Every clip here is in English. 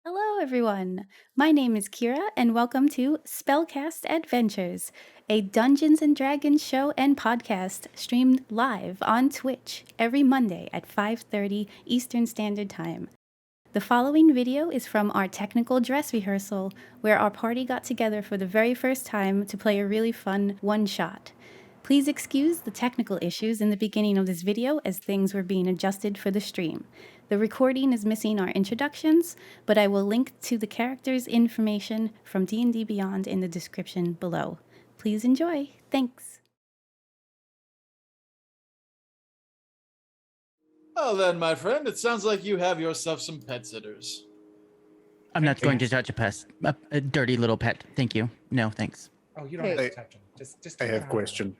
Hello, everyone. My name is Kira, and welcome to Spellcast Adventures, a Dungeons and Dragons show and podcast streamed live on Twitch every Monday at 5:30 Eastern Standard Time. The following video is from our technical dress rehearsal, where our party got together for the very first time to play a really fun one-shot. Please excuse the technical issues in the beginning of this video as things were being adjusted for the stream. The recording is missing our introductions, but I will link to the characters' information from D&D Beyond in the description below. Please enjoy. Thanks. Well then, my friend, it sounds like you have yourself some pet sitters. I'm not going to touch a dirty little pet. Thank you. No, thanks. Oh, you don't have to touch them. Just I keep have an a eye on question. them.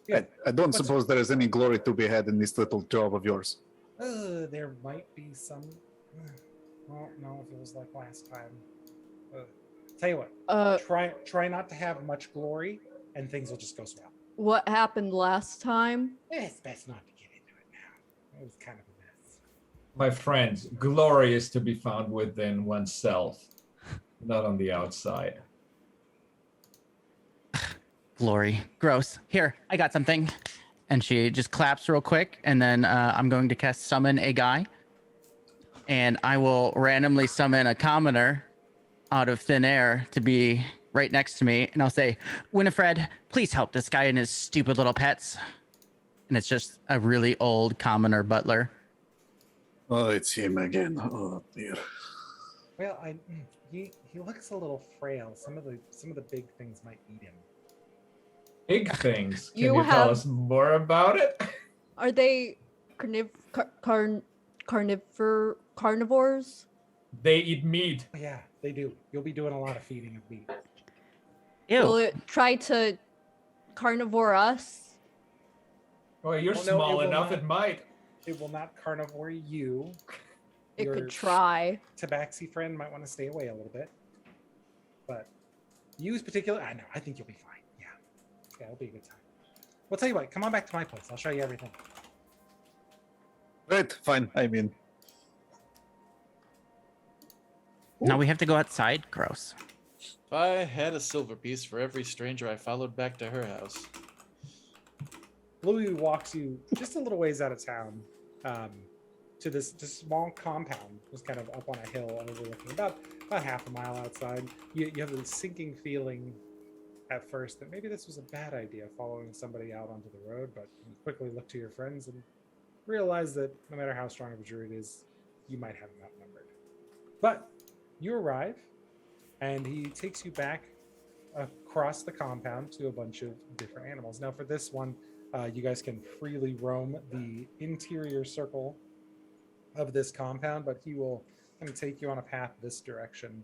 Yeah. I don't suppose there is any glory to be had in this little job of yours. There might be some. Well, no, if it was like last time. Tell you what. Try not to have much glory, and things will just go swell. What happened last time? It's best not to get into it now. It was kind of a mess. My friends, glory is to be found within oneself, not on the outside. Glory. Gross. Here, I got something. And she just claps real quick, and then I'm going to cast Summon a Guy. And I will randomly summon a commoner out of thin air to be right next to me. And I'll say, Winifred, please help this guy and his stupid little pets. And it's just a really old commoner butler. Oh, it's him again. Oh dear. Well, he looks a little frail. Some of the big things might eat him. Big things. Can You you tell have- us more about it? Are they carnivores? They eat meat. Oh, yeah, they do. You'll be doing a lot of feeding of meat. Will Ew. it try to carnivore us? Well, you're Oh, no, small it will enough, not. it might. It will not carnivore you. It Your could try. Tabaxi friend might want to stay away a little bit. But you, in particular, I think you'll be fine. Yeah, it'll be a good time. Well, tell you what, come on back to my place. I'll show you everything. Right, fine. I mean, Now we have to go outside. Gross. If I had a silver piece for every stranger I followed back to her house. Louis walks you just a little ways out of town to this small compound. It's kind of up on a hill overlooking about half a mile outside. You have this sinking feeling at first that maybe this was a bad idea, following somebody out onto the road, but you quickly look to your friends and realize that no matter how strong of a druid is, you might have him outnumbered. But you arrive, and he takes you back across the compound to a bunch of different animals. Now for this one, you guys can freely roam the interior circle of this compound, but he will kind of take you on a path this direction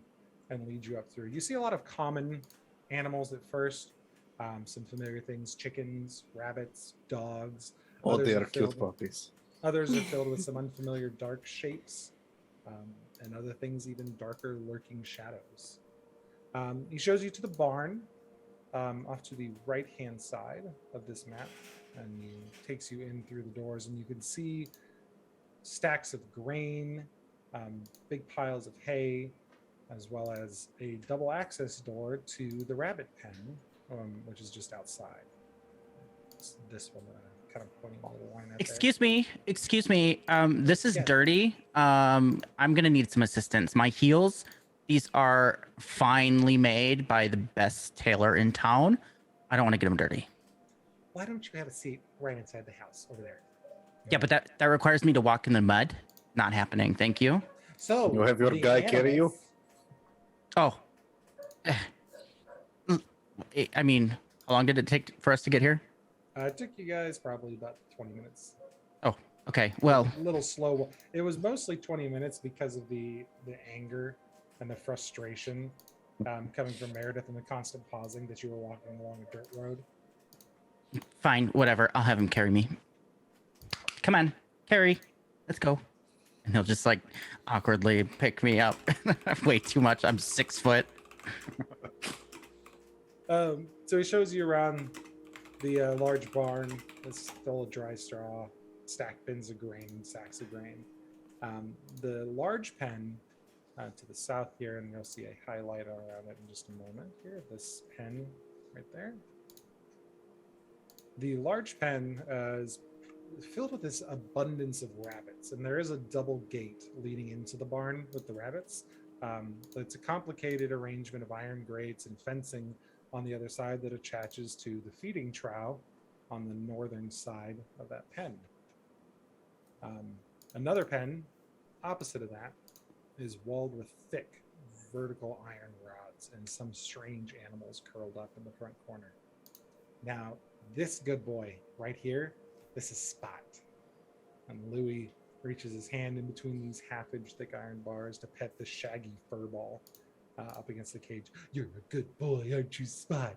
and lead you up through. You see a lot of common animals at first, some familiar things: chickens, rabbits, dogs. oh, Others they are are cute filled- puppies. Others are filled with some unfamiliar dark shapes, and other things even darker lurking shadows. He shows you to the barn off to the right-hand side of this map, and he takes you in through the doors, and you can see stacks of grain, big piles of hay, as well as a double access door to the rabbit pen, which is just outside. It's this one that I'm kind of pointing a little line at. Excuse me. This is Yeah. dirty. I'm going to need some assistance. My heels, these are finely made by the best tailor in town. I don't want to get them dirty. Why don't you have a seat right inside the house over there? Yeah, but that requires me to walk in the mud. Not happening. Thank you. So You have your the guy carry you? animals- Oh. I mean, how long did it take for us to get here? It took you guys probably about 20 minutes. Oh, okay. Well, A little slow. It was mostly 20 minutes because of the anger and the frustration coming from Meredith and the constant pausing that you were walking along a dirt road. fine. Whatever. I'll have him carry me. Come on. Carry. Let's go. And he'll just like awkwardly pick me up. Way too much. I'm 6 foot. So he shows you around the large barn that's full of dry straw, stacked bins of grain, sacks of grain. The large pen to the south here, and you'll see a highlight around it in just a moment here. This pen right there. The large pen is filled with this abundance of rabbits, and there is a double gate leading into the barn with the rabbits. It's a complicated arrangement of iron grates and fencing on the other side that attaches to the feeding trough on the northern side of that pen. Another pen opposite of that is walled with thick vertical iron rods and some strange animals curled up in the front corner. Now, this good boy right here, this is Spot. And Louis reaches his hand in between these half-inch thick iron bars to pet the shaggy fur ball up against the cage. You're a good boy, aren't you, Spot?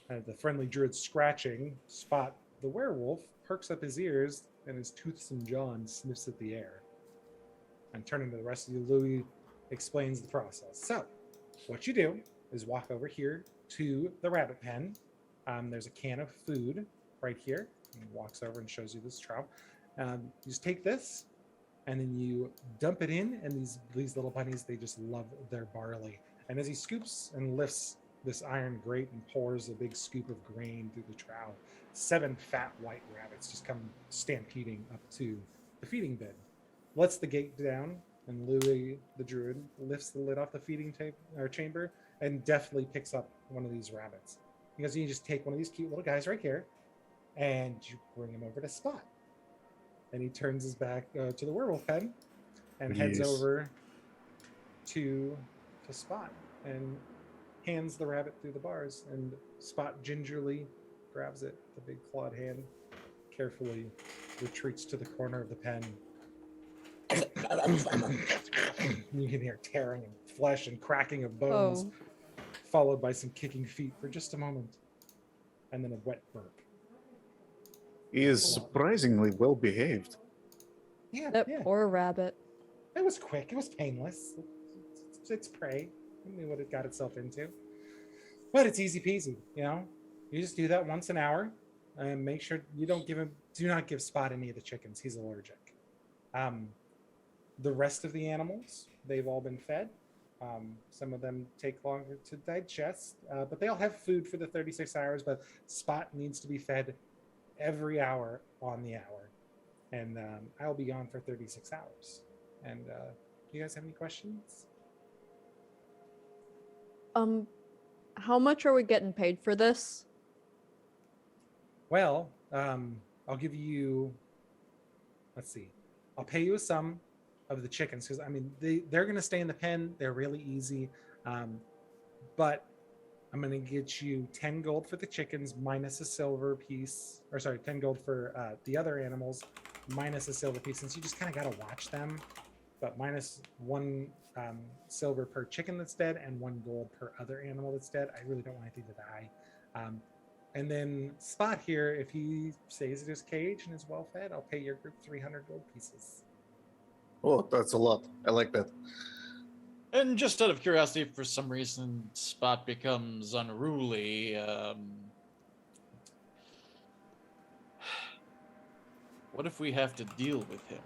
The friendly druid scratching, Spot, the werewolf, perks up his ears and his toothsome jaw sniffs at the air. And turning to the rest of you, Louis explains the process. So, what you do is walk over here to the rabbit pen. There's a can of food right here. And he walks over and shows you this trough. You just take this, and then you dump it in, and these little bunnies, they just love their barley. And as he scoops and lifts this iron grate and pours a big scoop of grain through the trough, 7 fat white rabbits just come stampeding up to the feeding bin. Lets the gate down, and Louis, the druid, lifts the lid off the feeding chamber and deftly picks up one of these rabbits. Because you just take one of these cute little guys right here, and you bring him over to Spot. And he turns his back to the werewolf pen and heads over to Spot and hands the rabbit through the bars. And Spot gingerly grabs it with a big clawed hand, carefully retreats to the corner of the pen. You can hear tearing of flesh and cracking of bones, followed by some kicking feet for just a moment, and then a wet burp. He is surprisingly well behaved. Yeah, That poor rabbit. It was quick. It was painless. It's prey. It knew what it got itself into. But it's easy peasy, you know? You just do that once an hour and make sure you do not give Spot any of the chickens. He's allergic. The rest of the animals, they've all been fed. Some of them take longer to digest, but they all have food for the 36 hours, but Spot needs to be fed every hour on the hour. And I'll be gone for 36 hours. And do you guys have any questions? How much are we getting paid for this? Well, I'll give you, let's see, I'll pay you a sum of the chickens, because I mean they're going to stay in the pen. They're really easy, but I'm going to get you 10 gold for the chickens minus a silver piece, or sorry, 10 gold for the other animals minus a silver piece, since you just kind of got to watch them, but minus 1 silver per chicken that's dead and 1 gold per other animal that's dead. I really don't want anything to die. And then Spot here, if he stays in his cage and is well fed, I'll pay your group 300 gold pieces. Oh, that's a lot. I like that. And just out of curiosity, if for some reason Spot becomes unruly, what if we have to deal with him?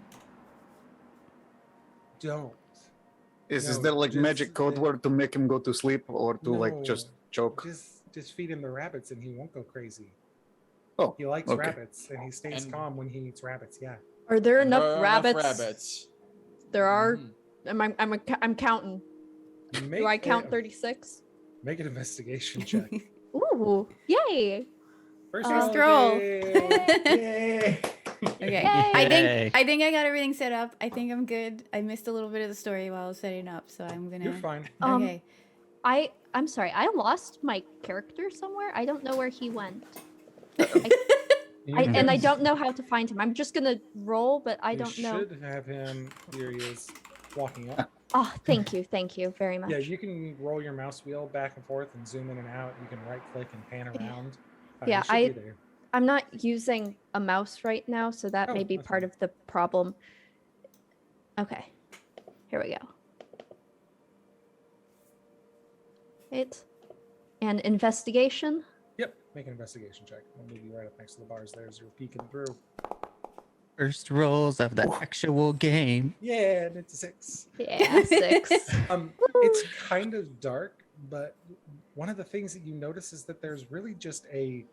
Don't. Is No, there like just magic code word to make him go to sleep or to like No, just choke? Just feed him the rabbits and he won't go crazy. Oh, He likes okay. rabbits and he stays And- calm when he eats rabbits. Yeah. Are there And enough there are rabbits? There are. Mhm. I'm counting. Do I count 36? Make an investigation check. Ooh, yay! First First roll. roll. Yay. Okay. Yay. I think I got everything set up. I think I'm good. I missed a little bit of the story while I was setting up, so I'm gonna. You're fine. Okay. I'm sorry. I lost my character somewhere. I don't know where he went. And I don't know how to find him. I'm just gonna roll, but I don't know. You should have him. Here he is, walking up. Oh, thank you very much. Yeah, you can roll your mouse wheel back and forth and zoom in and out. You can right click and pan around. Yeah, he should be there. I'm not using a mouse right now, so that Oh, may be that's part fine. of the problem. Okay, here we go. Right. And investigation. Yep, make an investigation check. I'll move you right up next to the bars there as you're peeking through. First rolls of the actual game. Yeah, and it's a 6. Yeah, 6. It's kind of dark, but one of the things that you notice is that there's really just a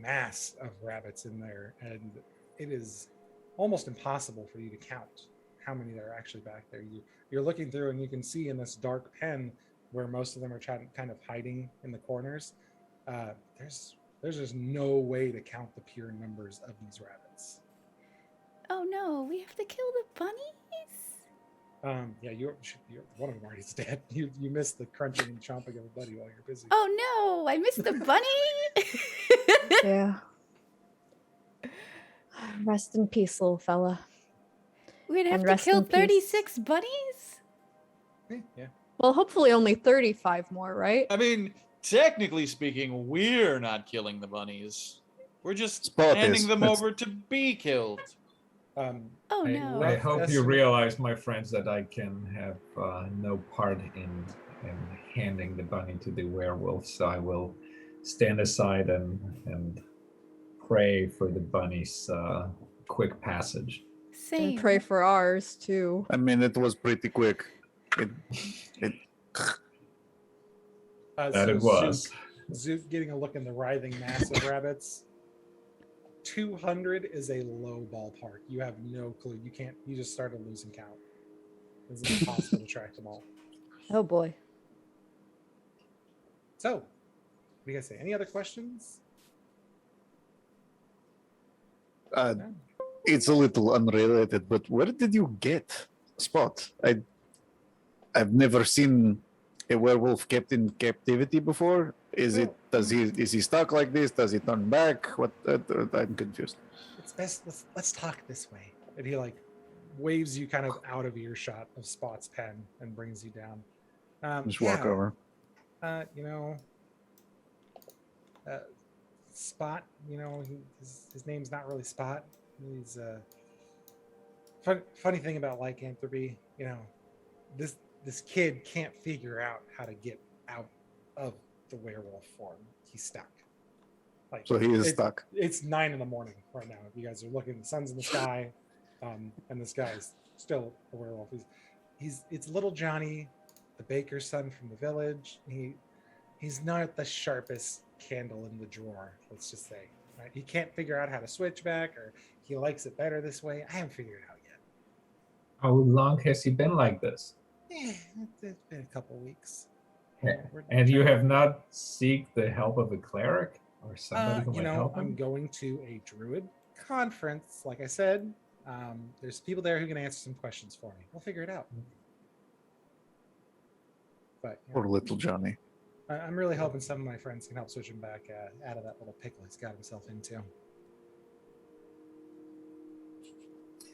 mass of rabbits in there, and it is almost impossible for you to count how many there are actually back there. You're looking through, and you can see in this dark pen where most of them are kind of hiding in the corners. There's just no way to count the pure numbers of these rabbits. Oh no, we have to kill the bunnies? Yeah, you're one of them already is dead. You missed the crunching and chomping of a buddy while you're busy. Oh no, I missed the bunny. Yeah. Rest in peace, little fella. We'd have And to rest kill in peace. 36 bunnies? Yeah. Well, hopefully only 35 more, right? I mean, technically speaking, we're not killing the bunnies. We're just Spot handing is. them That's- over to be killed. Oh I no. hope you estimate- realize, my friends, that I can have no part in handing the bunny to the werewolf. So I will stand aside and pray for the bunny's quick passage. Same. And pray for ours, too. I mean, it was pretty quick. It That it was. Zook getting a look in the writhing mass of rabbits. 200 is a low ballpark. You have no clue. You just started losing count. It's impossible to track them all. Oh boy. So, what do you guys say? Any other questions? it's a little unrelated, but where did you get Spot? I've never seen a werewolf kept in captivity before. Is he stuck like this? Does he turn back? What? I'm confused. It's best. Let's talk this way. And he waves you kind of out of earshot of Spot's pen and brings you down. Just walk over. Spot. His name's not really Spot. He's funny thing about lycanthropy. This kid can't figure out how to get out of the werewolf form. He's stuck. So he is stuck. It's 9 a.m. right now. If you guys are looking, the sun's in the sky, and this guy's still a werewolf. It's little Johnny, the baker's son from the village. He's not the sharpest candle in the drawer. Let's just say, right? He can't figure out how to switch back, or he likes it better this way. I haven't figured it out yet. How long has he been like this? It's been a couple weeks. And you have not seek the help of a cleric or somebody who might help I'm him? going to a druid conference. Like I said, there's people there who can answer some questions for me. We'll figure it out. But Poor little Johnny. I'm really hoping some of my friends can help switch him back out of that little pickle he's got himself into.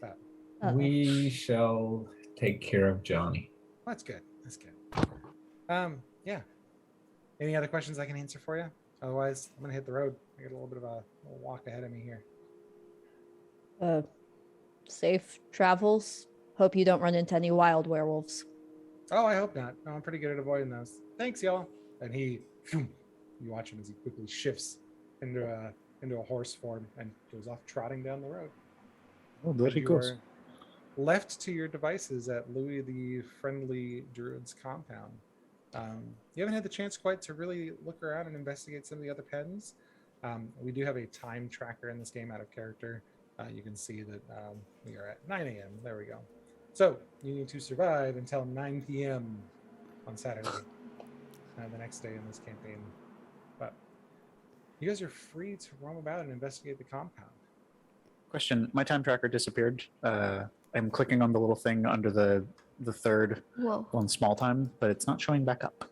But We shall take care of Johnny. that's good. That's good. Yeah. Any other questions I can answer for you? Otherwise, I'm gonna hit the road. I got a little bit of a little walk ahead of me here. Safe travels. Hope you don't run into any wild werewolves. Oh, I hope not. No, I'm pretty good at avoiding those. Thanks, y'all. And you watch him as he quickly shifts into a horse form and goes off trotting down the road. Oh, there he You goes. are left to your devices at Louis the Friendly Druid's compound. You haven't had the chance quite to really look around and investigate some of the other pens. We do have a time tracker in this game out of character. You can see that we are at 9 a.m. There we go. So you need to survive until 9 p.m. on Saturday, the next day in this campaign. But you guys are free to roam about and investigate the compound. Question: my time tracker disappeared. I'm clicking on the little thing under the third Whoa. one, small time, but it's not showing back up.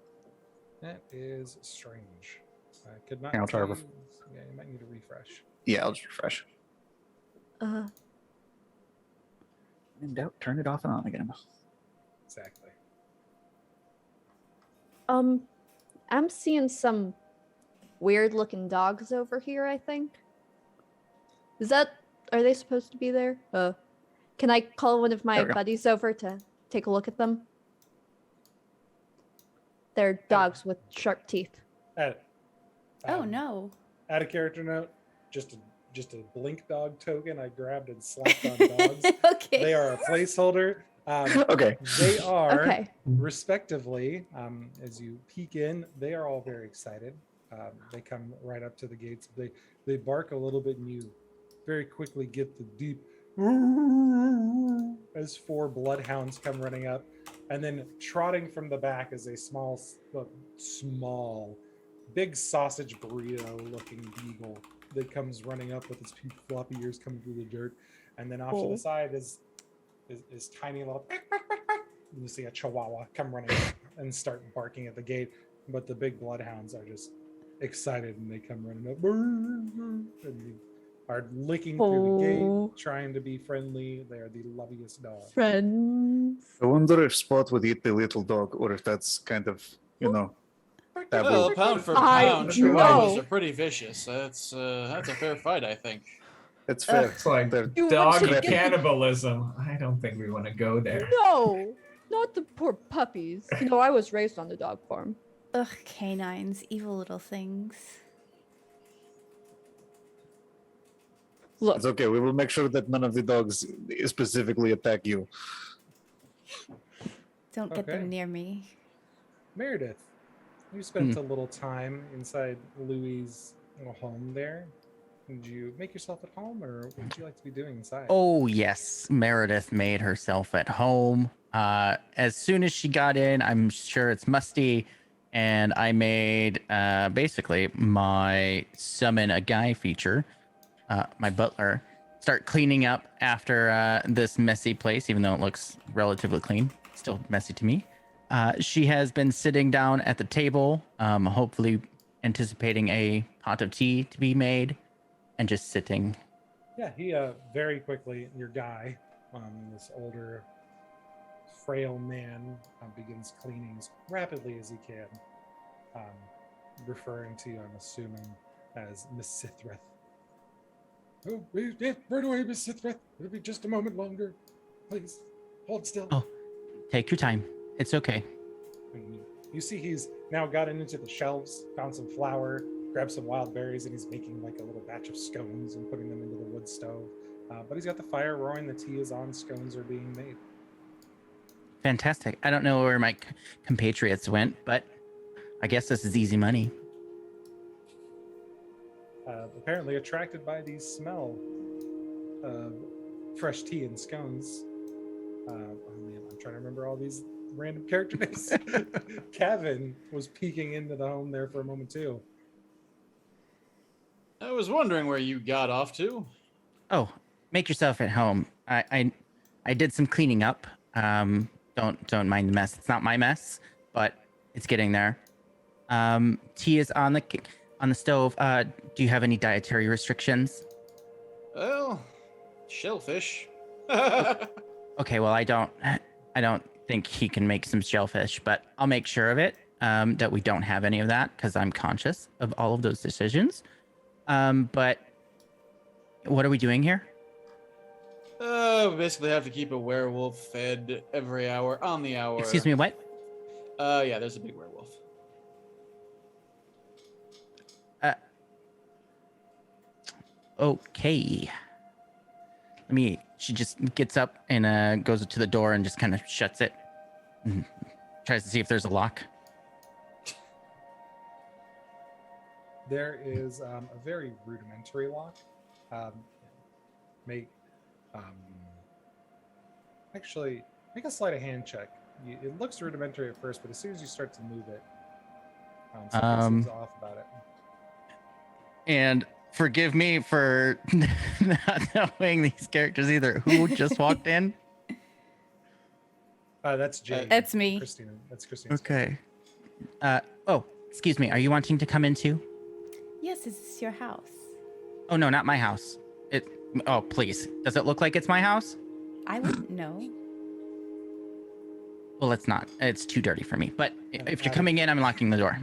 That is strange. I could not. Yeah, I'll try to tell you- Yeah, you might need to refresh. Yeah, I'll just refresh. Uh, In doubt, turn it off and on again. Exactly. I'm seeing some weird looking dogs over here, I think. Are they supposed to be there? Can I call one of my There we go. buddies over to take a look at them? They're dogs with sharp teeth. Add it. Oh no. Add a character note. Just just a blink dog token I grabbed and slapped on dogs. Okay. They are a placeholder. Okay. They are, Okay. respectively, as you peek in, they are all very excited. They come right up to the gates. They bark a little bit, and you very quickly get the deep as 4 bloodhounds come running up, and then trotting from the back is a small, big sausage burrito-looking beagle that comes running up with its floppy ears coming through the dirt, and then off to the side is tiny little. And you see a chihuahua come running up and start barking at the gate, but the big bloodhounds are just excited and they come running up and they are licking through the gate, trying to be friendly. They are the loveliest dogs. Friends. I wonder if Spot would eat the little dog, or if that's kind of, taboo. Well, pound for I pound, know. chihuahuas are pretty vicious. That's a fair fight, I think. It's fair. It's like They're doggy scrappy. cannibalism. I don't think we want to go there. No, not the poor puppies. I was raised on the dog farm. Ugh, canines, evil little things. Look, It's okay. We will make sure that none of the dogs specifically attack you. Don't get Okay. them near me. Meredith, you spent a little time inside Louis' home there. Did you make yourself at home, or what would you like to be doing inside? Oh, yes. Meredith made herself at home. As soon as she got in, I'm sure it's musty. And I made basically my summon a guy feature, my butler, start cleaning up after this messy place, even though it looks relatively clean. Still messy to me. She has been sitting down at the table, hopefully anticipating a pot of tea to be made, and just sitting. Yeah, he very quickly, your guy, this older, frail man, begins cleaning as rapidly as he can, referring to you, I'm assuming, as Miss Sithrith. Oh, right away, Miss Sithrith. It'll be just a moment longer. Please, hold still. Oh. Take your time. It's okay. And you see he's now gotten into the shelves, found some flour, grabbed some wild berries, and he's making like a little batch of scones and putting them into the wood stove. But he's got the fire roaring, the tea is on, scones are being made. Fantastic. I don't know where my compatriots went, but I guess this is easy money. Apparently attracted by the smell of fresh tea and scones. Oh man, I'm trying to remember all these random character names. Kevin was peeking into the home there for a moment too. I was wondering where you got off to. Oh, make yourself at home. I did some cleaning up. Don't mind the mess. It's not my mess, but it's getting there. Tea is on the stove. Do you have any dietary restrictions? Well, shellfish. Okay, well I don't think he can make some shellfish, but I'll make sure of it. That we don't have any of that because I'm conscious of all of those decisions. But what are we doing here? We basically have to keep a werewolf fed every hour, on the hour. Excuse me, what? Yeah, there's a big werewolf. Okay. She just gets up and goes to the door and just kind of shuts it. And tries to see if there's a lock. There is a very rudimentary lock. Actually, make a sleight of hand check. It looks rudimentary at first, but as soon as you start to move it, something seems off about it. And forgive me for not knowing these characters either. Who just walked in? That's Jane. That's me. Christina. That's Christina. Okay. Oh, excuse me. Are you wanting to come in too? Yes, is this your house? Oh no, not my house. Oh, please. Does it look like it's my house? I wouldn't know. Well, it's not. It's too dirty for me. But if you're Adam. coming in, I'm locking the door.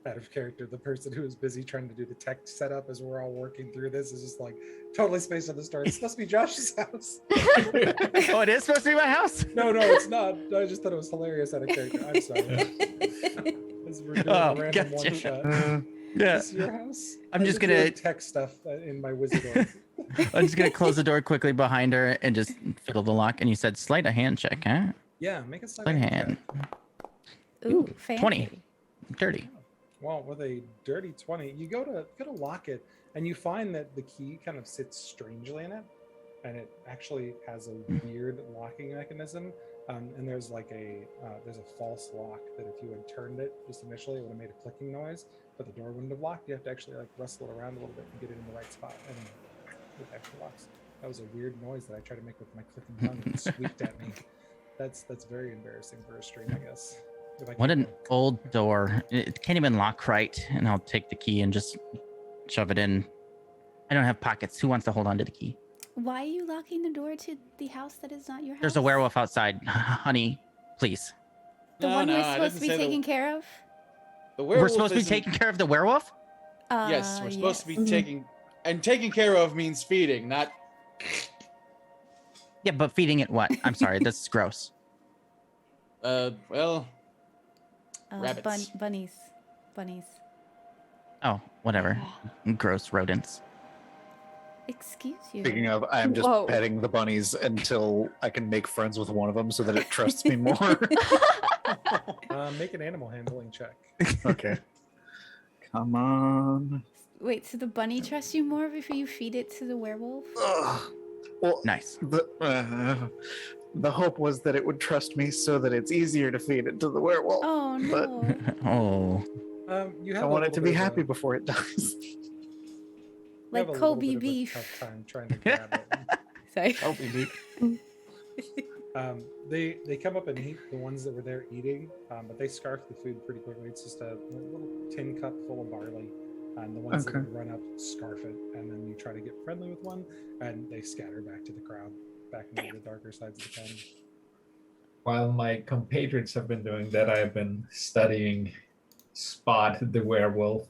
Out of character, the person who is busy trying to do the tech setup as we're all working through this is just like totally spaced on the story. This must be Josh's house. Oh, it is supposed to be my house? No, it's not. I just thought it was hilarious out of character. I'm sorry. As we're doing a random one shot. Yeah. Is this your house? I'm just been doing gonna- tech stuff in my wizard org. I'm just gonna close the door quickly behind her and just fiddle the lock. And you said sleight of hand check, huh? Yeah, make a sleight Sleight of of hand hand. check. Ooh, fancy. 20. Dirty. Well, with a dirty 20, you go to lock it, and you find that the key kind of sits strangely in it, and it actually has a weird locking mechanism. And there's like there's a false lock that if you had turned it just initially, it would have made a clicking noise, but the door wouldn't have locked. You have to actually like wrestle it around a little bit and get it in the right spot, and it actually locks. That was a weird noise that I tried to make with my clicking tongue and it squeaked at me. That's very embarrassing for a stream, I guess. What an old door. It can't even lock right. And I'll take the key and just shove it in. I don't have pockets. Who wants to hold on to the key? Why are you locking the door to the house that is not your house? There's a werewolf outside. Honey, please. The No, one no, we're I supposed to didn't be say taking care of? The We're werewolf supposed to be isn't- taking care of the werewolf? Yes, we're supposed to be yes. taking care of means feeding, not. Yeah, but feeding it what? I'm sorry, this is gross. Well, rabbits. Bunnies. Bunnies. Oh, whatever. Gross rodents. Excuse you. Speaking of, I am just Whoa. petting the bunnies until I can make friends with one of them so that it trusts me more. Make an animal handling check. Okay. Come on. Wait, so the bunny trusts you more before you feed it to the werewolf? Ugh. Well, Nice. the hope was that it would trust me so that it's easier to feed it to the werewolf. Oh no. Oh. You have I a want it little to be bit of happy a- before it dies. you have Like a little Kobe bit of a beef. tough time trying to grab it. Sorry. They come up and eat the ones that were there eating, but they scarf the food pretty quickly. It's just a little tin cup full of barley, and the ones that Okay. would run up scarf it, and then you try to get friendly with one, and they scatter back to the crowd, back into the darker sides of the town. While my compatriots have been doing that, I have been studying Spot the werewolf,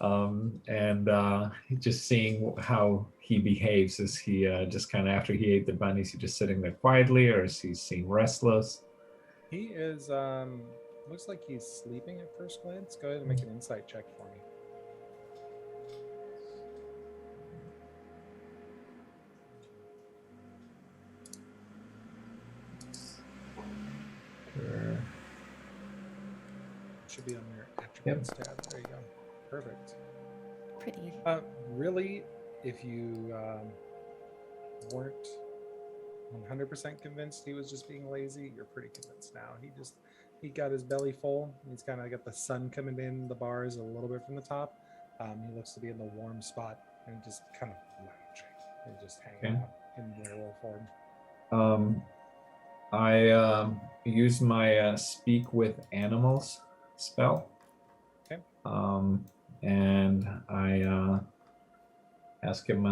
and just seeing how he behaves. Is he just kind of after he ate the bunnies, he just sitting there quietly, or is he seem restless? He is looks like he's sleeping at first glance. Go ahead and make an insight check for me. Sure. Should be on your attributes tab. There you go. Perfect. Pretty. Really, if you weren't 100% convinced he was just being lazy, you're pretty convinced now. He got his belly full. He's kind of got the sun coming in the bars a little bit from the top. He looks to be in the warm spot and just kind of lounging and just hanging Okay. out in werewolf form. I use my speak with animals spell. Okay. And I ask him,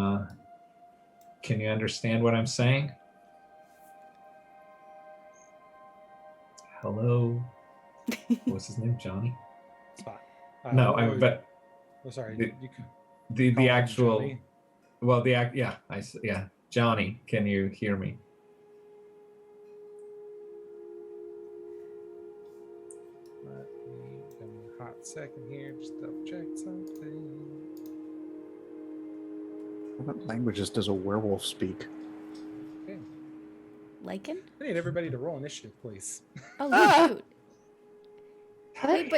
can you understand what I'm saying? Hello. What's his name? Johnny? Spot. No, I bet Oh, sorry. the- you could the call him actual. Johnny. Well, yeah. Johnny, can you hear me? Let me give me a hot second here. Just double check something. What languages does a werewolf speak? Okay. Lycan? I need everybody to roll initiative, please. Oh shoot. Wait,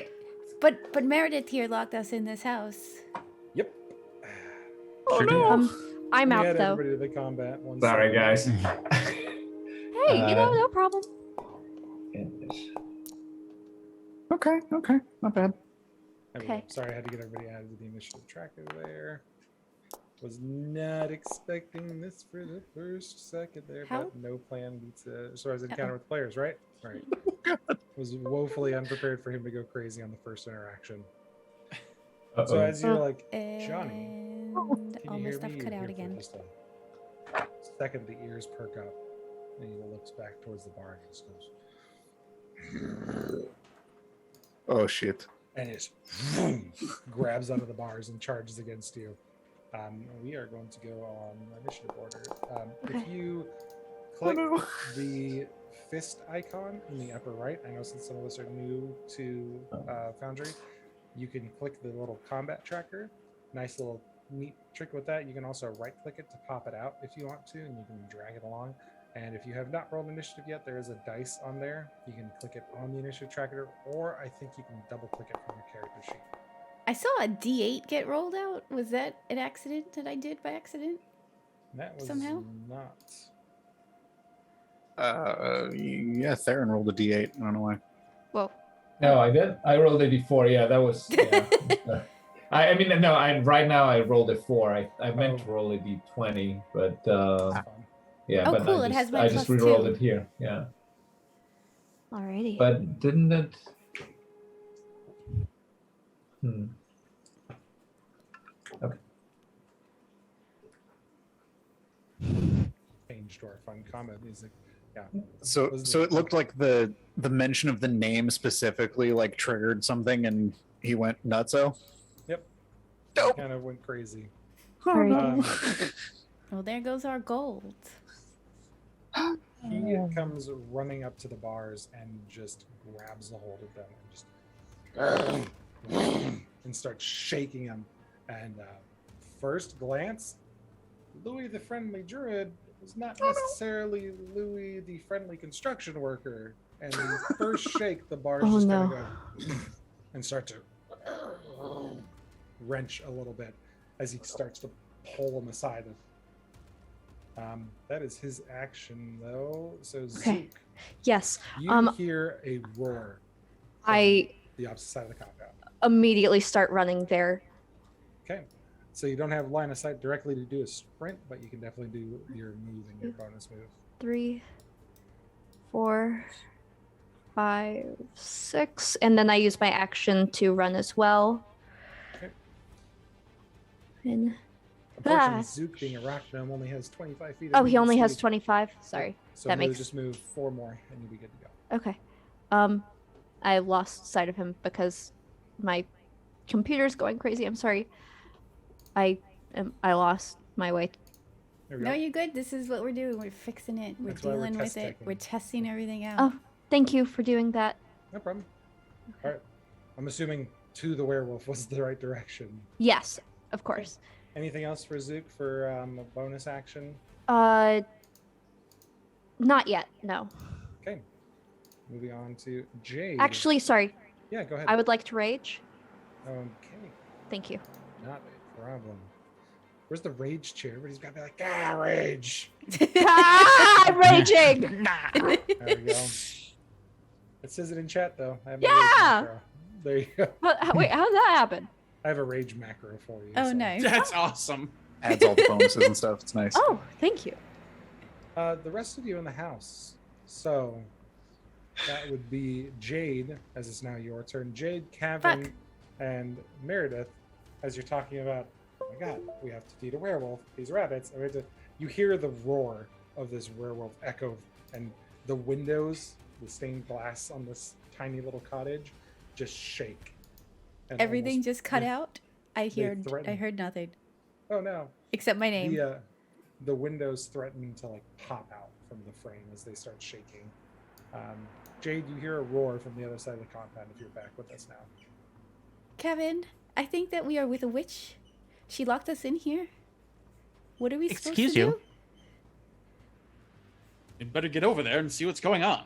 but Meredith here locked us in this house. Yep. Oh Sure do. no! I'm We out add though. everybody to the combat. One Sorry, second. guys. Hey, no problem. Okay, not bad. There we go. Okay. Sorry, I had to get everybody added to the initiative tracker there. Was not expecting this for the first second there, How? but no plan beats as far as encounter with players, right? Right. Was woefully unprepared for him to go crazy on the first interaction. So as you're like, Johnny, And can all you my hear stuff me? cut You out hear for again. just a second, the ears perk up, and he looks back towards the bar and just goes, Oh shit. and just grabs out of the bars and charges against you. We are going to go on initiative order. If Okay. you Oh click no. the fist icon in the upper right, I know since some of us are new to Foundry, you can click the little combat tracker. Nice little neat trick with that. You can also right click it to pop it out if you want to, and you can drag it along. And if you have not rolled initiative yet, there is a dice on there. You can click it on the initiative tracker, or I think you can double click it from your character sheet. I saw a D8 get rolled out. Was that an accident that I did by accident? That was Somehow? not. Yeah, Theron rolled a d8. I don't know why. Whoa. No, I did. I rolled a d4. Yeah, that was. Yeah. I mean, no. Right now I rolled a 4. I meant to roll a d20, but That's fine. yeah. Oh, but cool, I it just, has my I just plus re-rolled 2. it here. Yeah. Alrighty. But didn't it? Okay. Changed to our fun combat music. Yeah. So it looked like the mention of the name specifically like triggered something, and he went nutso. Yep. Dope. Kind of went crazy. Alrighty. Well, there goes our gold. He comes running up to the bars and just grabs a hold of them and just and starts shaking them. And first glance, Louis the Friendly Druid is not necessarily Louis the Friendly Construction Worker. And the first shake, the bars just kind of go and start to wrench a little bit as he starts to pull them aside. That is his action, though. So Okay. Zook, Yes. you hear a roar. from I the opposite side of the compound. immediately start running there. Okay. So you don't have line of sight directly to do a sprint, but you can definitely do your move and your bonus move. 3, 4, 5, 6, and then I use my action to run as well. Okay. And Unfortunately, Ah. Zook, being a rock gnome, only has 25 feet. oh, of he only movement has speed. 25. Sorry. So that move, makes- just move 4 more, and you'll be good to go. Okay. I lost sight of him because my computer's going crazy. I'm sorry. I lost my way. There we No, go. you're good. This is what we're doing. We're fixing it. We're That's why we're dealing with test it. checking. We're testing everything out. Oh, thank you for doing that. No problem. All right. I'm assuming to the werewolf was the right direction. Yes, of course. Anything else for Zook for a bonus action? Not yet. No. Okay. Moving on to Jade. Actually, sorry. Yeah, go ahead. I would like to rage. Okay. Thank you. Not a problem. Where's the rage chair? Everybody's got to be like, rage. I'm raging. There we go. It says it in chat, though. I have my Yeah. rage macro. There you go. Wait, how did that happen? I have a rage macro for you. Oh, so. nice. That's awesome. Adds all the bonuses and stuff. It's nice. Oh, thank you. The rest of you in the house. So that would be Jade, as it's now your turn. Jade, Kevin, Fuck. and Meredith, as you're talking about, oh my god, we have to feed a werewolf, these rabbits. And we have to, you hear the roar of this werewolf echo, and the windows, the stained glass on this tiny little cottage, just shake. And Everything almost- just cut they- out. I threaten. heard nothing Oh no. except my name. The windows threaten to like pop out from the frame as they start shaking. Jade, you hear a roar from the other side of the compound if you're back with us now. Kevin, I think that we are with a witch. She locked us in here. What are we supposed Excuse to you? do? You'd better get over there and see what's going on.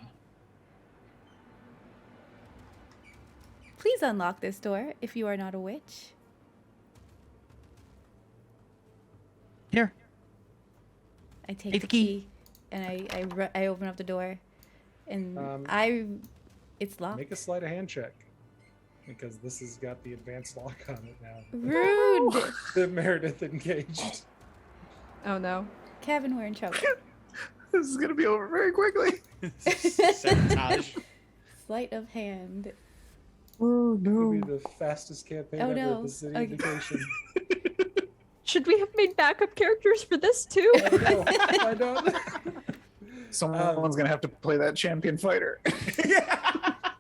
Please unlock this door if you are not a witch. Here. I take Take the the key. key and I open up the door, and Um, it's locked. Make a sleight of hand check. Because this has got the advanced lock on it now. Rude. The Meredith engaged. Oh no. Kevin, we're in trouble. This is gonna be over very quickly. Sabotage. Sleight of hand. Oh It'll be the fastest campaign Oh, ever no. at the city Okay. vacation. Should we have made backup characters for this too? I don't know. I don't. Someone's gonna have to play that champion fighter.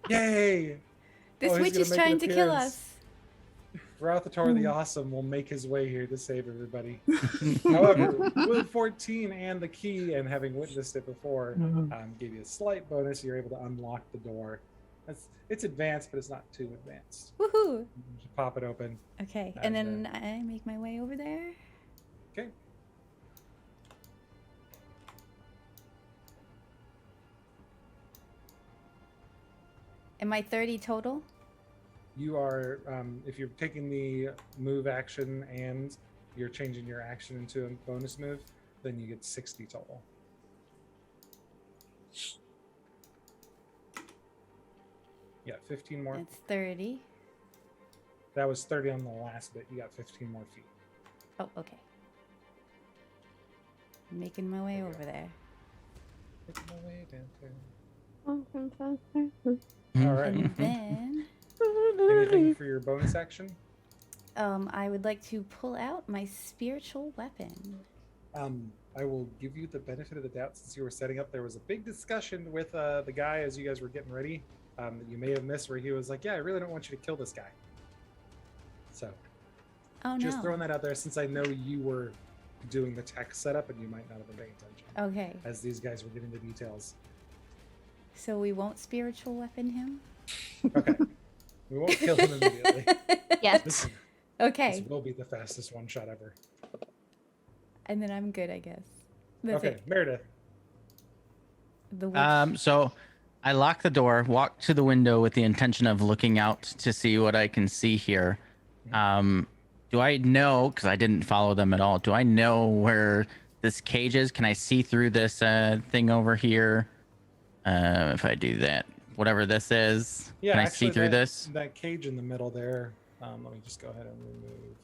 Yay! This Oh, he's witch gonna is make an trying to kill appearance. us. Rothator the Awesome will make his way here to save everybody. However, with 14 and the key, and having witnessed it before, gave you a slight bonus. You're able to unlock the door, It's advanced, but it's not too advanced. Woohoo! Just pop it open. Okay, and And, then I make my way over there. Okay. Am I 30 total? You are, if you're taking the move action and you're changing your action into a bonus move, then you get 60 total. Yeah, 15 more. That's 30. That was 30 on the last bit. You got 15 more feet. Oh, okay. Making my way over there. Making my way down there. Mhm. All right. And then Anything for your bonus action? I would like to pull out my spiritual weapon. I will give you the benefit of the doubt since you were setting up. There was a big discussion with the guy as you guys were getting ready that you may have missed, where he was like, "Yeah, I really don't want you to kill this guy." So Oh just no. throwing that out there, since I know you were doing the tech setup and you might not have been paying attention Okay, as these guys were getting the details. so we won't spiritual weapon him? Okay, we won't kill him immediately. Yes. This Okay, will be the fastest one shot ever. and then I'm good, I guess. That's Okay, it. Meredith. The witch. So I lock the door, walk to the window with the intention of looking out to see what I can see here. Do I know, because I didn't follow them at all, do I know where this cage is? Can I see through this thing over here? If I do that, whatever this is, Yeah, can I actually, see through that, this? that cage in the middle there. Let me just go ahead and remove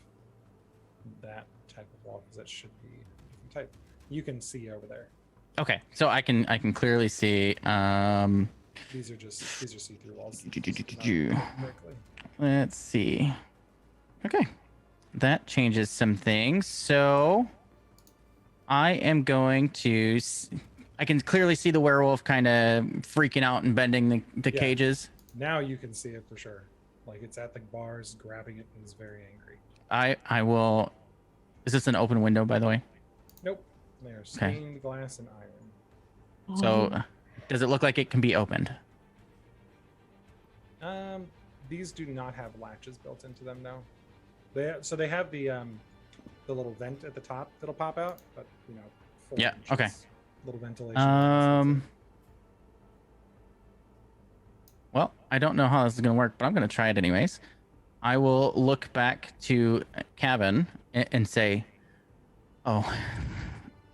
that type of wall because that should be a different type. You can see over there. Okay, so I can clearly see. These are see-through walls. Correctly. Let's see. Okay, that changes some things. So I am going to. I can clearly see the werewolf kind of freaking out and bending the Yeah. cages. Now you can see it for sure. Like it's at the bars, grabbing it, and is very angry. I will. Is this an open window, by the way? Nope, they are Okay. stained glass and iron. So, does it look like it can be opened? These do not have latches built into them now. They have the little vent at the top that'll pop out, but 4 Yeah, inches, okay. Little ventilation. Well, I don't know how this is going to work, but I'm going to try it anyways. I will look back to Kevin and say, "Oh,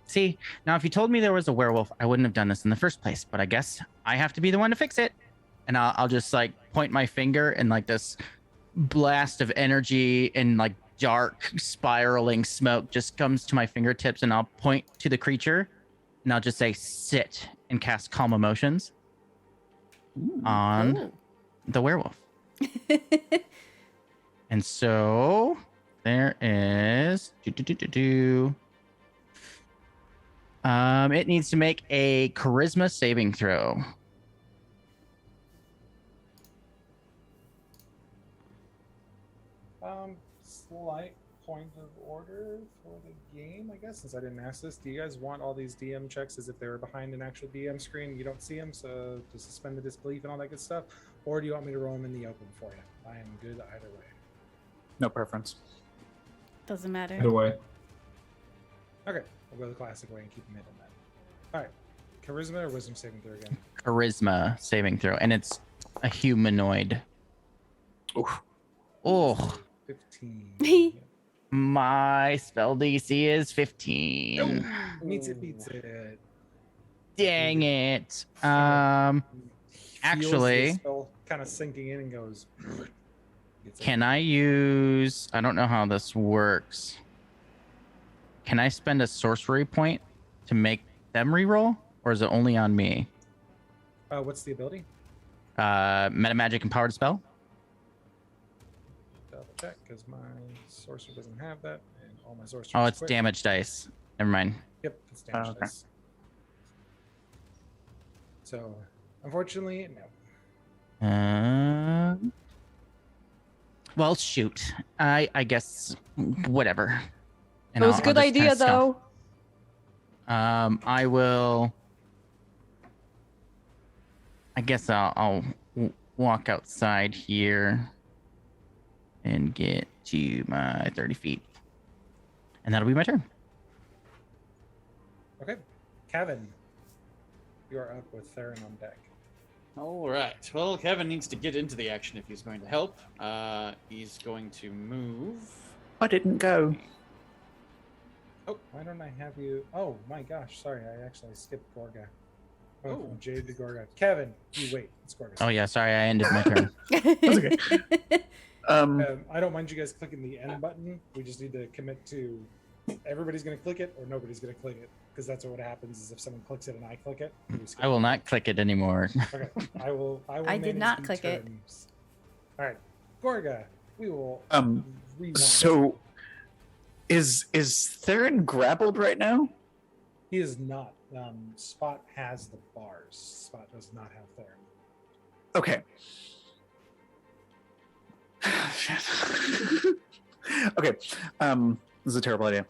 see, now if you told me there was a werewolf, I wouldn't have done this in the first place, but I guess I have to be the one to fix it." And I'll just like point my finger, and like this blast of energy and like dark spiraling smoke just comes to my fingertips, and I'll point to the creature and I'll just say, "Sit," and cast Calm Emotions on the werewolf. And so there is it needs to make a charisma saving throw. Slight point of order for the game, I guess, since I didn't ask this. Do you guys want all these DM checks as if they were behind an actual DM screen? You don't see them, so to suspend the disbelief and all that good stuff? Or do you want me to roll them in the open for you? I am good either way. No preference. Doesn't matter. Either way. Okay, we'll go the classic way and keep them in on that. All right, charisma or wisdom saving throw again? Charisma saving throw, and it's a humanoid. Oof. Oh, 15. my spell DC is 15. Meets it. Dang it. Actually, Actually, kind of sinking in and goes. can I use? I don't know how this works. Can I spend a sorcery point to make them reroll, or is it only on me? What's the ability? Meta magic empowered spell. Double check because my sorcerer doesn't have that, and all my sorcerers. Oh, it's quit. damage dice. Never mind. Yep, it's damage okay. dice. So, unfortunately, no. Well, shoot. I guess whatever. It was a good just idea, kinda stomp. though. I will. I guess I'll walk outside here and get to my 30 feet. And that'll be my turn. Okay. Kevin, you are up with Theron on deck. All right. Well, Kevin needs to get into the action if he's going to help. He's going to move. I didn't go. Oh, why don't I have you? Oh my gosh, sorry, I actually skipped Gorga. Went Oh. from Jade to Gorga. Kevin, you wait. It's Gorga. Oh, yeah. Sorry, I ended my turn. okay. I don't mind you guys clicking the end button. We just need to commit to everybody's going to click it or nobody's going to click it, because that's what happens is if someone clicks it and I click it. we skip I will not click it anymore. Okay, I will. I did manage not the click it. turns. All right, Gorga, we will. Rewind. So, is Theron grappled right now? He is not. Spot has the bars. Spot does not have Theron. Okay. Okay. This is a terrible idea.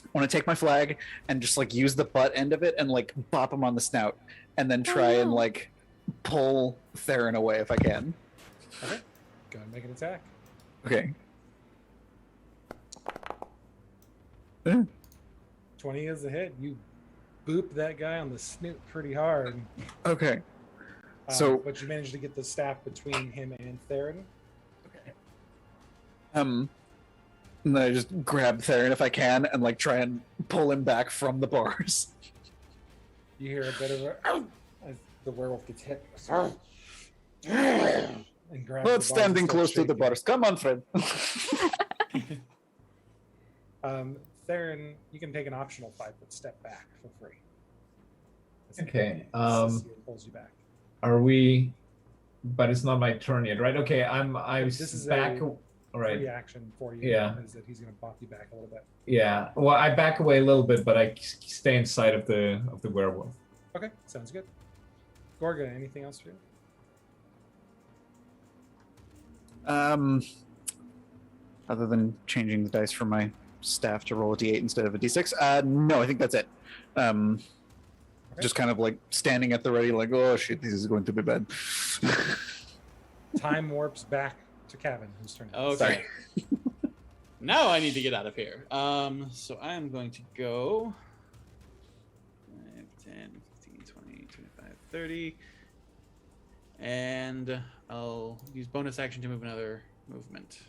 I want to take my flag and just like use the butt end of it and like bop him on the snout, and then try and no. like pull Theron away if I can. Okay, go and make an attack. Okay. 20 is a hit. You boop that guy on the snoot pretty hard. Okay. So- but you managed to get the staff between him and Theron. And then I just grab Theron if I can and like try and pull him back from the bars. You hear a bit of a as the werewolf gets hit. And grabs Not the bars standing and close starts to the shaking. bars. Come on, friend. Theron, you can take an optional 5-foot step back for free. That's Okay, it pulls you back. Are we? But it's not my turn yet, right? Okay, I was This is back. a All right. Free action for you. Yeah. Is that he's going to bop you back a little bit. Yeah. Well, I back away a little bit, but I stay inside of the werewolf. Okay, sounds good. Gorga, anything else for you? Other than changing the dice from my staff to roll a d8 instead of a d6, no, I think that's it. Just kind of like standing at the ready, like, oh shit, this is going to be bad. Time warps back to Kevin, whose turn. it is. Okay. Sorry. Now I need to get out of here. So I'm going to go 5, 10, 15, 20, 25, 30. And I'll use bonus action to move another movement.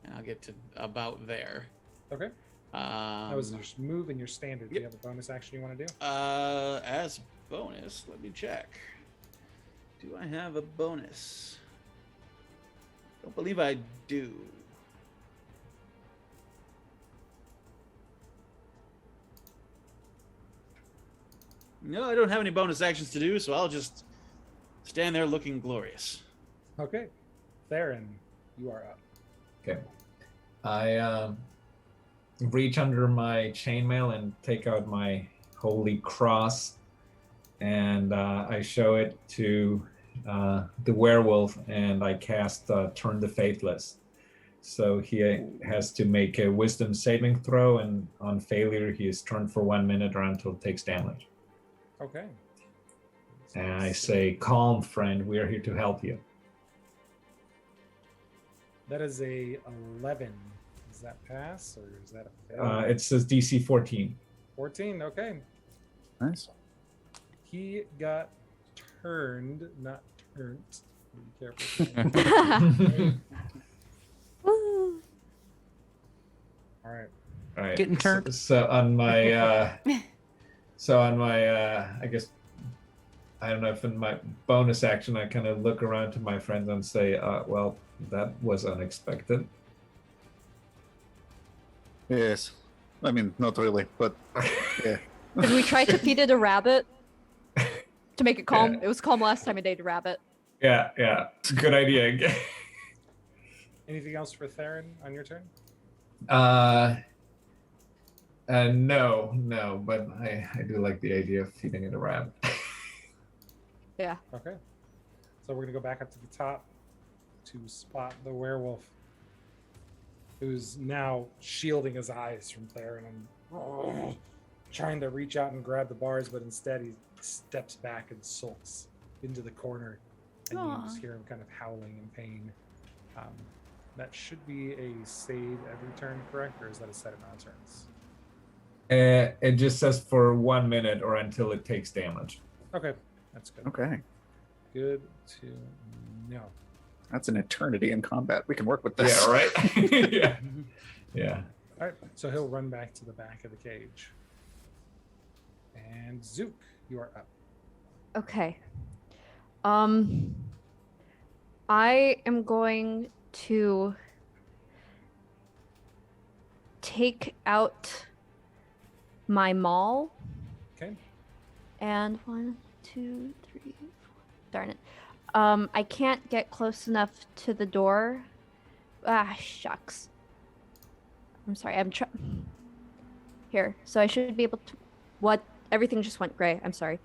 And I'll get to about there. Okay. That was your move and your standard. Do you have a bonus action you want to do? As bonus, let me check. Do I have a bonus? Don't believe I do. No, I don't have any bonus actions to do, so I'll just stand there looking glorious. Okay. Theron, you are up. Okay. I reach under my chainmail and take out my holy cross, and I show it to the werewolf, and I cast Turn the Faithless. So he has to make a wisdom saving throw, and on failure, he is turned for 1 minute or until it takes damage. Okay. And I say, calm, friend, we are here to help you. That is a 11. Does that pass or is that a fail? It says DC 14. 14. Okay. Nice. He got turned, not turned. Be careful. Woo. All right. All right. Getting turned. So on my, I guess, I don't know if in my bonus action I kind of look around to my friends and say, well, that was unexpected. Yes. I mean, not really, but yeah. Did we try to feed it a rabbit to make it calm? Yeah. It was calm last time I ate a rabbit. Yeah, it's a good idea. Anything else for Theron on your turn? No, but I do like the idea of feeding it a rabbit. Yeah. Okay. So we're going to go back up to the top to spot the werewolf, who's now shielding his eyes from Theron and trying to reach out and grab the bars, but instead he steps back and sulks into the corner, and you just hear him kind of howling in pain. That should be a save every turn, correct? Or is that a set amount of turns? It just says for 1 minute or until it takes damage. Okay, that's good. Okay. Good to know. That's an eternity in combat. We can work with this. Yeah, right? Yeah. Yeah. All right, so he'll run back to the back of the cage. And Zook, you are up. Okay. I am going to take out my maul. Okay. And 1, 2, 3, 4. Darn it. I can't get close enough to the door. Ah, shucks. I'm sorry. Here. So I should be able to. What? Everything just went gray. I'm sorry.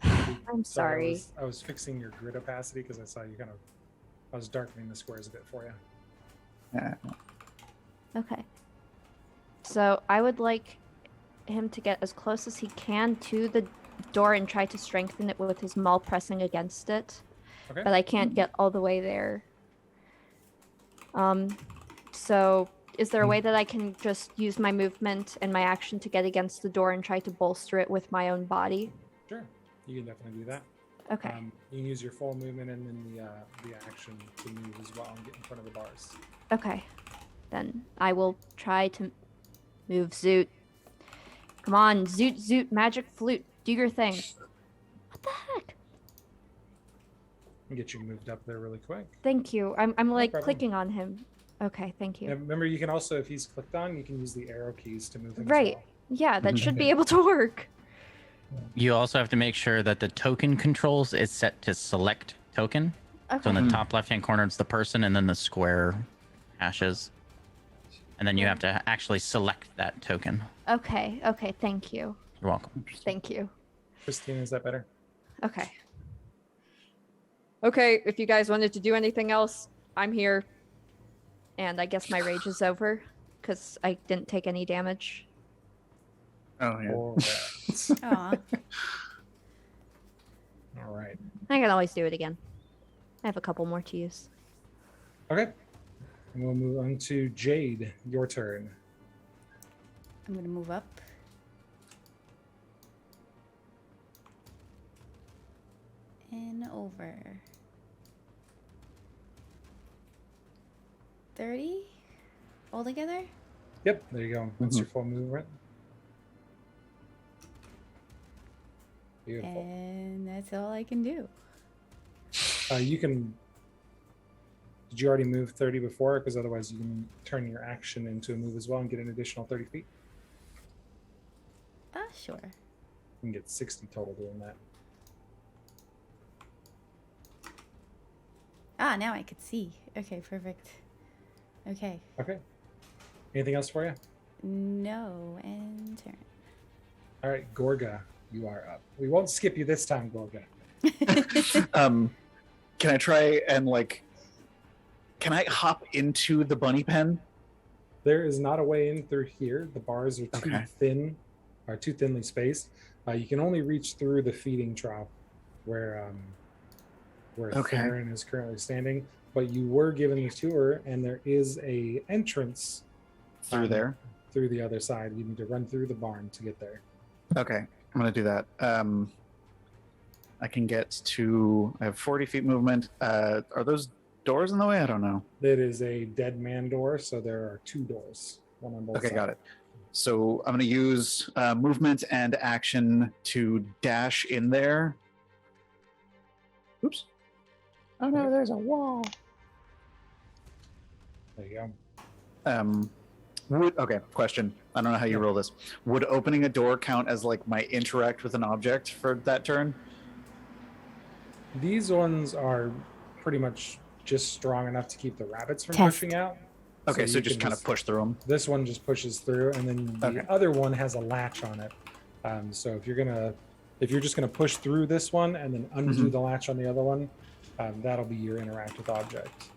I'm sorry. I was fixing your grid opacity because I saw you kind of. I was darkening the squares a bit for you. Yeah. Okay. So I would like him to get as close as he can to the door and try to strengthen it with his maul pressing against it. Okay. But I can't get all the way there. So is there a way that I can just use my movement and my action to get against the door and try to bolster it with my own body? Sure, you can definitely do that. Okay. You can use your full movement and then the action to move as well and get in front of the bars. Okay. Then I will try to move Zoot. Come on, Zoot, Zoot, magic flute. Do your thing. What the heck? And get you moved up there really quick. Thank you. I'm like problem. clicking on him. Okay, thank you. And remember, you can also, if he's clicked on, you can use the arrow keys to move him Right. as well. Yeah, that should be able to work. You also have to make sure that the token controls is set to select token. So in Okay. the top left-hand corner, it's the person, and then the square hashes. And then you have to actually select that token. Okay. Okay. Thank you. You're welcome. Thank you. Christine, is that better? Okay. Okay. If you guys wanted to do anything else, I'm here. And I guess my rage is over because I didn't take any damage. Oh yeah. Alright. Aw. All right. I can always do it again. I have a couple more to use. Okay. And we'll move on to Jade. Your turn. I'm gonna move up. And over. 30 altogether? Yep, there you go. That's your full movement. Beautiful. And that's all I can do. You can. Did you already move 30 before? Because otherwise, you can turn your action into a move as well and get an additional 30 feet. Sure. You can get 60 total doing that. Now I could see. Okay, perfect. Okay. Okay. Anything else for you? No, and turn. All right, Gorga, you are up. We won't skip you this time, Gorga. Can I try and can I hop into the bunny pen? There is not a way in through here. The bars are too Okay. thin, or too thinly spaced. You can only reach through the feeding trough where Okay. Theron is currently standing. But you were given the tour, and there is a entrance Through there? through the other side. You need to run through the barn to get there. Okay, I'm gonna do that. I can get to. I have 40 feet movement. Are those doors in the way? I don't know. It is a dead man door, so there are two doors, one on both Okay, sides. got it. So I'm gonna use movement and action to dash in there. Oops. Oh no, there's a wall. There you go. Okay, question. I don't know how you roll this. Would opening a door count as my interact with an object for that turn? These ones are pretty much just strong enough to keep the rabbits from Test. pushing out. Okay, so you just can kind of push through them. This one just pushes through, and then the Okay. other one has a latch on it. So if you're just gonna push through this one and then undo the latch on the other one, that'll be your interact with object.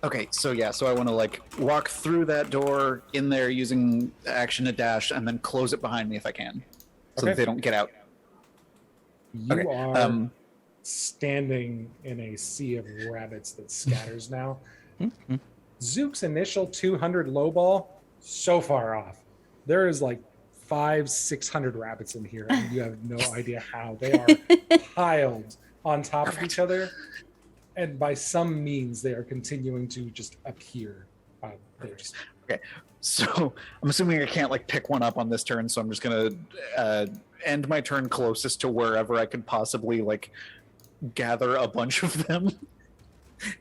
Okay, so yeah, so I want to walk through that door in there using action to dash, and then close it behind me if I can, so that Okay. they don't get out. You Okay, are standing in a sea of rabbits that scatters now. Zook's initial 200 low ball, so far off. There is like 500-600 rabbits in here, and you have no idea how. They are piled on top of each other, and by some means, they are continuing to just appear. They're just So I'm assuming I can't like pick one up on this turn, so I'm just gonna end my turn closest to wherever I could possibly like gather a bunch of them,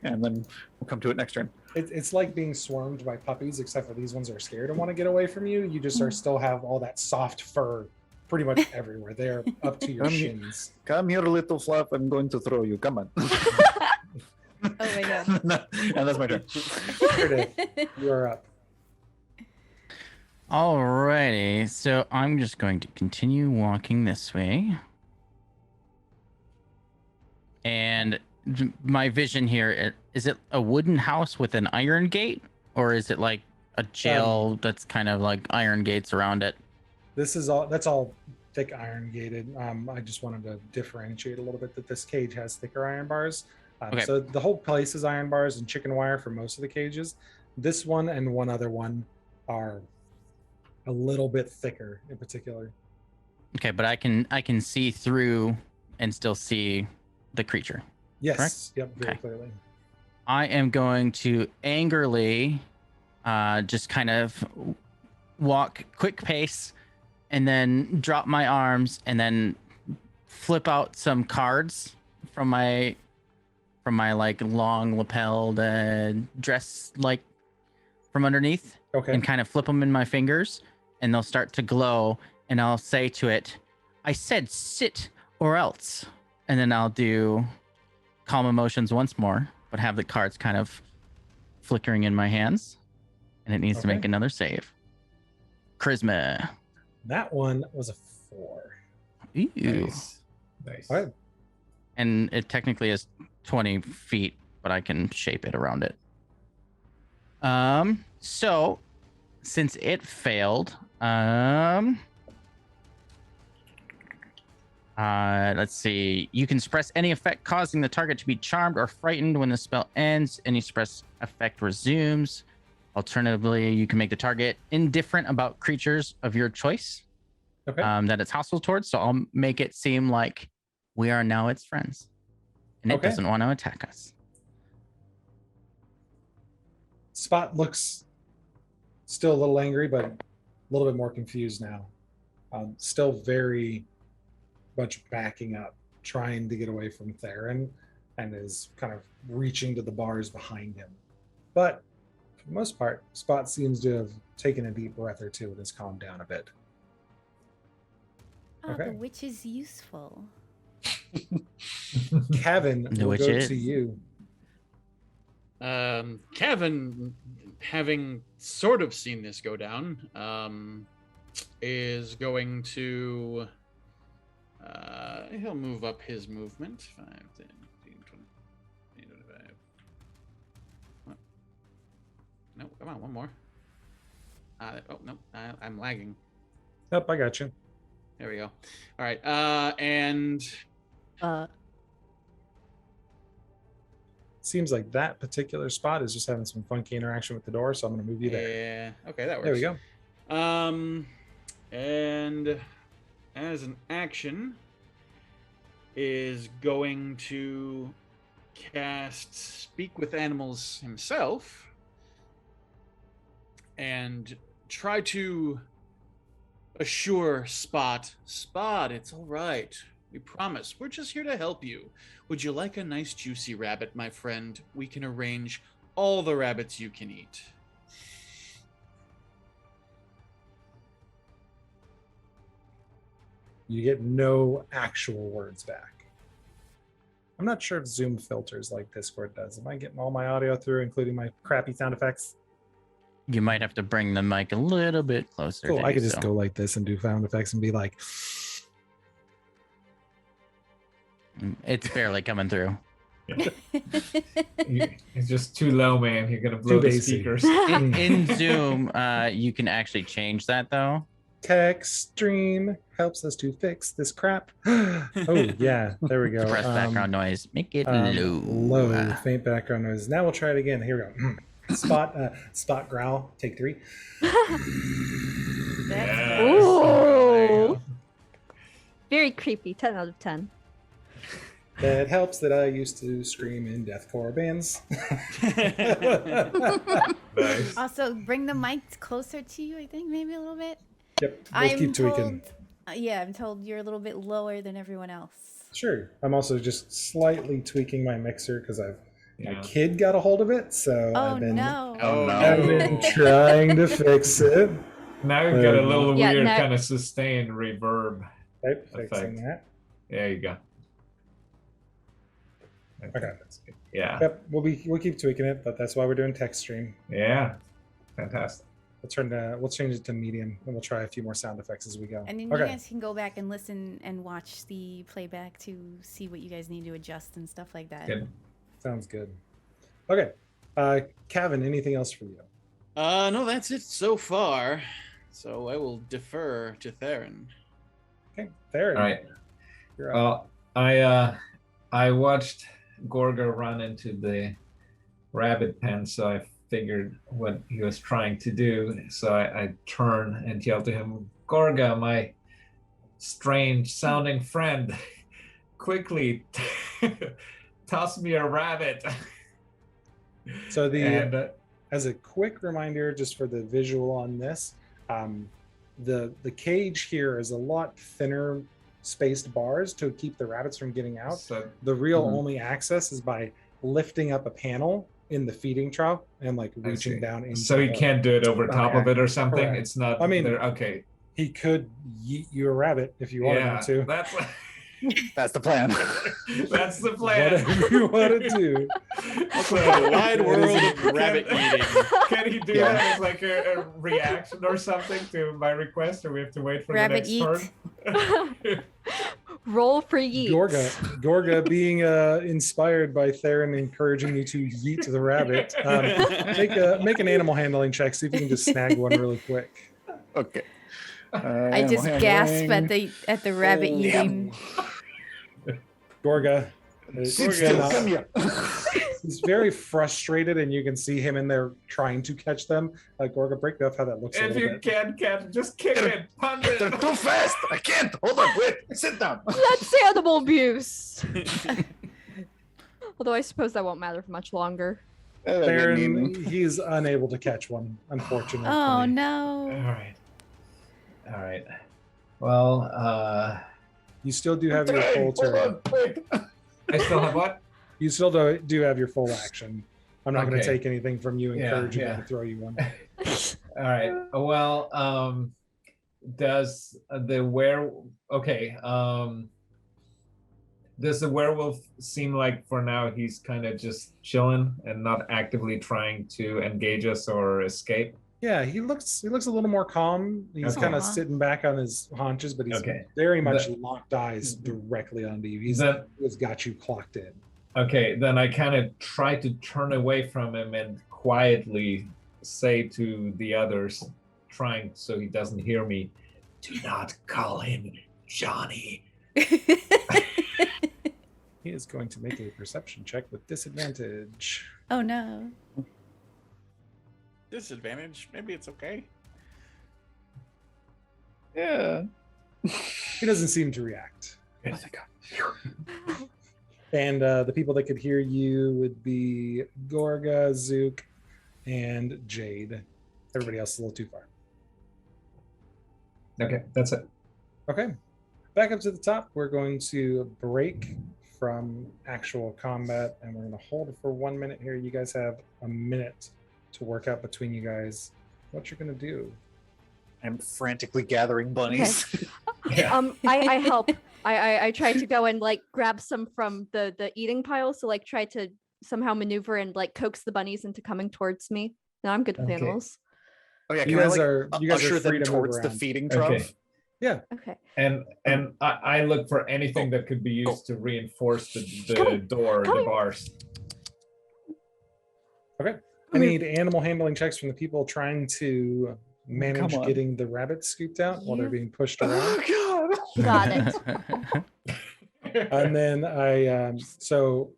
and then we'll come to it next turn. it's like being swarmed by puppies, except for these ones are scared and want to get away from you. You just still have all that soft fur pretty much everywhere. They're up to your shins. Come here, little fluff. I'm going to throw you. Come on. Oh my god. And that's my turn. Meredith, you are up. Alrighty, so I'm just going to continue walking this way. And my vision here, is it a wooden house with an iron gate? Or is it like a jail that's kind of like iron gates around it? That's all thick iron gated. I just wanted to differentiate a little bit that this cage has thicker iron bars. Okay. So the whole place is iron bars and chicken wire for most of the cages. This one and one other one are a little bit thicker in particular. Okay, but I can see through and still see the creature. Yes. Correct? Yep. Very Okay. clearly. I am going to angrily just kind of walk quick pace and then drop my arms and then flip out some cards from my like long lapelled dress like from underneath Okay. and kind of flip them in my fingers and they'll start to glow and I'll say to it, I said sit or else. And then I'll do calm emotions once more, but have the cards kind of flickering in my hands. And it needs to Okay. make another save. Charisma. That one was a 4. Ooh. Nice. All right. And it technically is 20 feet, but I can shape it around it. So since it failed, let's see. You can suppress any effect causing the target to be charmed or frightened when the spell ends. Any suppress effect resumes. Alternatively, you can make the target indifferent about creatures of your choice Okay. that it's hostile towards. So I'll make it seem like we are now its friends. And it Okay. doesn't want to attack us. Spot looks still a little angry, but a little bit more confused now. Still very much backing up, trying to get away from Theron, and is kind of reaching to the bars behind him. But for the most part, Spot seems to have taken a deep breath or two and has calmed down a bit. Oh, Okay. the witch is useful. Kevin, The will witch go is. to you. Kevin, having sort of seen this go down, is going to he'll move up his movement 5, 10, 15, 20, 25. What? No, come on, one more. Oh no, I'm lagging. Yep, I got you. There we go. All right, and Seems like that particular spot is just having some funky interaction with the door, so I'm going to move you there. yeah, okay, that works. There we go. And as an action, is going to cast Speak with Animals himself and try to assure Spot, it's all right. We promise. We're just here to help you. Would you like a nice juicy rabbit, my friend? We can arrange all the rabbits you can eat. You get no actual words back. I'm not sure if Zoom filters like Discord does. Am I getting all my audio through, including my crappy sound effects? You might have to bring the mic a little bit closer. Cool. to I do could just so. go like this and do sound effects and be like, It's barely coming through. It's just too low, man. You're gonna blow Too the bassy. speakers. In Zoom, you can actually change that though. Text stream helps us to fix this crap. Oh yeah, there we go. Suppress background noise. Make it Low, faint background noise. Now we'll try it again. Here we go. Spot growl. Take 3. Ooh. Oh, very creepy. 10 out of 10. It helps that I used to scream in deathcore bands. Nice. Also, bring the mic closer to you, I think, maybe a little bit. Yep, let's keep tweaking. I'm told you're a little bit lower than everyone else. Sure. I'm also just slightly tweaking my mixer because my Yeah. kid got a hold of it, so Oh, I've been no. I've been trying to fix it. Now we've got a little Yeah, weird now- kind of sustained reverb. Okay, fixing Effect. that. There you go. I think Okay. that's good. Yeah. Yep, we'll keep tweaking it, but that's why we're doing text stream. Yeah. Fantastic. We'll change it to medium, and we'll try a few more sound effects as we go. And then you guys can go back and listen and watch the playback to see what you guys need to adjust and stuff like that. Good. Sounds good. Okay, Kevin, anything else for you? No, that's it so far. So I will defer to Theron. Okay, there. All right. You're up. I watched Gorga run into the rabbit pen, so I figured what he was trying to do. So I turn and yell to him, Gorga, my strange sounding friend, quickly toss me a rabbit. So And, as a quick reminder, just for the visual on this, the cage here is a lot thinner spaced bars to keep the rabbits from getting out. so The real only access is by lifting up a panel in the feeding trough and like I reaching see. down into So you the- can't do it over top of it or something. Correct. It's not. I mean, there. Okay. He could yeet you a rabbit if you wanted Yeah, him to. that's That's the plan. that's the plan. Whatever you want to do. So, The wide world of rabbit eating. Can he do Yeah. that as like a reaction or something to my request, or we have to wait for Rabbit the eat. next turn? Roll for yeet. Gorga being inspired by Theron encouraging you to yeet the rabbit. Make an animal handling check. See if you can just snag one really quick. Okay. I just gasp at the rabbit Oh, eating. Gorga. Sit still, come here. He's very frustrated, and you can see him in there trying to catch them. Gorga, break up how that looks a If little you bit. can't catch, just kick it, punch They're it. too fast. I can't. Hold on. Wait. Sit down. That's animal abuse. Although I suppose that won't matter for much longer. Theron, he's unable to catch one, unfortunately. Oh All no. right. Well, You still do have your full Hold turn. on. Wait. I still have what? You still do have your full action. I'm not going to Okay. take anything from you, encourage you yeah. to throw you one. All right. Well, does the does the werewolf seem like for now he's kind of just chilling and not actively trying to engage us or escape? Yeah, he looks a little more calm. He's Okay. kind of Aw. sitting back on his haunches, but he's Okay. very much locked eyes directly onto you. He's got you clocked in. Okay, then I kind of try to turn away from him and quietly say to the others, trying so he doesn't hear me, do not call him Johnny. He is going to make a perception check with disadvantage. Oh no. Disadvantage. Maybe it's okay. Yeah. He doesn't seem to react. Oh, thank God. And the people that could hear you would be Gorga, Zook, and Jade. Everybody else is a little too far. Okay, that's it. Okay. Back up to the top. We're going to break from actual combat, and we're going to hold it for 1 minute here. You guys have a minute to work out between you guys what you're going to do. I'm frantically gathering bunnies. I help. I try to go and like grab some from the eating pile, so like try to somehow maneuver and like coax the bunnies into coming towards me. No, I'm good with Okay. animals. Oh yeah, You can I, guys like, are usher free them to move towards the around. feeding trough? Okay. Yeah. Okay. And I look for anything that could be used to reinforce the door, the bars. Okay. I need animal handling checks from the people trying to manage Come on. getting the rabbits scooped out while they're You- being pushed around. Oh God! Got it. And then so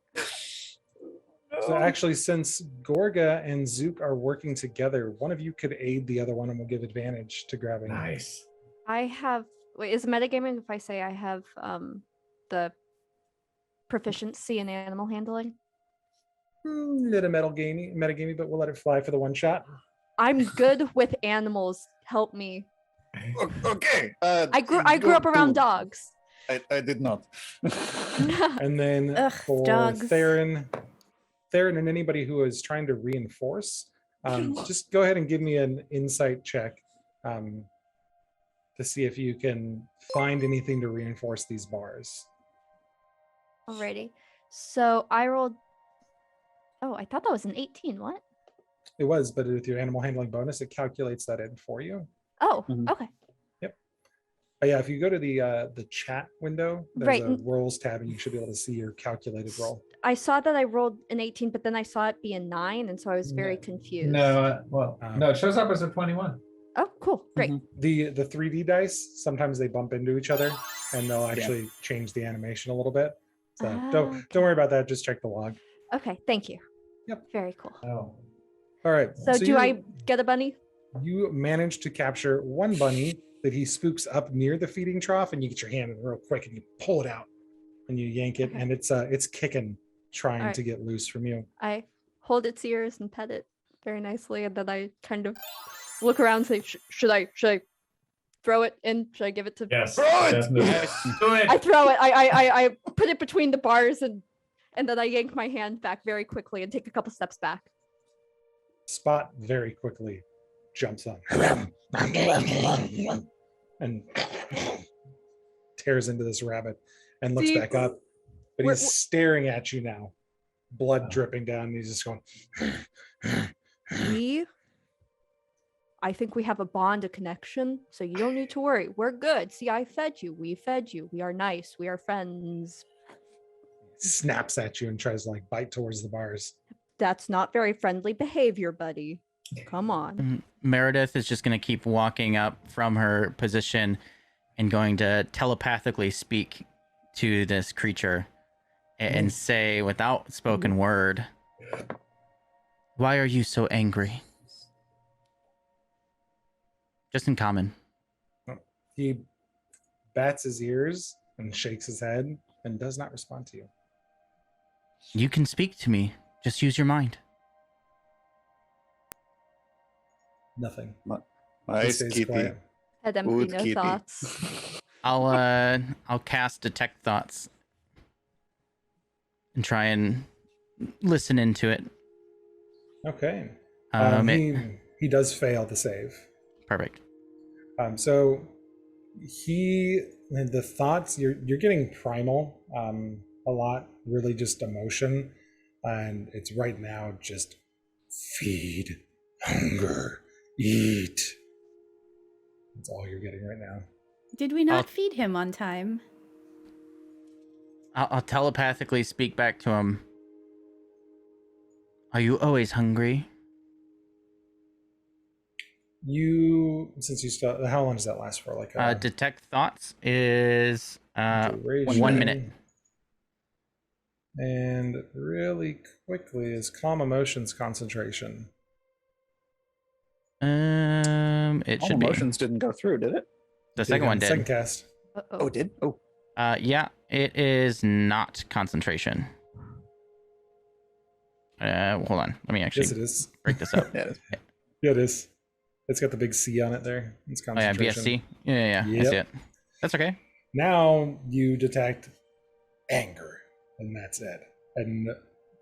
actually, since Gorga and Zook are working together, one of you could aid the other one and will give advantage to grabbing. Nice. I have. Wait, is metagaming if I say I have the proficiency in animal handling? Little metagamey, but we'll let it fly for the one shot. I'm good with animals. Help me. Okay. I grew up around dogs. I did not. And then Ugh, for dogs. Theron and anybody who is trying to reinforce, just go ahead and give me an insight check to see if you can find anything to reinforce these bars. Alrighty. So I rolled. Oh, I thought that was an 18. What? It was, but with your animal handling bonus, it calculates that in for you. Oh, Mhm. okay. But yeah, if you go to the chat window, there's Right, a n- rolls tab, and you should be able to see your calculated roll. I saw that I rolled an 18, but then I saw it be a 9, and so I was very No. confused. No, no, it shows up as a 21. Oh, cool. Great. Mhm. The 3D dice, sometimes they bump into each other, and they'll actually change the animation a little bit. So don't worry about that. Just check the log. Okay, thank you. Yep. Very cool. Oh. All right. So, do you- I get a bunny? You manage to capture one bunny that he spooks up near the feeding trough, and you get your hand in real quick and you pull it out and you yank it, Okay. and it's kicking, trying Alright. to get loose from you. I hold its ears and pet it very nicely, and then I kind of look around and say, should I throw it in? Should I give it to? Yes. Throw it! Definitely. Do it. I throw it. I put it between the bars, and then I yank my hand back very quickly and take a couple steps back. Spot very quickly jumps on and tears into this rabbit and looks See, back up, but we're- he's staring at you now, blood dripping down, and he's just going. I think we have a bond, a connection, so you don't need to worry. We're good. See, I fed you. We fed you. We are nice. We are friends. Snaps at you and tries to like bite towards the bars. That's not very friendly behavior, buddy. Come on. Meredith is just going to keep walking up from her position and going to telepathically speak to this creature and say, without spoken word, "Why are you so angry?" Just in common. He bats his ears and shakes his head and does not respond to you. You can speak to me. Just use your mind. Nothing. He Nice stays kitty. quiet. Head empty, Good no kitty. thoughts. I'll cast Detect Thoughts and try and listen into it. Okay. He does fail to save. Perfect. So the thoughts you're getting primal a lot, really just emotion, and it's right now just feed, hunger, eat. That's all you're getting right now. Did we not feed him on time? I'll telepathically speak back to him. Are you always hungry? Since you still, how long does that last for? Like Detect Thoughts is duration. 1 minute. And really quickly is calm emotions concentration. It All should be. emotions didn't go through, did it? The second one Second did. cast. Uh-oh. Oh, it did? Oh. Yeah, it is not concentration. Hold on. Let me actually Yes, it is. break this up. Yeah, it is. Yeah, it is. It's got the big C on it there. It's Oh yeah, concentration. BSC. Yeah, I see it. That's okay. Now you detect anger, and that's it. And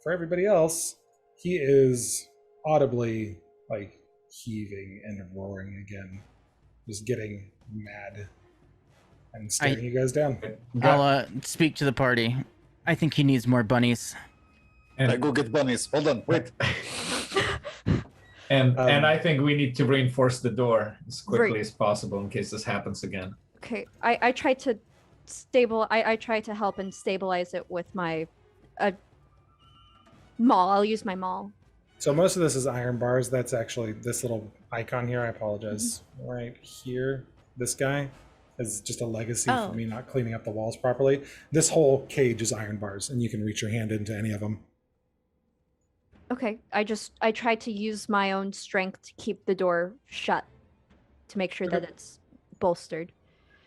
for everybody else, he is audibly like heaving and roaring again, just getting mad and staring you guys down. I'll speak to the party. I think he needs more bunnies. I go get bunnies. Hold on, wait. And I think we need to reinforce the door as quickly Right. as possible in case this happens again. Okay, I try to I try to help and stabilize it with my maul. I'll use my maul. So most of this is iron bars. That's actually this little icon here. I apologize. Right here, this guy is just a legacy for me not cleaning up the walls properly. This whole cage is iron bars, and you can reach your hand into any of them. Okay, I tried to use my own strength to keep the door shut to make sure that it's bolstered.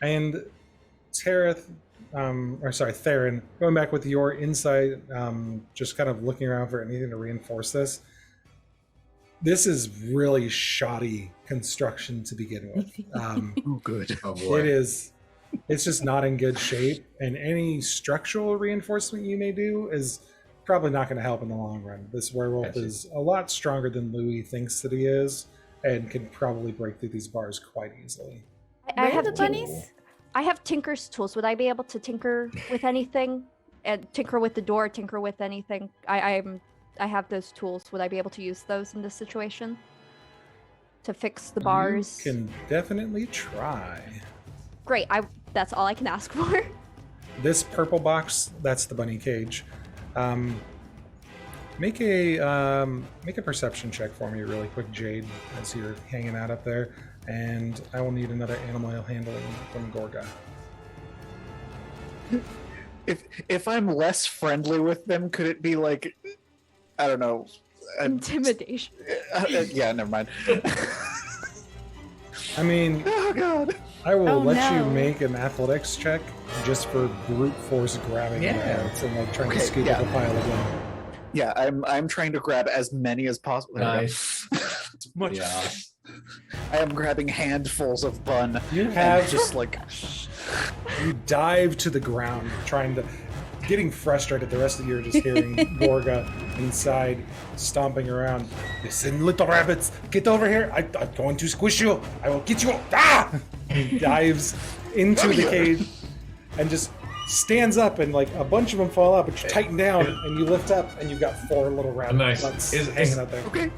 And Theron, going back with your insight, just kind of looking around for anything to reinforce this. This is really shoddy construction to begin with. Oh, good. Oh boy. It's just not in good shape, and any structural reinforcement you may do is probably not going to help in the long run. This werewolf is a lot stronger than Louis thinks that he is, and can probably break through these bars quite easily. I have the bunnies. I have tinker's tools. Would I be able to tinker with anything? And tinker with the door, tinker with anything? I have those tools. Would I be able to use those in this situation? To fix the bars? You can definitely try. Great. That's all I can ask for. This purple box, that's the bunny cage. Make a perception check for me really quick, Jade, as you're hanging out up there. And I will need another animal handling from Gorga. If I'm less friendly with them, could it be like, I don't know, Intimidation. yeah, never mind. I mean, Oh god. I will let you no. make an athletics check just for brute force grabbing the rabbits and like trying to scoop up a pile of them. Yeah, I'm trying to grab as many as possible. There we go. Nice. Much. Yeah. I am grabbing handfuls of bun. You and have just like you dive to the ground, getting frustrated. The rest of you are just hearing Gorga inside stomping around. Listen, little rabbits, get over here! I'm going to squish you. I will get you. Ah! He dives into the cage and just stands up, and like a bunch of them fall out, but you tighten down and you lift up, and you've got 4 little rabbit Nice. butts Is- hanging out there. okay.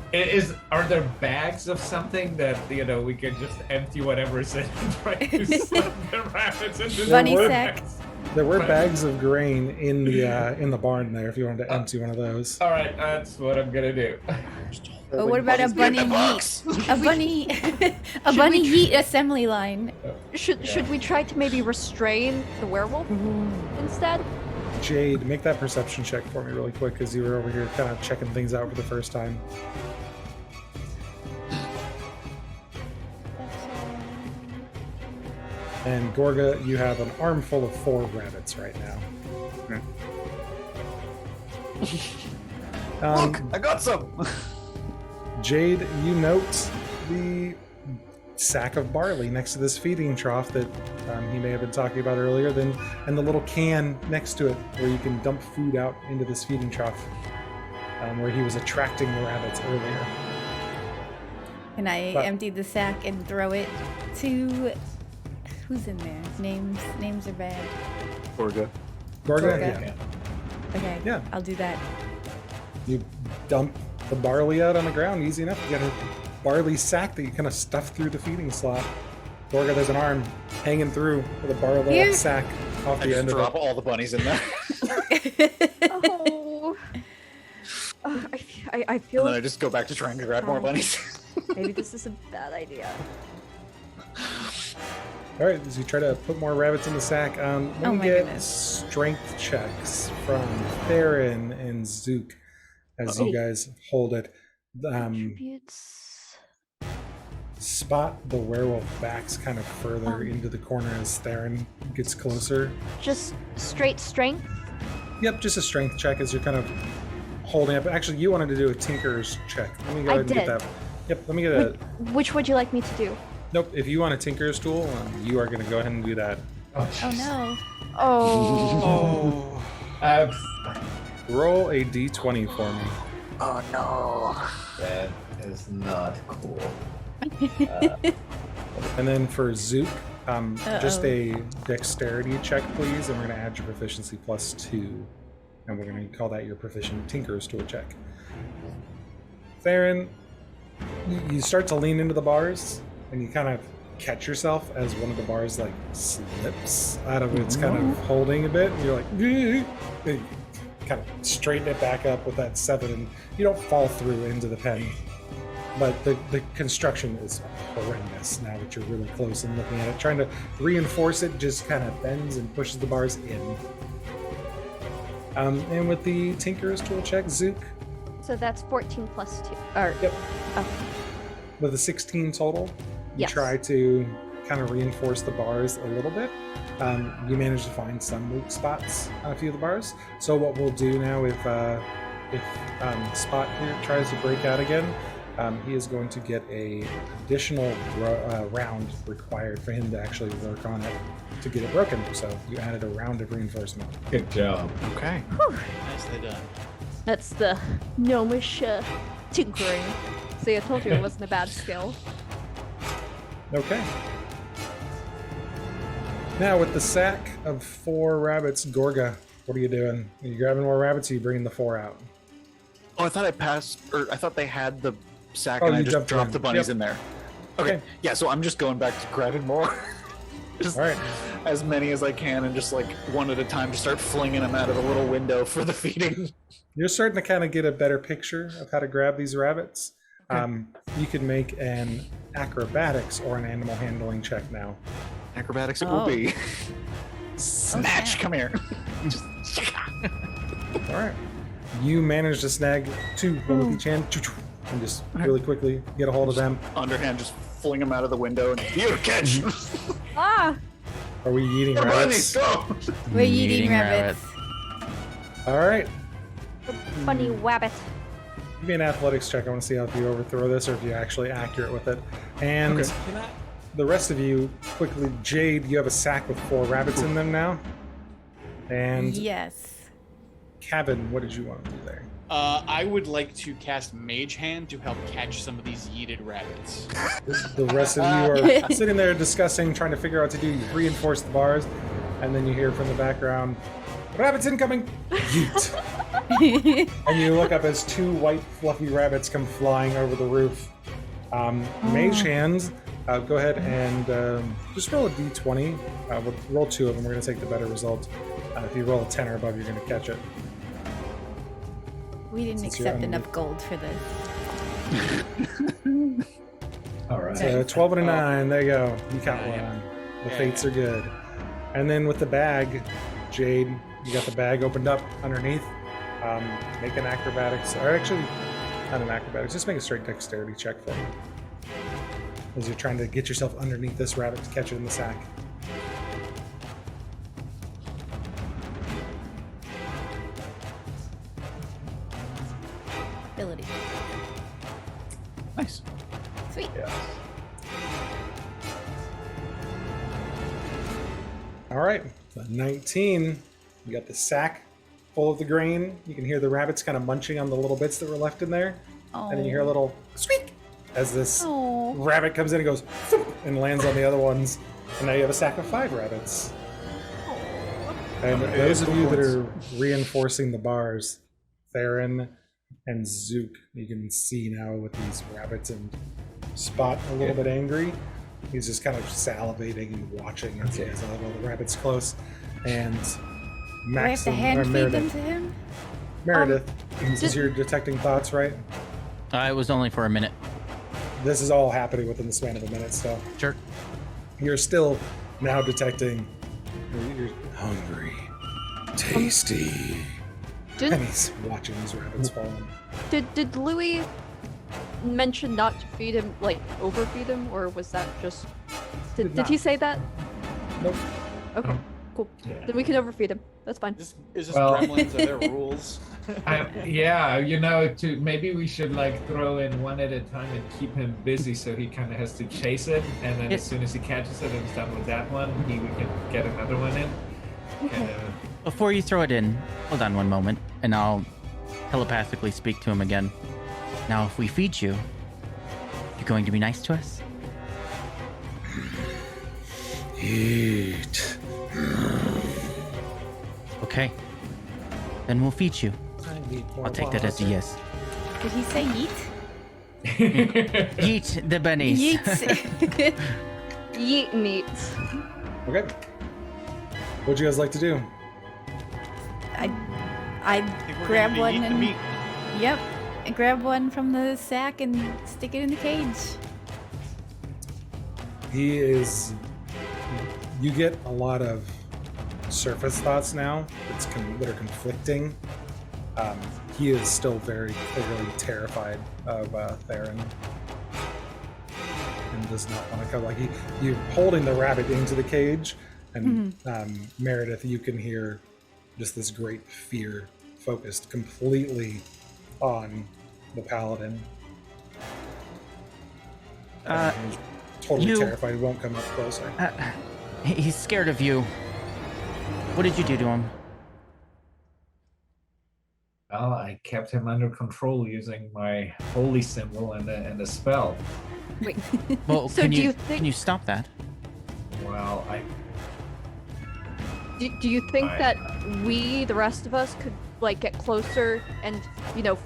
Are there bags of something that we can just empty whatever's in and try to slip the rabbits into the Bunny bags? sack. There were bags of grain in the barn there if you wanted to empty one of those. All right, that's what I'm gonna do. But what about a bunny yeet? A bunny, a bunny yeet assembly line. Should we try to maybe restrain the werewolf instead? Jade, make that perception check for me really quick, because you were over here kind of checking things out for the first time. And Gorga, you have an armful of 4 rabbits right now. Look, I got some. Jade, you note the sack of barley next to this feeding trough that he may have been talking about earlier, and the little can next to it where you can dump food out into this feeding trough, where he was attracting the rabbits earlier. And I empty the sack and throw it to who's in there? Names are bad. Gorga. Gorga, Gorga. yeah. Okay. Yeah. I'll do that. You dump the barley out on the ground, easy enough. You got a barley sack that you kind of stuff through the feeding slot. Gorga, there's an arm hanging through with a barley Here. sack off I the just end of drop it. all the bunnies in there. Oh. I feel And then I just go back to trying to grab more bunnies. maybe this is a bad idea. All right, as you try to put more rabbits in the sack, let Oh me my get goodness. strength checks from Theron and Zook as you guys hold it. Attributes. Spot the werewolf backs kind of further into the corner as Theron gets closer. Just straight strength. Yep, just a strength check as you're kind of holding up. Actually, you wanted to do a tinker's check. Let me go I ahead and get did. that. Yep, let me get a. Which would you like me to do? Nope, if you want a tinker's tool, you are going to go ahead and do that. Oh no. Oh. Roll a d20 for me. Oh no. That is not cool. And then for Zook, just Uh-oh. a dexterity check, please, and we're going to add your proficiency +2. And we're going to call that your proficient tinker's tool check. Theron, you start to lean into the bars, and you kind of catch yourself as one of the bars like slips out of its kind of holding a bit, and you're like, and you kind of straighten it back up with that 7, and you don't fall through into the pen. but the construction is horrendous now that you're really close and looking at it. Trying to reinforce it just kind of bends and pushes the bars in. And with the Tinker's tool check, Zook, So that's 14 plus 2. Or, Yep. Oh, with a 16 total, you Yes. try to kind of reinforce the bars a little bit. You manage to find some weak spots on a few of the bars. So what we'll do now, if Spot here tries to break out again, he is going to get a additional round required for him to actually work on it to get it broken. So you added a round of reinforcement. Good job. Okay. Nicely done. that's the gnomish tinkering. See, I told you it wasn't a bad skill. Okay. Now with the sack of 4 rabbits, Gorga, what are you doing? Are you grabbing more rabbits or are you bringing the 4 out? Oh, I thought I passed, or I thought they had the sack Oh, and I you just jumped dropped in. the bunnies Yep. in there. Okay. Yeah, so I'm just going back to grabbing more. Just All right. as many as I can and just like one at a time, just start flinging them out of the little window for the feeding. You're starting to kind of get a better picture of how to grab these rabbits. You can make an acrobatics or an animal handling check now. Acrobatics it Oh. will be. Snatch, snap. come here. All right. You manage to snag 2 one with each hand and just really quickly get a hold of them. Underhand, just fling them out of the window and here, catch. Ah! Are we eating More rabbits? bunnies, go. We're eating Eating rabbits. All right. Funny wabbit. Give me an athletics check. I want to see if you overthrow this or if you're actually accurate with it. And Okay. the rest of you, quickly, Jade, you have a sack with 4 rabbits in them now. And Yes. Kevin, what did you want to do there? I would like to cast Mage Hand to help catch some of these yeeted rabbits. The rest of you are sitting there discussing, trying to figure out what to do. You reinforce the bars, and then you hear from the background, "Rabbits incoming!" Yeet. And you look up as 2 white fluffy rabbits come flying over the roof. Mage hands, go ahead and just roll a d20. We'll roll 2 of them. We're going to take the better result. If you roll a 10 or above, you're going to catch it. We didn't Since you're accept on- enough gold for this. All right. So 12 and a 9, there you go. You caught Yeah, one. yeah. The Yeah, fates yeah. are good. And then with the bag, Jade, you got the bag opened up underneath. Make an acrobatics, or actually, not an acrobatics, just make a straight dexterity check for me. As you're trying to get yourself underneath this rabbit to catch it in the sack. Ability. Nice. Sweet. All right, so 19. You got the sack full of the grain. You can hear the rabbits kind of munching on the little bits that were left in there. Oh. And then you hear a little squeak as this Oh. rabbit comes in and goes thump, and lands on the other ones. And now you have a sack of 5 rabbits. And those of you that are reinforcing the bars, Theron and Zook, you can see now with these rabbits and Spot a little bit angry. He's just kind of salivating and watching as he has all the rabbits close. And Do I have Max to hand or feed them Meredith. to him? Meredith, since you're detecting thoughts, right? It was only for a minute. This is all happening within the span of a minute, so Sure. you're still now detecting. You're hungry, tasty. Did, And he's watching these rabbits fall in. did Louis mention not to feed him, like overfeed him, or was that just? Did not. he say that? Nope. Okay, cool. Yeah. Then we can overfeed him. That's fine. Is this Well- Gremlins? Are there rules? Yeah, maybe we should like throw in one at a time and keep him busy so he kind of has to chase it, and then as soon as he catches it and is done with that one, we can get another one in. Okay. Before you throw it in, hold on one moment, and I'll telepathically speak to him again. Now, if we feed you, you're going to be nice to us? Eat. Okay. Then we'll feed you. I need more I'll take that as a water. yes. Did he say yeet? Eat the bunnies. Yeet. Yeet meat. Okay. What'd you guys like to do? I I think we're grab gonna one eat the and meat. yep. grab one from the sack and stick it in the cage. He is. You get a lot of surface thoughts now that are conflicting. He is still very clearly terrified of Theron and does not want to come. Like you're holding the rabbit into the cage, and Meredith, you can hear just this great fear focused completely on the paladin. He's totally terrified. He won't come up closer. He's scared of you. What did you do to him? Well, I kept him under control using my holy symbol and a spell. Wait. Well, So can do you you think- can you stop that? Well, Do you think that we, the rest of us, could like get closer and,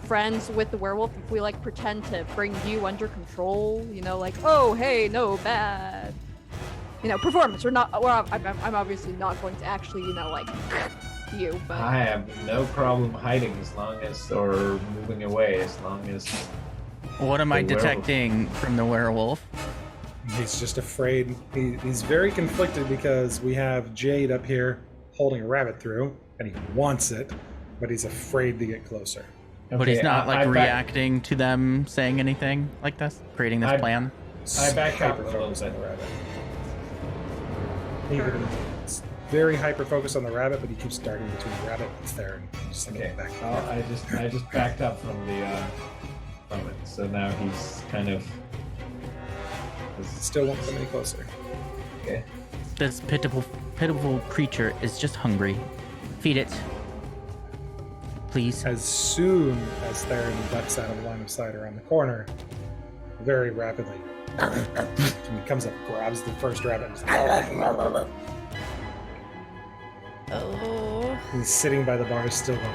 friends with the werewolf if we like pretend to bring you under control? Like, oh, hey, no, bad. Performance. I'm obviously not going to actually, like you, but I have no problem hiding or moving away as long as. What am I The werewolf. detecting from the werewolf? He's just afraid. He's very conflicted because we have Jade up here holding a rabbit through, and he wants it, but he's afraid to get closer. But he's not I reacting to them saying anything like this, creating this plan. I back up a little Hyper-focused on bit. the rabbit. He's very hyper-focused on the rabbit, but he keeps darting between the rabbit and Theron. Just Okay. back. Well, I just backed up from from it, so now he's kind of. Still won't come any closer. Okay. This pitiful creature is just hungry. Feed it. Please. As soon as Theron ducks out of line of sight around the corner, very rapidly, he comes up, grabs the first rabbit, and Oh. he's sitting by the bar, still going.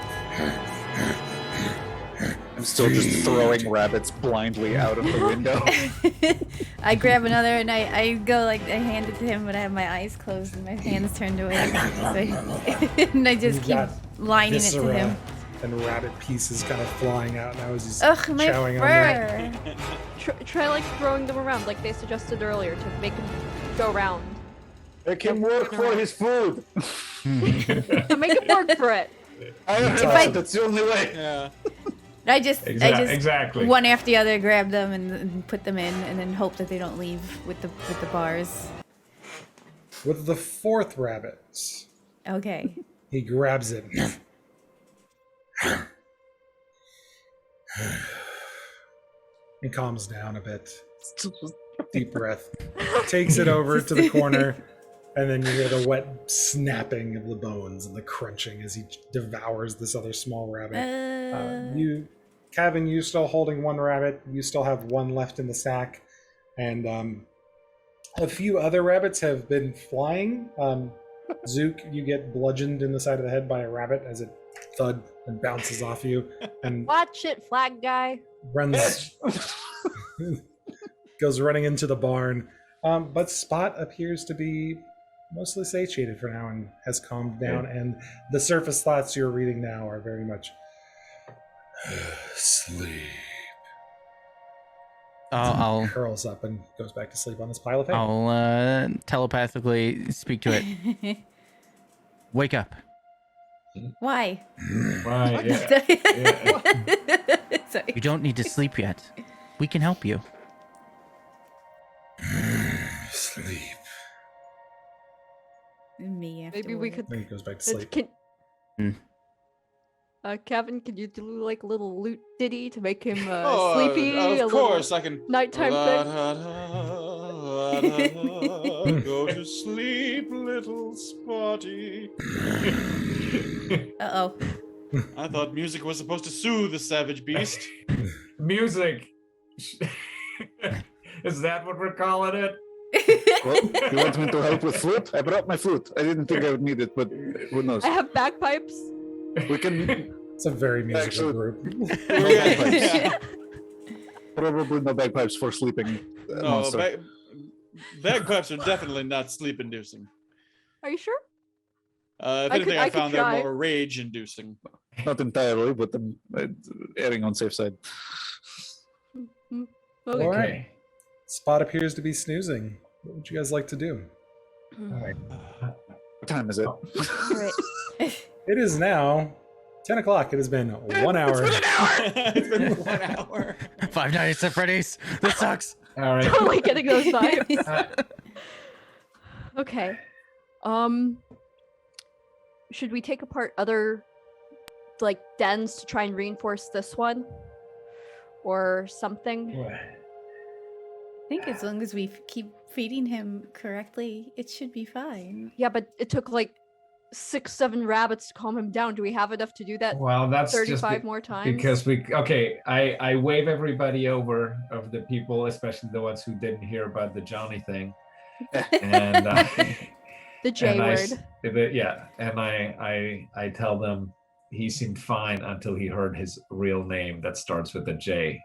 I'm still just throwing rabbits blindly out of the window. I grab another and I go I hand it to him, but I have my eyes closed and my hands turned away. And I just You've keep got lining it to viscera him. And rabbit pieces kind of flying out. Now as he's Ugh, my chowing on them. fur! try like throwing them around like they suggested earlier to make them go round. Make him work for his food. Make it work for it. That's the only way. Yeah. I just Exactly. one after the other grab them and put them in, and then hope that they don't leave with the bars. With the fourth rabbit, Okay. he grabs it. He calms down a bit. Deep breath. Takes it over to the corner, and then you hear the wet snapping of the bones and the crunching as he devours this other small rabbit. Kevin, you still holding one rabbit. You still have one left in the sack, and a few other rabbits have been flying. Zook, you get bludgeoned in the side of the head by a rabbit as it thud and bounces off you, and Watch it, flag guy. runs, goes running into the barn. But Spot appears to be mostly satiated for now and has calmed down, and the surface thoughts you're reading now are very much sleep. I'll Curls up and goes back to sleep on this pile of hay. I'll telepathically speak to it. Wake up. Why? Right. Yeah. Sorry. You don't need to sleep yet. We can help you. Sleep. Me after Maybe we could. Then he goes back to sleep. Kevin, can you do like a little lute ditty to make him sleepy? Oh, of course, I can. Nighttime thing. Go to sleep, little Spotty. Uh-oh. I thought music was supposed to soothe the savage beast. Music. Is that what we're calling it? Well, you want me to help with flute? I brought my flute. I didn't think I would need it, but who knows? I have bagpipes. We can It's a very musical Actually- group. Yeah. probably no bagpipes for sleeping. No, monster. bagpipes are definitely not sleep-inducing. Are you sure? If I anything, could- I I could found they're try. more rage-inducing. Not entirely, but I'm erring on safe side. Okay. All right. Spot appears to be snoozing. What would you guys like to do? All right. What time is it? All right. It is now 10 o'clock. It has been 1 hour. It's been 1 hour. Five Nights at Freddy's. This sucks. All right. Totally getting those vibes. Uh, Okay. Should we take apart other like dens to try and reinforce this one? Or something? I think as long as we keep feeding him correctly, it should be fine. Yeah, but it took like 6-7 rabbits to calm him down. Do we have enough to do that well, that's 35 more times? because I wave everybody over of the people, especially the ones who didn't hear about the Johnny thing, and The J and word. and I tell them he seemed fine until he heard his real name that starts with a J,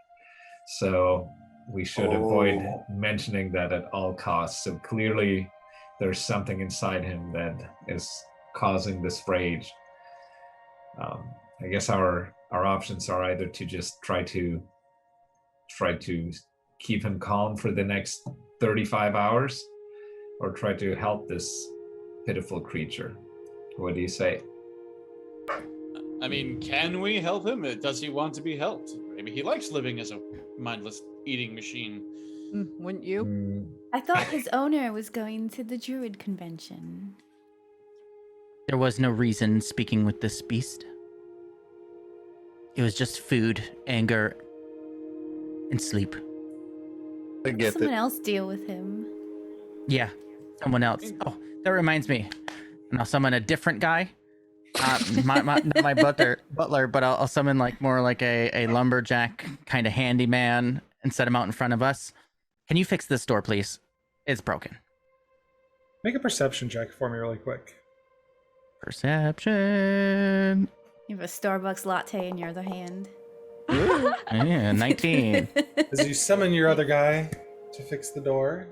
so we should avoid mentioning that at all costs. So clearly, there's something inside him that is causing this rage. I guess our options are either to just try to keep him calm for the next 35 hours, or try to help this pitiful creature. What do you say? I mean, can we help him? Does he want to be helped? Maybe he likes living as a mindless eating machine. Wouldn't you? I thought his owner was going to the Druid convention. There was no reason speaking with this beast. It was just food, anger, and sleep. I get Someone it. else deal with him. Yeah, someone else. Oh, that reminds me. And I'll summon a different guy. Not my butler, but I'll summon like more like a lumberjack kind of handyman and set him out in front of us. Can you fix this door, please? It's broken. Make a perception check for me really quick. Perception. You have a Starbucks latte in your other hand. Yeah, 19. As you summon your other guy to fix the door,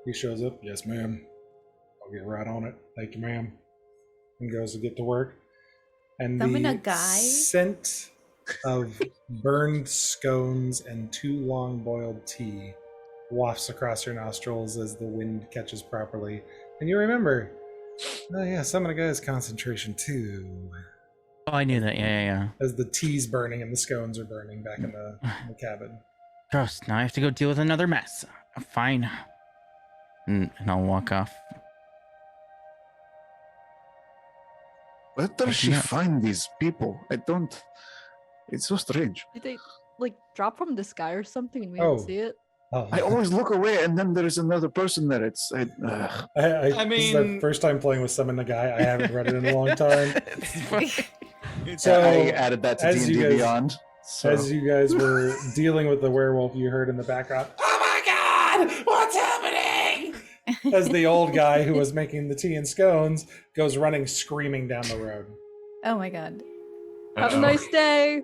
he shows up. Yes, ma'am. I'll get right on it. Thank you, ma'am. And goes to get to work. And Summon the a guy? scent of burned scones and too long boiled tea wafts across your nostrils as the wind catches properly. And you remember, oh yeah, summon a guy's concentration too. Oh, I knew that. Yeah. As the tea's burning and the scones are burning back in the cabin. Gross. Now I have to go deal with another mess. Fine. And I'll walk off. Where does she Yeah. find these people? I don't. It's so strange. Did they like drop from the sky or something and we Oh. didn't see it? Oh. I always look away, and then there is another person there. It's. I I this is my mean- first time playing with Summon the Guy. I haven't read it in a long time. So I So, added that to as D&D you guys- Beyond. So. as you guys were dealing with the werewolf, you heard in the background, "Oh my God, what's happening?" As the old guy who was making the tea and scones goes running, screaming down the road. Oh my god. Have a Uh-oh. nice day.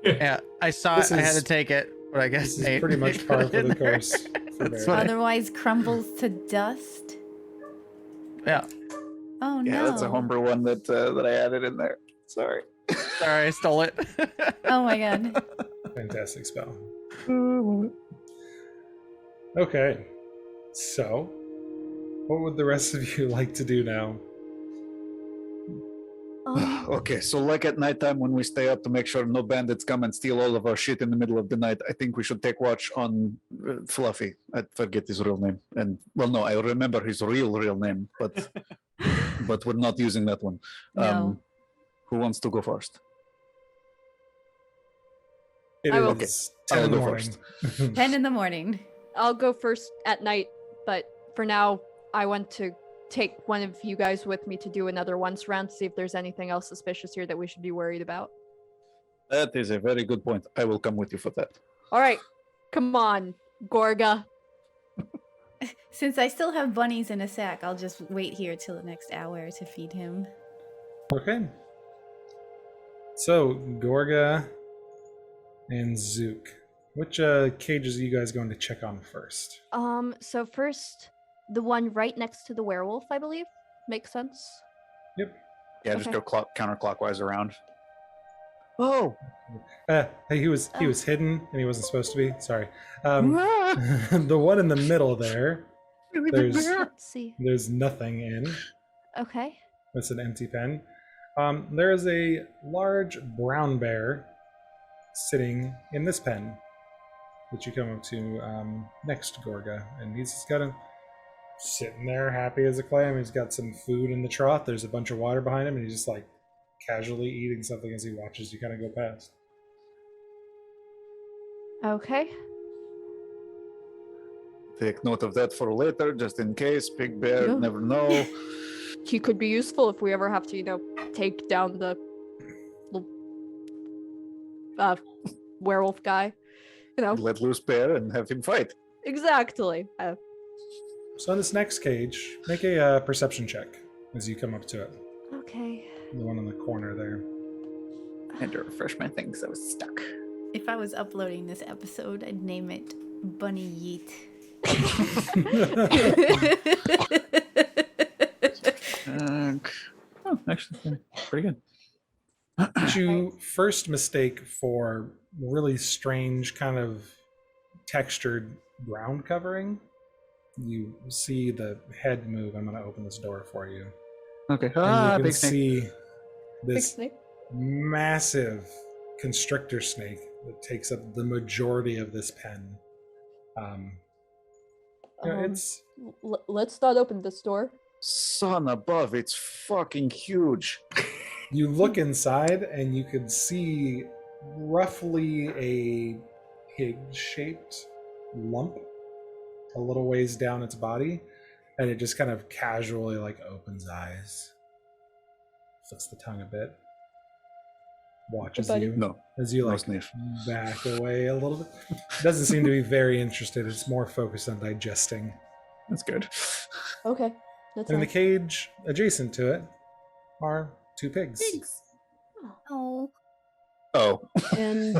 Yeah, I saw This it. I had to is- take it, but I guess This is Nate pretty much put par it for in the there. course for That's Bear. fine. Otherwise crumbles to dust. Yeah. Oh no. Yeah, that's a homebrew one that I added in there. Sorry. Sorry, I stole it. Oh my god. Fantastic spell. Okay, so what would the rest of you like to do now? Okay, so like at nighttime when we stay up to make sure no bandits come and steal all of our shit in the middle of the night, I think we should take watch on Fluffy. I forget his real name, and well, no, I remember his real name, but we're not using that one. No. Who wants to go first? It I will- is I'll 10 in the go morning. 10 in the morning. I'll go first at night, but for now, I want to take one of you guys with me to do another once round to see if there's anything else suspicious here that we should be worried about. That is a very good point. I will come with you for that. All right, come on, Gorga. Since I still have bunnies in a sack, I'll just wait here till the next hour to feed him. Okay. So, Gorga and Zook. Which cages are you guys going to check on first? So first, the one right next to the werewolf, I believe, makes sense. Yeah, just Okay. go counterclockwise around. Oh. He was hidden and he wasn't supposed to be. Sorry. The one in the middle there, there's Let's see. there's nothing in. Okay. It's an empty pen. There is a large brown bear sitting in this pen that you come up to next to Gorga, and he's just kind of sitting there, happy as a clam. He's got some food in the trough. There's a bunch of water behind him, and he's just like casually eating something as he watches you kind of go past. Okay. Take note of that for later, just in case. Big bear, Yeah. never know. He could be useful if we ever have to, take down the werewolf guy. Let loose bear and have him fight. Exactly. So in this next cage, make a perception check as you come up to it. Okay. The one in the corner there. I had to refresh my thing because I was stuck. If I was uploading this episode, I'd name it Bunny Yeet. Actually, pretty good. What you first mistake for really strange kind of textured ground covering, you see the head move. I'm going to open this door for you. Okay. And you can Big snake. see Big this snake. massive constrictor snake that takes up the majority of this pen. It's Let's not open this door. Son above, it's fucking huge. you look inside and you can see roughly a pig-shaped lump a little ways down its body, and it just kind of casually opens eyes, flicks the tongue a bit, watches Buddy. you No, as you no sniff. back away a little bit. Doesn't seem to be very interested. It's more focused on digesting. That's good. Okay. That's And in the nice. cage adjacent to it are two pigs. Oh. Oh. And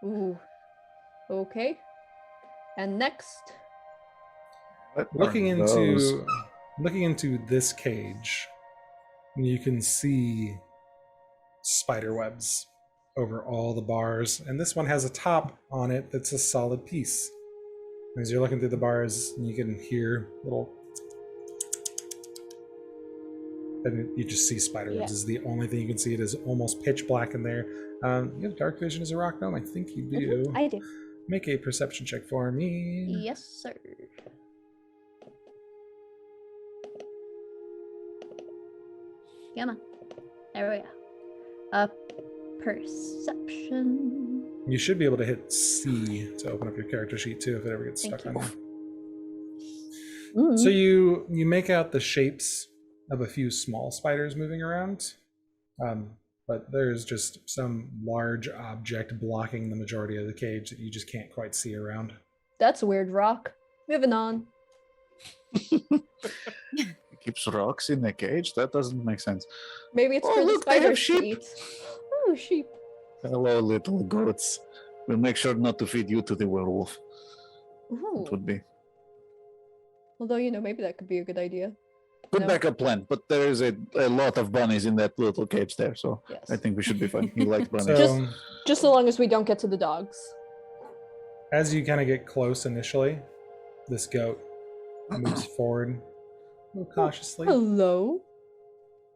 ooh. Okay. And next. What Looking are those? into this cage, you can see spider webs over all the bars, and this one has a top on it that's a solid piece. As you're looking through the bars, you can hear little, and you just see spider webs. Yeah. This is the only thing you can see. It is almost pitch black in there. You have dark vision as a rock gnome? I think you do. I do. Make a perception check for me. Yes, sir. Come on. There we go. Perception. You should be able to hit C to open up your character sheet too if it ever gets Thank stuck you. on you. So you make out the shapes of a few small spiders moving around, but there's just some large object blocking the majority of the cage that you just can't quite see around. That's a weird rock. Moving on. It keeps rocks in the cage? That doesn't make sense. Maybe it's Oh, for the look, they have spiders to sheep. eat. Oh, sheep. Hello, little goats. We'll make sure not to feed you to the werewolf. Ooh. It would be Although, maybe that could be a good idea. good No. backup plan, but there is a lot of bunnies in that little cage there, so Yes. I think we should be fine. He likes bunnies. So Just so long as we don't get to the dogs. as you kind of get close initially, this goat moves forward a little cautiously. Hello.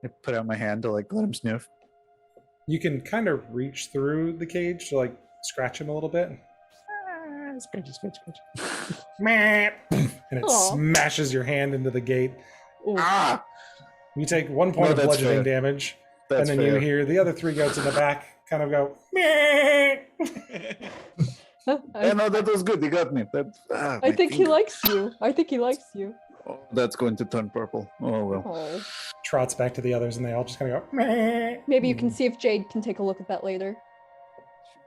I put out my hand to let him sniff. You can kind of reach through the cage to scratch him a little bit. Scratch, scratch, scratch. Meh. And it Aw. smashes your hand into the gate. Ooh. Ah! You take 1 point No, of that's bludgeoning fair. damage, That's and then you fair. hear the other three goats in the back kind of go. Meh. Yeah, no, that was good. He got me. I My think he finger. likes you. I think he likes you. Oh, that's going to turn purple. Oh well. Oh. Trots back to the others, and they all just kind of go. Meh. Maybe you can see if Jade can take a look at that later.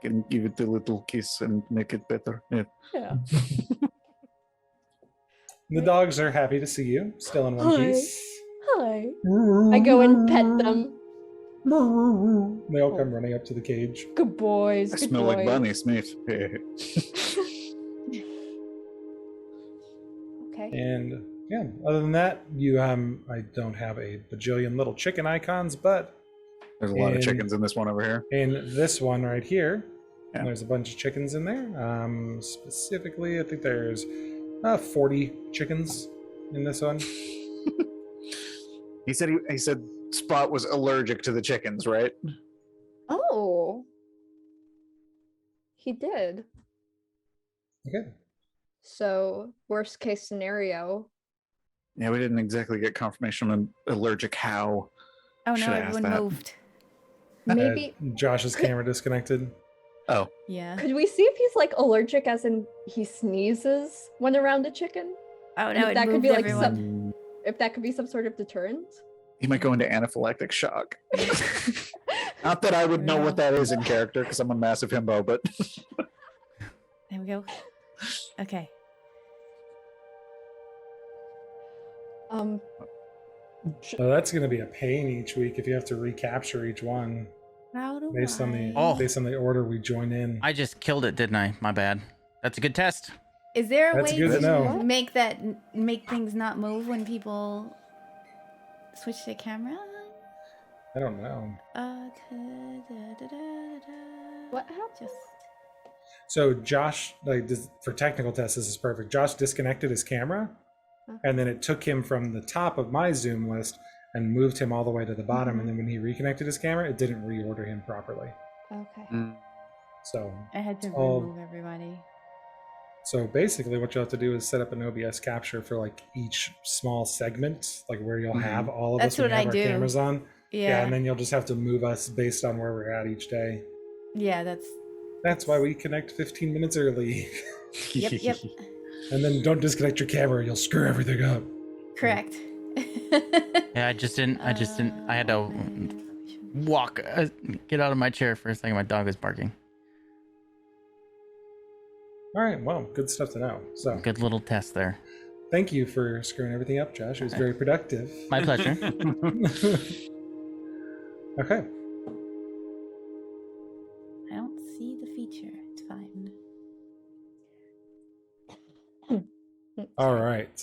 Can give it a little kiss and make it better. Yeah. Yeah. The dogs are happy to see you, still in one Hi. piece. Hi. I go and pet them. They all come running up to the cage. Good boys. I Good smell boys. like Bunny Smith. Okay. And Yeah. Other than that, you I don't have a bajillion little chicken icons, but There's a lot of in- chickens in this one over here. in this one right here, Yeah. there's a bunch of chickens in there. Specifically, I think there's 40 chickens in this one. He said Spot was allergic to the chickens, right? Oh. He did. Okay. So, worst case scenario. Yeah, we didn't exactly get confirmation on allergic how. Oh Should no, I ask everyone that? moved. Maybe Josh's camera disconnected. Oh, Yeah. could we see if he's like allergic as in he sneezes when around a chicken? Oh And no, if it that could moved be like everyone. if that could be some sort of deterrent. he might go into anaphylactic shock. Not that I would know what that is in character because I'm a massive himbo, but There we go. Okay. So that's going to be a pain each week if you have to recapture each one How do based on the Oh. based on the order we join in. I just killed it, didn't I? My bad. That's a good test. Is there a That's way good to know. to make things not move when people switch their camera? I don't know. What happened? Just So Josh, for technical tests, this is perfect. Josh disconnected his camera, and then it took him from the top of my Zoom list and moved him all the way to the bottom. And then when he reconnected his camera, it didn't reorder him properly. Okay. So I had to Oh. remove everybody. So basically, what you'll have to do is set up an OBS capture for like each small segment, like where you'll have all of That's us when what we have I our do. cameras on. Yeah. And then you'll just have to move us based on where we're at each day. Yeah, that's That's why we connect 15 minutes early. yep. And then don't disconnect your camera; you'll screw everything up. Correct. Yeah, I just didn't. I had to walk, get out of my chair for a second. My dog was barking. All right, well, good stuff to know. So, Good little test there. thank you for screwing everything up, Josh. It was very productive. My pleasure. Okay. I don't see the feature. It's fine. All right.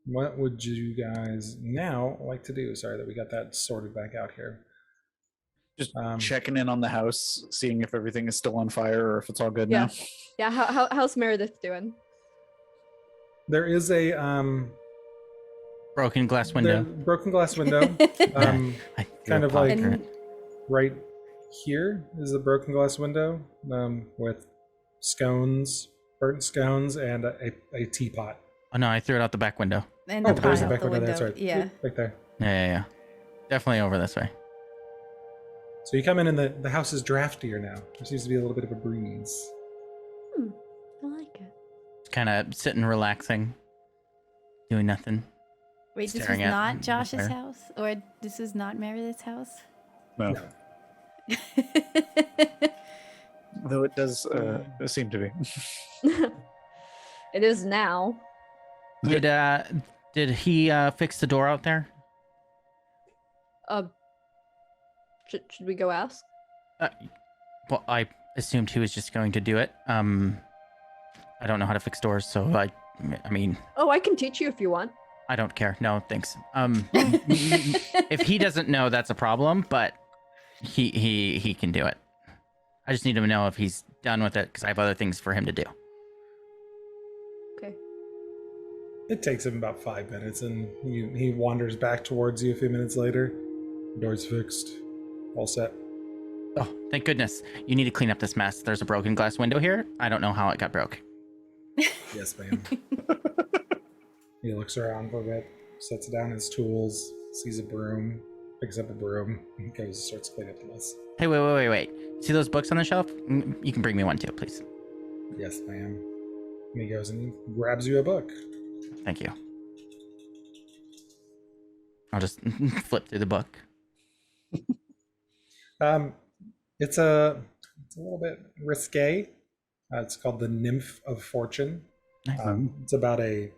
What would you guys now like to do? Sorry that we got that sorted back out here. just checking in on the house, seeing if everything is still on fire or if it's all good Yeah. now. Yeah, how's Meredith doing? There is a Broken glass window. broken glass window. I threw kind a of pop like through it. right here is the broken glass window with scones, burnt scones, and a teapot. Oh no, I threw it out the back window. And Oh, the there's pot the out back the window. window. That's right. Yeah. Right there. Yeah. Definitely over this way. So you come in and the house is draftier now. There seems to be a little bit of a breeze. I like it. Just kind of sitting, relaxing, doing nothing. Wait, this was Staring at not the Josh's fire. house? Or this is not Meredith's house? No. Though it does seem to be. It is now. Did he fix the door out there? Should we go ask? Well, I assumed he was just going to do it. I don't know how to fix doors, so I mean, Oh, I can teach you if you want. I don't care. No, thanks. If he doesn't know, that's a problem, but he can do it. I just need to know if he's done with it because I have other things for him to do. Okay. It takes him about 5 minutes, and he wanders back towards you a few minutes later. Door's fixed. All set. Oh, thank goodness. You need to clean up this mess. There's a broken glass window here. I don't know how it got broke. Yes, ma'am. He looks around for a bit, sets down his tools, sees a broom, picks up a broom, and goes and starts cleaning up the mess. Hey, wait. See those books on the shelf? You can bring me one too, please. Yes, ma'am. And he goes and he grabs you a book. Thank you. I'll just flip through the book. It's a little bit risque. It's called The Nymph of Fortune. Nice. It's about a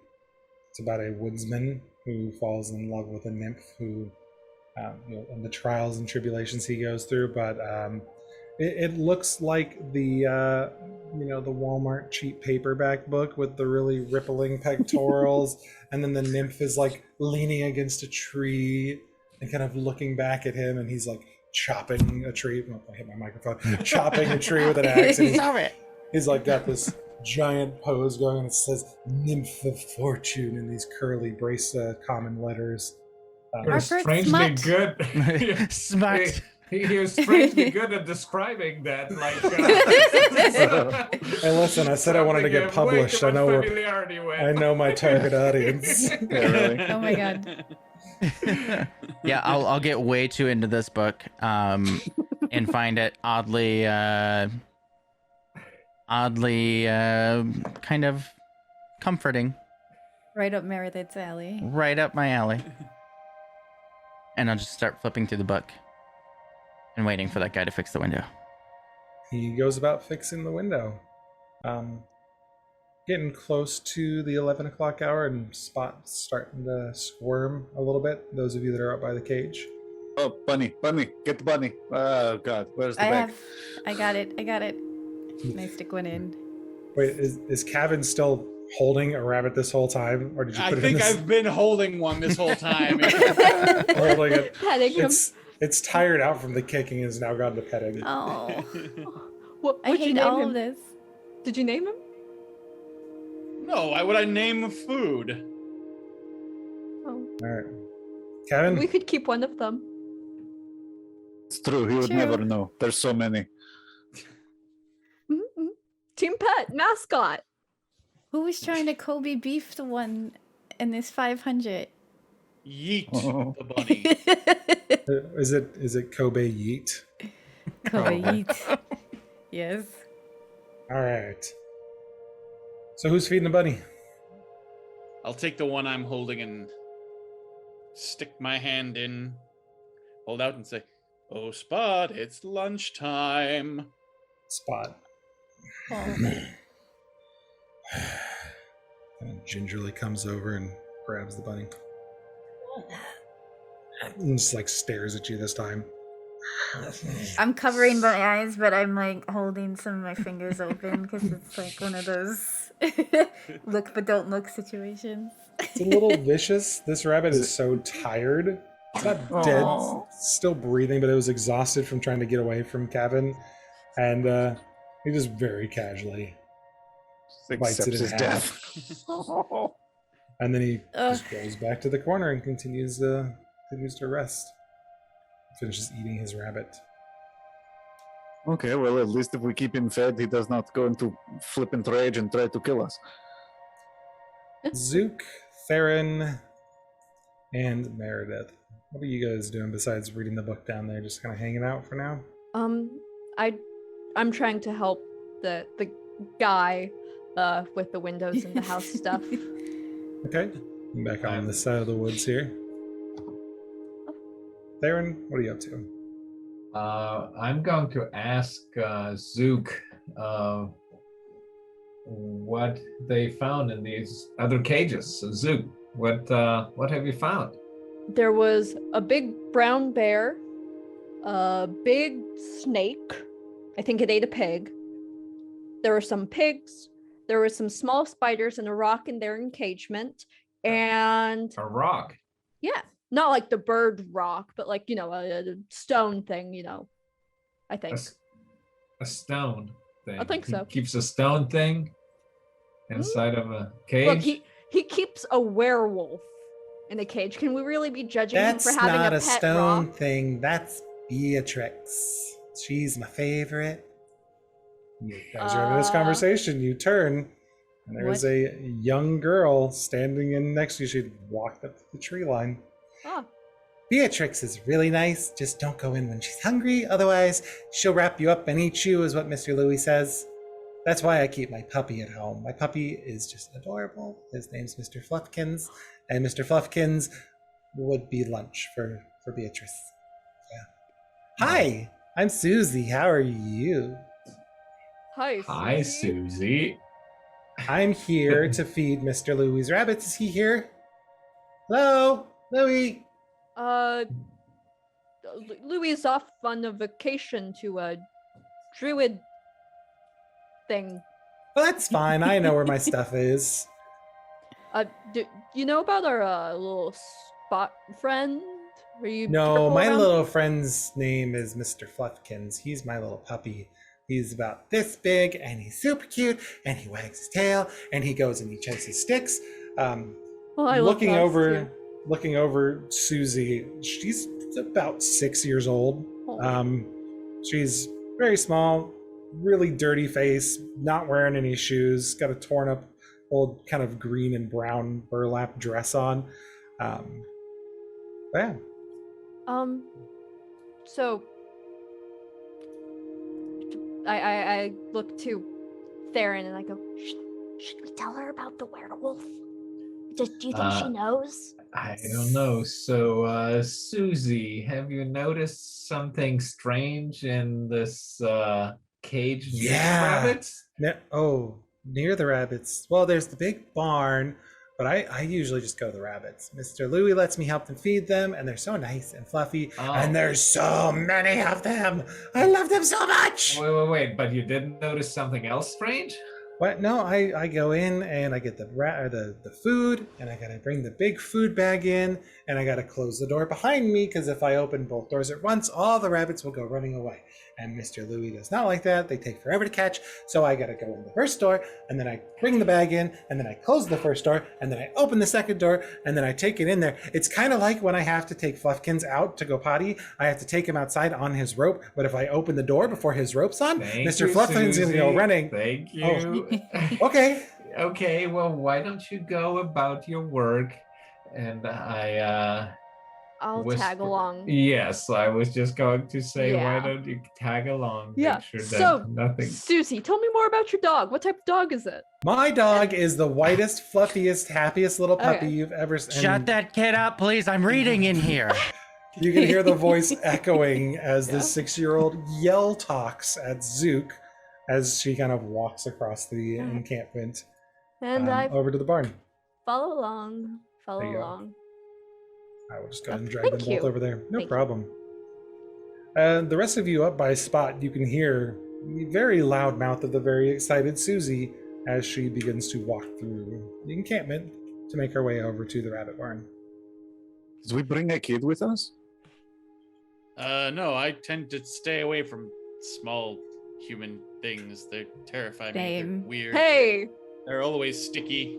woodsman who falls in love with a nymph who, and the trials and tribulations he goes through. But It looks like the the Walmart cheap paperback book with the really rippling pectorals, and then the nymph is like leaning against a tree and kind of looking back at him, and he's like chopping a tree. Oh, I hit my microphone. Chopping a tree with an axe, and Stop it. he's like got this giant pose going, and it says "Nymph of Fortune" in these curly common letters. You're Our first strangely smut. good. Smart. You're strangely good at describing that. Hey, listen, I said I wanted to get published. I know I know my target audience. Yeah, really. Oh my god. Yeah, I'll get way too into this book and find it oddly kind of comforting. Right up Meredith's alley. Right up my alley. And I'll just start flipping through the book and waiting for that guy to fix the window. He goes about fixing the window. Getting close to the 11 o'clock hour, and Spot's starting to squirm a little bit. Those of you that are up by the cage. Oh, Bunny, get the bunny. Oh, God, where's the bag? I got it. I stick one in. Wait, is Kevin still holding a rabbit this whole time, or did you I put it in think this? I've been holding one this whole time. Holding it. Petting him. It's tired out from the kicking and has now gone to petting. Oh, What, I what'd you hate name all him? of this. Did you name him? No, why would I name food? Oh, All right, Kevin. we could keep one of them. It's true. He would True. never know. There's so many. Mhm. Team pet mascot. Who was trying to Kobe beef the one in this 500? Yeet Oh. the bunny. Is it Kobe Yeet? Kobe Yeet. Yes. All right. So who's feeding the bunny? I'll take the one I'm holding and stick my hand in, hold out and say, "Oh, Spot, it's lunchtime." Spot. Oh. Kind of gingerly comes over and grabs the bunny. And just like stares at you this time. I'm covering my eyes, but I'm like holding some of my fingers open because it's like one of those look but don't look situations. It's a little vicious. This rabbit is so tired. It's not dead, it's still breathing, but it was exhausted from trying to get away from Kevin. And he just very casually bites it Accepts in his half. death. And then he Ugh. just goes back to the corner and continues to rest. Finishes eating his rabbit. Okay, well, at least if we keep him fed, he does not go into flippant rage and try to kill us. Zook, Theron, and Meredith. What are you guys doing besides reading the book down there? Just kind of hanging out for now? I'm trying to help the guy with the windows and the house stuff. Okay. I'm back on this side of the woods here. Theron, what are you up to? I'm going to ask Zook what they found in these other cages. So Zook, what have you found? There was a big brown bear, a big snake. I think it ate a pig. There were some pigs. There were some small spiders and a rock in their encagement. And A rock. yeah, not like the bird rock, but like, a stone thing, I A, think. s- a stone thing. I think He so. keeps a stone thing inside of a cage. Look, he keeps a werewolf in a cage. Can we really be judging him for having a pet rock? thing. That's Beatrix. She's my favorite. You guys are having this conversation. You turn, and there is What? a young girl standing in next to you. She walked up to the tree line. Oh, Beatrix is really nice. Just don't go in when she's hungry. Otherwise, she'll wrap you up and eat you, is what Mr. Louis says. That's why I keep my puppy at home. My puppy is just adorable. His name's Mr. Fluffkins. And Mr. Fluffkins would be lunch for Beatrice. Yeah. Hi, I'm Susie. How are you? hi. Hi, Susie. Susie. I'm here to feed Mr. Louis' rabbits. Is he here? Hello? Louis? Louis is off on a vacation to druid thing. Well, that's fine. I know where my stuff is. Do you know about our little spot friend? Are you No, careful my around little him? friend's name is Mr. Fluffkins. He's my little puppy. He's about this big, and he's super cute, and he wags his tail, and he goes and he chases sticks. Oh, I love dogs too. Looking over Susie. She's about 6 years old. Oh. She's very small, really dirty face, not wearing any shoes, got a torn up old kind of green and brown burlap dress on. Yeah. So I look to Theron and I go, should we tell her about the werewolf? Do you think she knows? I don't know. So, Susie, have you noticed something strange in this cage near the rabbits? Near the rabbits. Well, there's the big barn, but I usually just go to the rabbits. Mr. Louie lets me help them feed them, and they're so nice and fluffy, and there's so many of them. I love them so much. Wait, but you didn't notice something else strange? What? No, I go in and I get the food, and I gotta bring the big food bag in, and I gotta close the door behind me, because if I open both doors at once, all the rabbits will go running away. And Mr. Louie does not like that. They take forever to catch, so I gotta go in the first door, and then I bring the bag in, and then I close the first door, and then I open the second door, and then I take it in there. It's kind of like when I have to take Fluffkins out to go potty. I have to take him outside on his rope, but if I open the door before his rope's on, Mr. Fluffkins is gonna go running. Thank you. Oh. Okay. Okay, well, why don't you go about your work, and I'll tag along. Yes, I was just going to say, Yeah. why don't you tag along? Yeah. Make sure that So, nothing. Susie, tell me more about your dog. What type of dog is it? My dog is the whitest, fluffiest, happiest little puppy Okay. you've ever seen. Shut that kid up, please. I'm reading in here. You can hear the voice echoing as this 6-year-old yell talks at Zook as she kind of walks across the encampment And I over to the barn. follow along. There you go. Along. I will just go ahead and drag Thank them both you. over there. No Thank you. problem. The rest of you up by Spot, you can hear the very loud mouth of the very excited Susie as she begins to walk through the encampment to make her way over to the rabbit barn. Did we bring a kid with us? No, I tend to stay away from small human things. They terrify me. They're Same. weird. Hey! They're always sticky.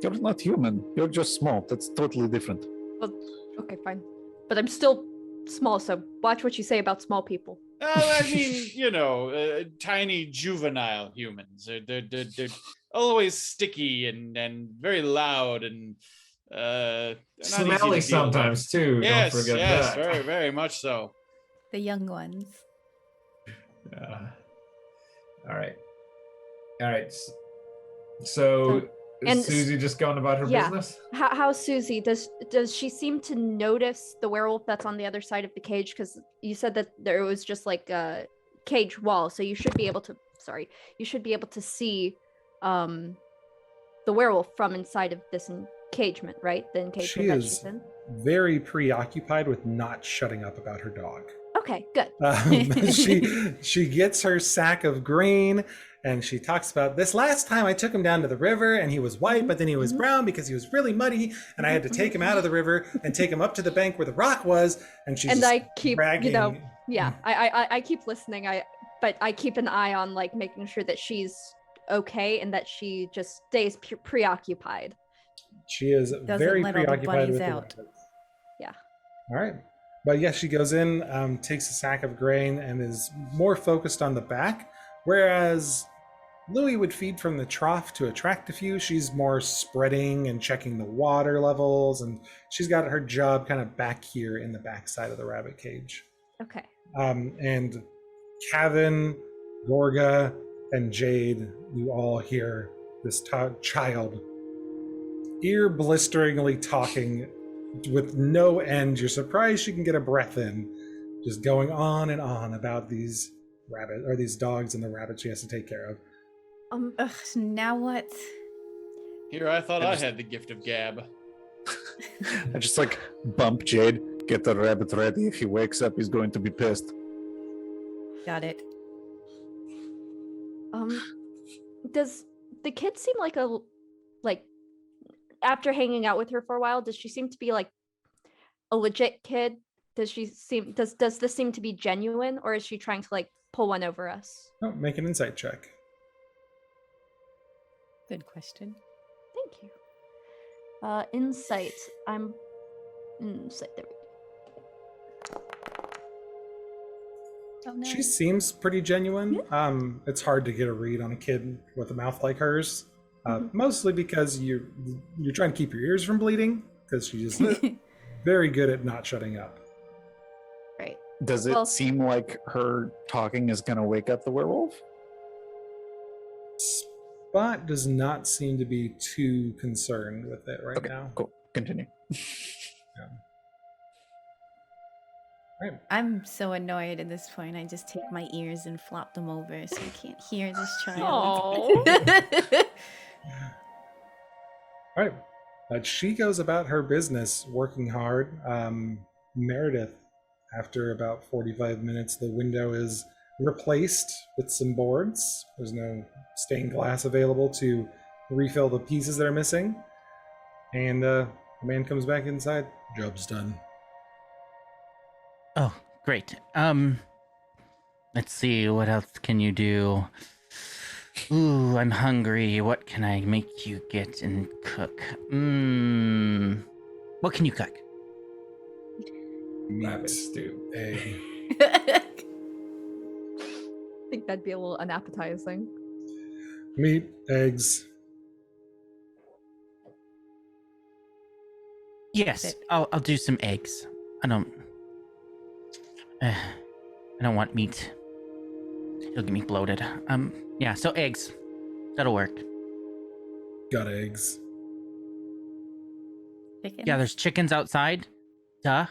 You're not human. You're just small. That's totally different. Well, okay, fine. But I'm still small, so watch what you say about small people. I mean, tiny juvenile humans. They're always sticky and very loud and not easy to deal Smelly with. sometimes too. Yes, Don't forget yes, that. very, very much so. The young ones. All right. So And is Susie just going about her yeah. business? How's Susie? Does she seem to notice the werewolf that's on the other side of the cage? Because you said that there was just like a cage wall, so you should be able to. Sorry, you should be able to see the werewolf from inside of this encagement, right? The encagement She that is she's in. very preoccupied with not shutting up about her dog. Okay, good. She gets her sack of grain and she talks about this last time I took him down to the river and he was white, but then he was brown because he was really muddy and I had to take him out of the river and take him up to the bank where the rock was. And she's And I keep, bragging. yeah, I keep listening. But I keep an eye on like making sure that she's okay and that she just stays preoccupied. She is Doesn't very let all the preoccupied bunnies with the out. rabbits. Yeah. All right. But yes, she goes in, takes a sack of grain, and is more focused on the back. Whereas Louie would feed from the trough to attract a few. She's more spreading and checking the water levels, and she's got her job kind of back here in the back side of the rabbit cage. Okay. And Kevin, Gorga, and Jade, you all hear this child ear-blisteringly talking with no end. You're surprised she can get a breath in, just going on and on about these these dogs and the rabbits she has to take care of. Ugh, now what? Here, I thought I had the gift of gab. I just like bump Jade, get the rabbit ready. If he wakes up, he's going to be pissed. Got it. Does the kid seem like after hanging out with her for a while, does she seem to be like a legit kid? Does this seem to be genuine, or is she trying to like pull one over us? Oh, make an insight check. Good question. Thank you. Insight. Insight. There we go. Oh no. She seems pretty genuine. It's hard to get a read on a kid with a mouth like hers, mostly because you're trying to keep your ears from bleeding, because she's very good at not shutting up. Right. Does it seem like her talking is going to wake up the werewolf? Spot does not seem to be too concerned with it right now. Cool. Continue. Yeah. Right. I'm so annoyed at this point. I just take my ears and flop them over so I can't hear this child. All right. She goes about her business, working hard. Meredith, after about 45 minutes, the window is replaced with some boards. There's no stained glass available to refill the pieces that are missing. And the man comes back inside. Job's done. Oh, great. Let's see, what else can you do? Ooh, I'm hungry. What can I make you get and cook? What can you cook? Rabbit stew. Egg. I think that'd be a little unappetizing. Meat, eggs. Yes, I'll do some eggs. I don't want meat. It'll get me bloated. Yeah, so eggs. That'll work. Got eggs. Chicken? Yeah, there's chickens outside. Duh.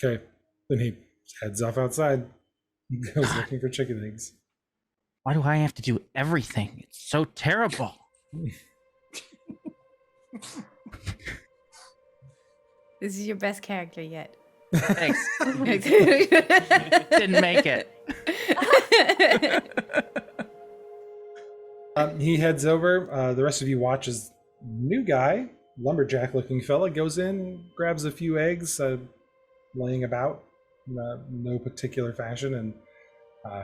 Okay. Then he heads off outside. He goes looking for chicken eggs. Why do I have to do everything? It's so terrible. This is your best character yet. Thanks. Didn't make it. He heads over. The rest of you watch as new guy, lumberjack-looking fella, goes in, grabs a few eggs, laying about, no particular fashion, and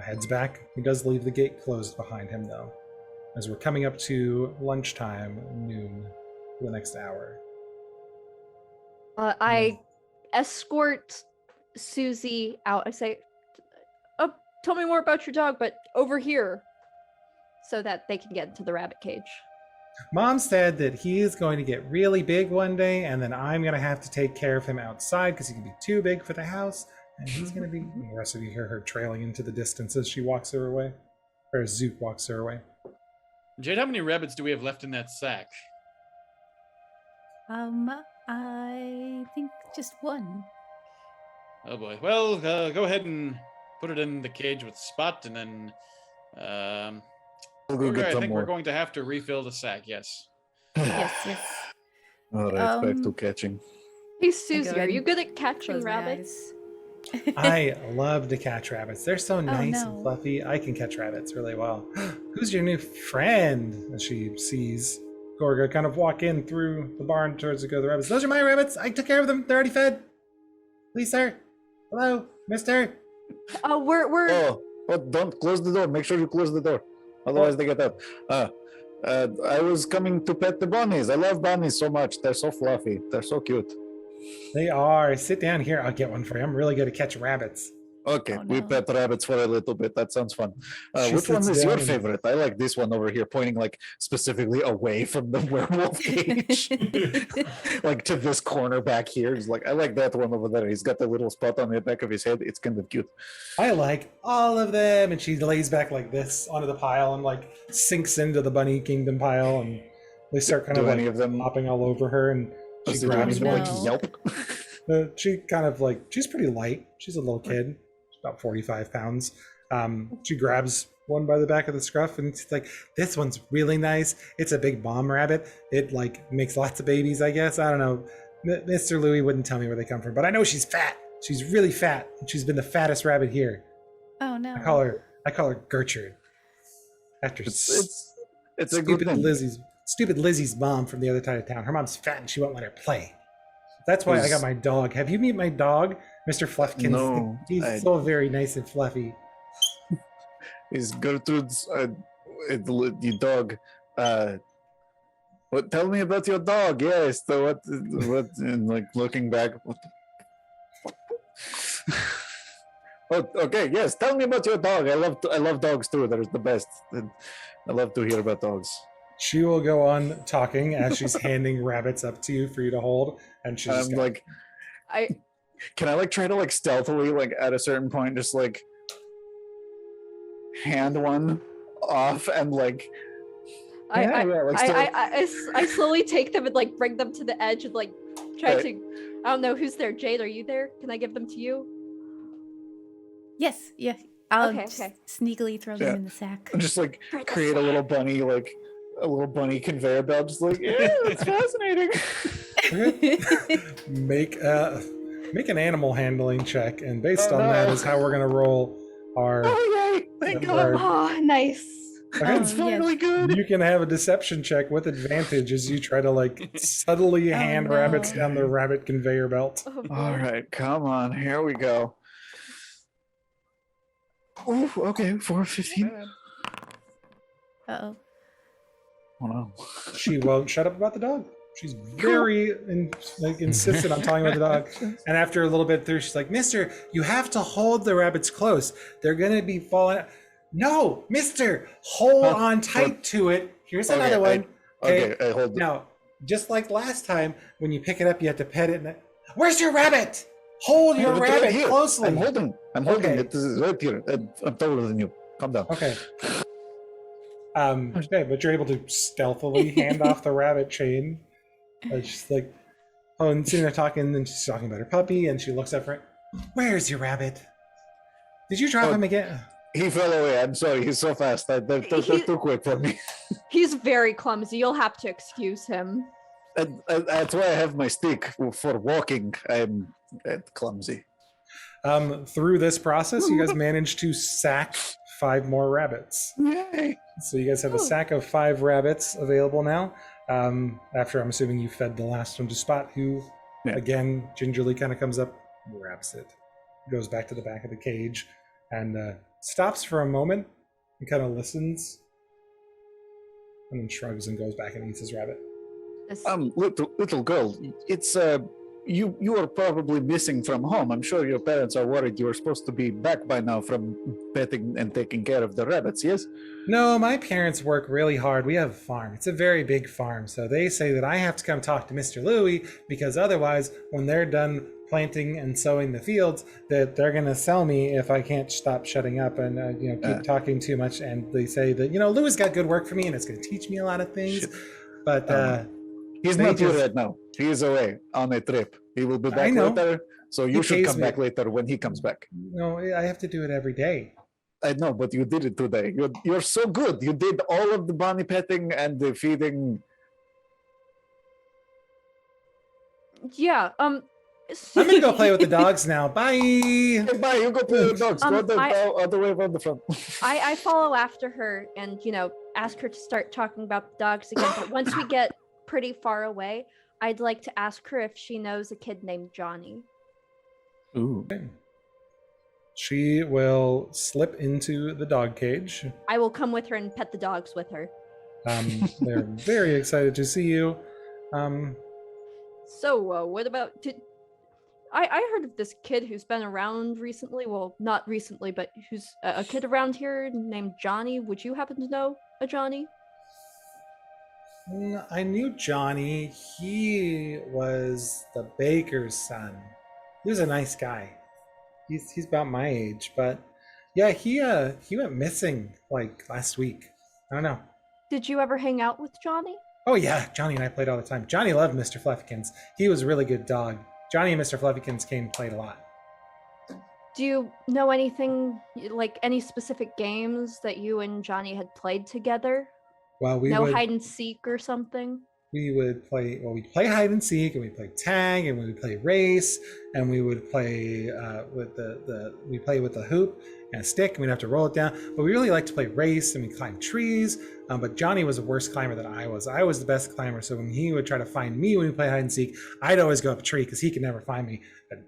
heads back. He does leave the gate closed behind him, though, as we're coming up to lunchtime, noon, for the next hour. I escort Susie out. I say, "Oh, tell me more about your dog, but over here," so that they can get into the rabbit cage. Mom said that he is going to get really big one day, and then I'm going to have to take care of him outside because he can be too big for the house, and he's going to be... The rest of you hear her trailing into the distance as she walks her away, or as Zook walks her away. Jade, how many rabbits do we have left in that sack? I think just one. Oh boy. Well, go ahead and put it in the cage with Spot, and then We'll go get I some think more. we're going to have to refill the sack. Yes. Yes. All right, back to catching. Hey Susie, ahead are you and good at catching Close my rabbits? eyes. I love to catch rabbits. They're so nice no. and fluffy. I can catch rabbits really well. Who's your new friend? As she sees Gorga kind of walk in through the barn towards the rabbits. Those are my rabbits. I took care of them. They're already fed. Please, sir. Hello, mister. We're Oh, don't close the door. Make sure you close the door. Otherwise, they get up. I was coming to pet the bunnies. I love bunnies so much. They're so fluffy. They're so cute. They are. Sit down here. I'll get one for you. I'm really good at catching rabbits. Okay, Oh, we no. pet rabbits for a little bit. That sounds fun. She Which one sits is your down and- favorite? I like this one over here, pointing like specifically away from the werewolf cage, like to this corner back here. It's like I like that one over there. He's got the little spot on the back of his head. It's kind of cute. I like all of them. And she lays back like this onto the pile and like sinks into the bunny kingdom pile. And they start kind Do of any like of them? hopping all over her. And she Does it do grabs anything one. like No. yelp? She kind of like, she's pretty light. She's a little kid. She's about 45 pounds. She grabs one by the back of the scruff and it's like, this one's really nice. It's a big mom rabbit. It like makes lots of babies, I guess. I don't know. Mr. Louis wouldn't tell me where they come from, but I know she's fat. She's really fat. And she's been the fattest rabbit here. Oh no. I call her Gertrude. After It's a good stupid thing. Lizzie's mom from the other side of town. Her mom's fat and she won't let her play. That's why I got my dog. Have you met my dog, Mr. Fluffkins? No, He's so very nice and fluffy. is Gertrude's the dog. What? Tell me about your dog. Yes. So what? And like looking back. What oh, okay. Yes. Tell me about your dog. I love dogs too. They're the best. I love to hear about dogs. She will go on talking as she's handing rabbits up to you for you to hold, and she's just like, can I like try to like stealthily like at a certain point just like hand one off and like. I slowly take them and like bring them to the edge and like try to. I don't know who's there. Jade, are you there? Can I give them to you? Yes, yeah. I'll Okay. sneakily throw them in the sack. Just like create a little bunny, like a little bunny conveyor belt. Just like, yeah, that's fascinating. Make an animal handling check, and based on that is how we're gonna roll our. Oh yay! Thank God! Oh, nice. It's finally good. You can have a deception check with advantage as you try to like subtly hand rabbits down the rabbit conveyor belt. All right, come on, here we go. Oh, okay, 415. Uh-oh. Oh no. She won't shut up about the dog. She's very insistent on talking about the dog. And after a little bit through, she's like, "Mister, you have to hold the rabbits close. They're gonna be falling out." No, Mister, hold on tight to it. Here's another one. Okay, I hold it. Now, just like last time, when you pick it up, you have to pet it. Where's your rabbit? Hold your rabbit closely. I'm holding it. This is right here. I'm taller than you. Calm down. Okay. Okay, but you're able to stealthily hand off the rabbit chain. She's like, and sitting there talking, and she's talking about her puppy, and she looks up for it. Where's your rabbit? Did you drop him again? He fell away. I'm sorry. He's so fast. They're too quick for me. He's very clumsy. You'll have to excuse him. That's why I have my stick for walking. I'm clumsy. Through this process, you guys managed to sack 5 more rabbits. Yay! So you guys have a sack of 5 rabbits available now. After I'm assuming you fed the last one to Spot, who again gingerly kind of comes up, grabs it, goes back to the back of the cage, and stops for a moment and kind of listens, and then shrugs and goes back and eats his rabbit. Little girl, it's you are probably missing from home. I'm sure your parents are worried. You were supposed to be back by now from petting and taking care of the rabbits, yes? No, my parents work really hard. We have a farm. It's a very big farm, so they say that I have to come talk to Mr. Louie, because otherwise, when they're done planting and sowing the fields, that they're going to sell me if I can't stop shutting up and keep talking too much. And they say that Louis got good work for me and it's going to teach me a lot of things. But he's not here right now. He is away on a trip. He will be back later. So you should come back later when he comes back. No, I have to do it every day. I know, but you did it today. You're so good. You did all of the bunny petting and the feeding. Yeah. I'm gonna go play with the dogs now. Bye. Hey, bye. You go play with the dogs. Go the way around the front. I follow after her and ask her to start talking about the dogs again. But once we get pretty far away, I'd like to ask her if she knows a kid named Johnny. Ooh. She will slip into the dog cage. I will come with her and pet the dogs with her. They're very excited to see you. So, what about... I heard of this kid who's been around recently. Well, not recently, but who's a kid around here named Johnny. Would you happen to know a Johnny? I knew Johnny. He was the baker's son. He was a nice guy. He's about my age, but yeah, he went missing like last week. I don't know. Did you ever hang out with Johnny? Oh yeah, Johnny and I played all the time. Johnny loved Mr. Fluffykins. He was a really good dog. Johnny and Mr. Fluffykins came and played a lot. Do you know anything, like any specific games that you and Johnny had played together? Well, hide and seek or something? we would play. Well, we'd play hide and seek, and we play tag, and we would play race, and we would play with we play with the hoop and a stick, and we'd have to roll it down. But we really liked to play race, and we climbed trees. But Johnny was a worse climber than I was. I was the best climber, so when he would try to find me when we play hide and seek, I'd always go up a tree because he could never find me. And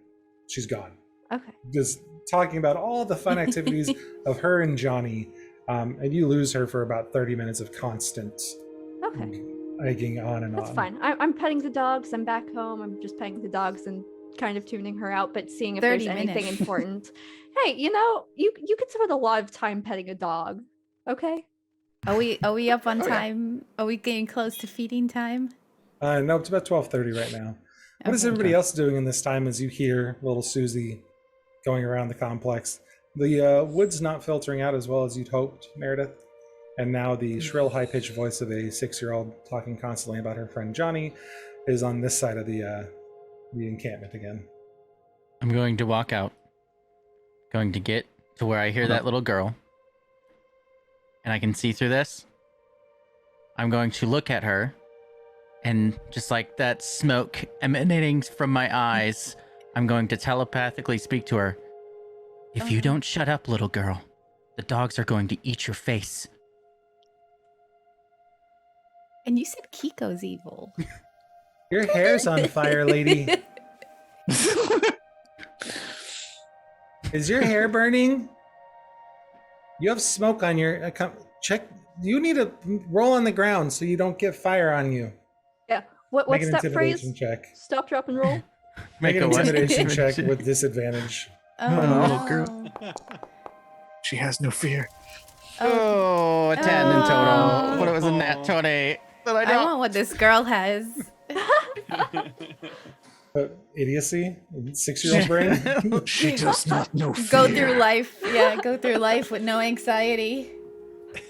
she's gone. Okay. Just talking about all the fun activities of her and Johnny, and you lose her for about 30 minutes of constant Okay. egging on and That's on. fine. I'm petting the dogs. I'm back home. I'm just petting the dogs and kind of tuning her out, but seeing if there's 30 anything minutes. important. Hey, you could spend a lot of time petting a dog. Okay. Are we up on Oh, yeah. time? Are we getting close to feeding time? No, it's about 12:30 right now. What is Okay. everybody else doing in this time as you hear little Susie going around the complex? The wood's not filtering out as well as you'd hoped, Meredith. And now the shrill, high-pitched voice of a 6-year-old talking constantly about her friend Johnny is on this side of the encampment again. I'm going to walk out. Going to get to where I hear that little girl. And I can see through this. I'm going to look at her. And just like that smoke emanating from my eyes, I'm going to telepathically speak to her. If you don't shut up, little girl, the dogs are going to eat your face. And you said Kiko's evil. Your hair's on fire, lady. Is your hair burning? You have smoke on your check. You need to roll on the ground so you don't get fire on you. Yeah. Make What's an that intimidation phrase? check. Stop, drop, and roll. Make an a what? intimidation check with disadvantage. Oh, little girl. no. She has no fear. Oh, a 10 in Oh. total. What it was a nat 20. But I I don't. want what this girl has. Idiocy? 6-year-old brain? She does not know fear. Go through life. Yeah, go through life with no anxiety.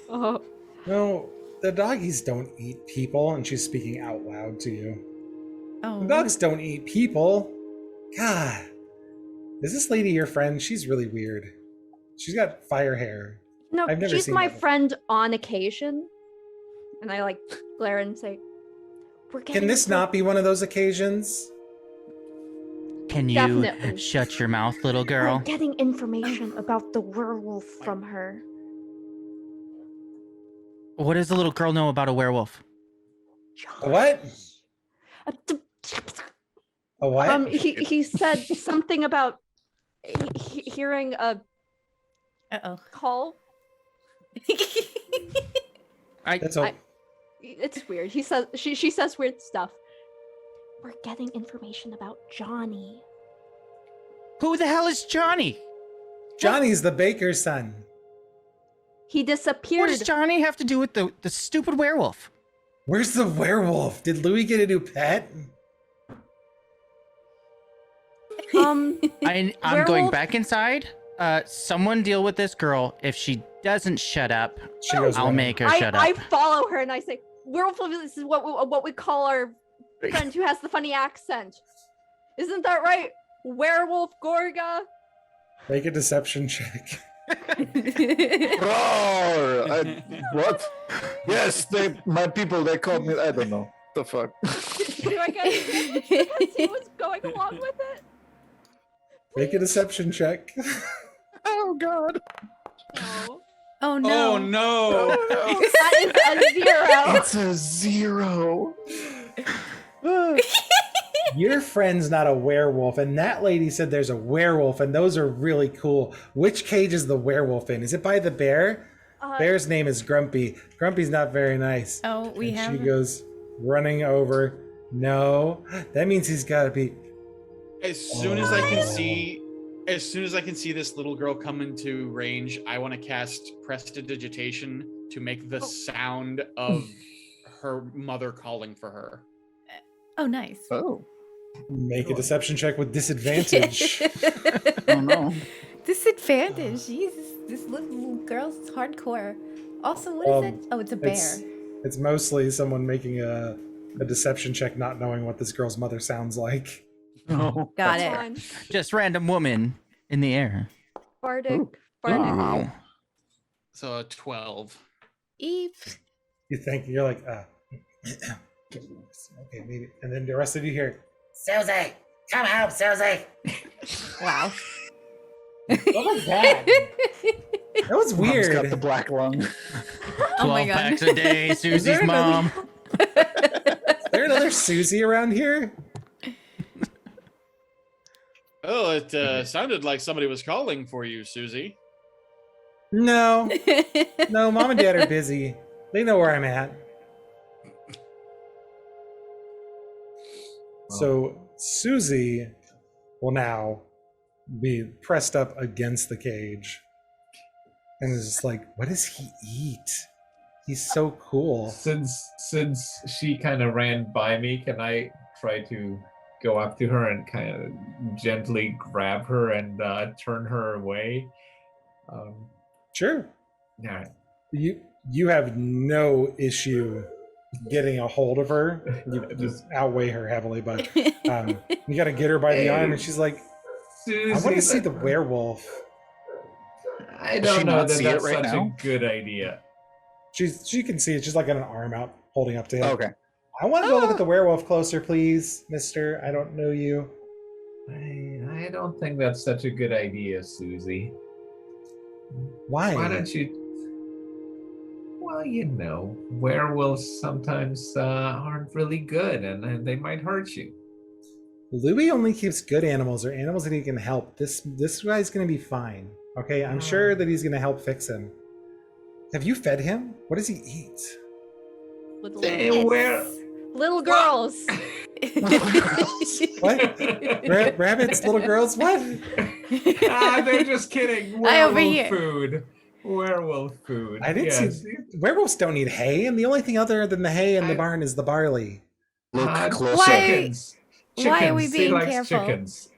Oh. No, the doggies don't eat people, and she's speaking out loud to you. Oh. The dogs don't eat people. God. Is this lady your friend? She's really weird. She's got fire hair. No, I've never she's seen my that. friend on occasion. And I like glare and say, "We're getting Can this into- not be one of those occasions? Can you Definitely. shut your mouth, little girl? We're getting information about the werewolf from her." What does the little girl know about a werewolf? A what? A what? He said something about hearing a Uh-oh. call. That's all. It's weird. He says she says weird stuff. We're getting information about Johnny. Who the hell is Johnny? Johnny's the baker's son. He What disappeared. does Johnny have to do with the stupid werewolf? Where's the werewolf? Did Louis get a new pet? Um, I'm going Werewolf? back inside. Someone deal with this girl. If she doesn't shut up, She goes I'll running. make her shut I up. follow her and I say, "Werewolf, this is what we call our friend who has the funny accent. Isn't that right? Werewolf Gorga." Make a deception check. Roar! What? Yes, my people, they called me. I don't know. The fuck? Do I get because he was going along with it? Make a deception check. Oh god. No. Oh no. Oh no! That is a 0. It's a 0. Your friend's not a werewolf, and that lady said there's a werewolf, and those are really cool. Which cage is the werewolf in? Is it by the bear? Bear's name is Grumpy. Grumpy's not very nice. Oh, we And have. She goes running over. No, that means he's got to be. As soon as I can see this little girl come into range, I want to cast Prestidigitation to make the sound of her mother calling for her. Oh, nice. Oh. Make a deception check with disadvantage. Oh no. Disadvantage. Jesus, this little girl's hardcore. Also, what is it? Oh, it's a bear. It's mostly someone making a deception check, not knowing what this girl's mother sounds like. No. Got it. Fine. Just random woman in the air. Bardic. Oh. So a 12. Eve. You think you're like, Okay, maybe. And then the rest of you hear, Susie, come home, Susie. Wow. What was that? That was Mom's weird. got the black lung. 12 Oh my God. packs a day, Susie's there another- mom. Is there another Susie around here? Oh, it sounded like somebody was calling for you, Susie. No. No, Mom and Dad are busy. They know where I'm at. So Susie will now be pressed up against the cage. And is just like, what does he eat? He's so cool. Since she kind of ran by me, can I try to go up to her and kind of gently grab her and turn her away? Sure. All right. You have no issue getting a hold of her. You just outweigh her heavily, but you got to get her by the arm, and she's like, Susie, I want to see the werewolf. I Does she don't know not that see it that's right such now? a good idea. She can see it. She's like got an arm out, holding up to him. Okay. I want to go look at the werewolf closer, please, mister. I don't know you. I don't think that's such a good idea, Susie. Why? Why don't you? Well, you know, werewolves sometimes aren't really good, and they might hurt you. Louis only keeps good animals or animals that he can help. This guy's gonna be fine. Okay, I'm sure that he's gonna help fix him. Have you fed him? What does he eat? Little Where? Little girls. What? Rabbits, little girls? What? They're just kidding. I Werewolf overhear. food. Werewolf food. I didn't yes. see. Werewolves don't need hay, and the only thing other than the hay in the barn is the barley. Look closer. Why- Chickens. Why are we Chickens. He being likes careful? chickens.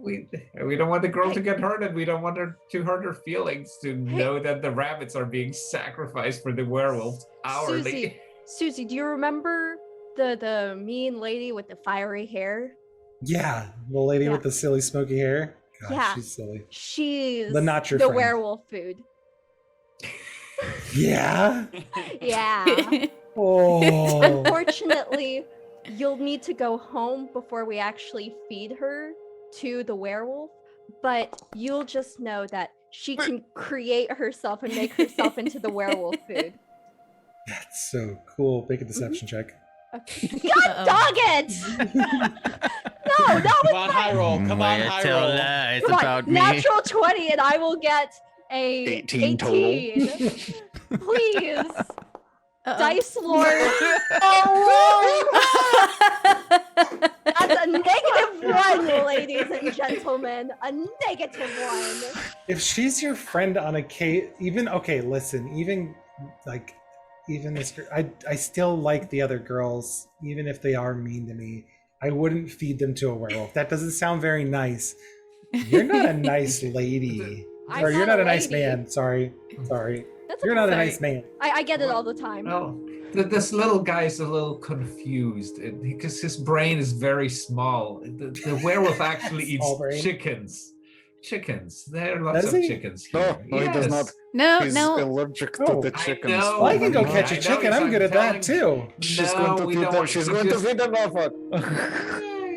We don't want the girl to get hurt, and we don't want her to hurt her feelings to know that the rabbits are being sacrificed for the werewolves hourly. Susie, do you remember the mean lady with the fiery hair? Yeah, the lady Yeah. with the silly smoky hair. Gosh, Yeah. she's silly. She's The not your the friend. werewolf food. Yeah. Yeah. Oh. Unfortunately, you'll need to go home before we actually feed her to the werewolf, but you'll just know that she can create herself and make herself into the werewolf food. That's so cool. Make a deception check. Okay. God dog it! No, not Come with on, my high roll. Come on, Wait high till roll. lies Come on, about me. natural 20 and I will get a 18 total. 18. Please. Uh-oh. Dice Lord. Oh, that's a -1, ladies and gentlemen. A -1. If she's your friend on a case, even okay, listen, even this, I still like the other girls, even if they are mean to me. I wouldn't feed them to a werewolf. That doesn't sound very nice. You're not a nice lady, I'm or you're not not a a nice lady. man. Sorry. That's You're okay. not a Sorry. nice man. I get it all the time. Well, this little guy's a little confused because his brain is very small. The werewolf actually eats Small brain. chickens. Chickens. There are lots Does of he? chickens here. No, he does Yes. not. No, He's no. allergic to Oh, the I chickens. know. Well, I can go I catch a know, chicken. he's I'm good at that too. She's No, going to we feed don't them. want- She's we going to just- feed them off it.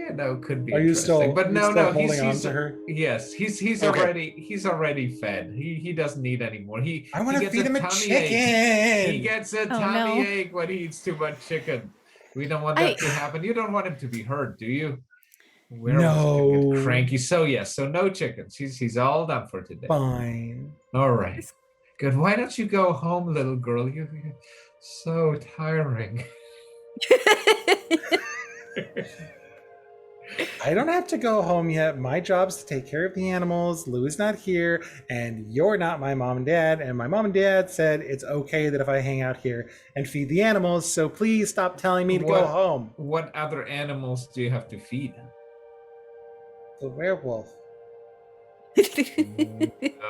Yeah, no, could be. Are you still? interesting. But you no, still no, holding on he's to her? yes, he's Okay. already fed. He doesn't need any more. I want to gets feed him a tummy ache. chicken. He gets a Oh, tummy no. ache when he eats too much chicken. We don't want that to happen. You don't want him to be hurt, do you? Werewolves can No. get cranky. So yes, so no chickens. He's all done for today. Fine. All right. Good. Why don't you go home, little girl? You're so tiring. I don't have to go home yet. My job's to take care of the animals. Lou's not here, and you're not my mom and dad. And my mom and dad said it's okay that if I hang out here and feed the animals. So please stop telling me to go What? home. What other animals do you have to feed? The werewolf.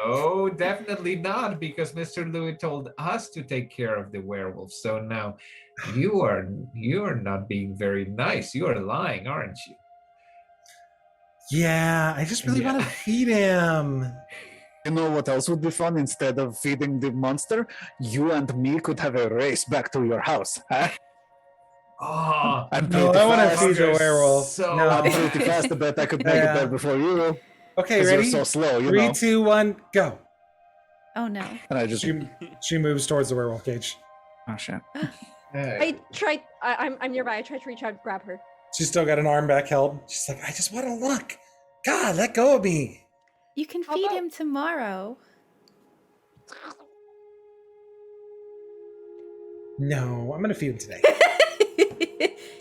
No, definitely not, because Mr. Louis told us to take care of the werewolf. So now you are not being very nice. You are lying, aren't you? Yeah, I just really Yeah. want to feed him. You know what else would be fun? Instead of feeding the monster, you and me could have a race back to your house. Huh? Oh, I'm No, pretty I want to fast. feed the You're werewolf. so- No. I'm pretty fast. I bet I could make it Yeah. there before you. Okay, 'Cause ready? you're so slow, you 3, know. 2, 1, go. Oh no. And I just. She moves towards the werewolf cage. Oh shit. I tried. I'm nearby. I tried to reach out and grab her. She's still got an arm back held. She's like, I just want to look. God, let go of me. You can How feed about- him tomorrow. No, I'm gonna feed him today.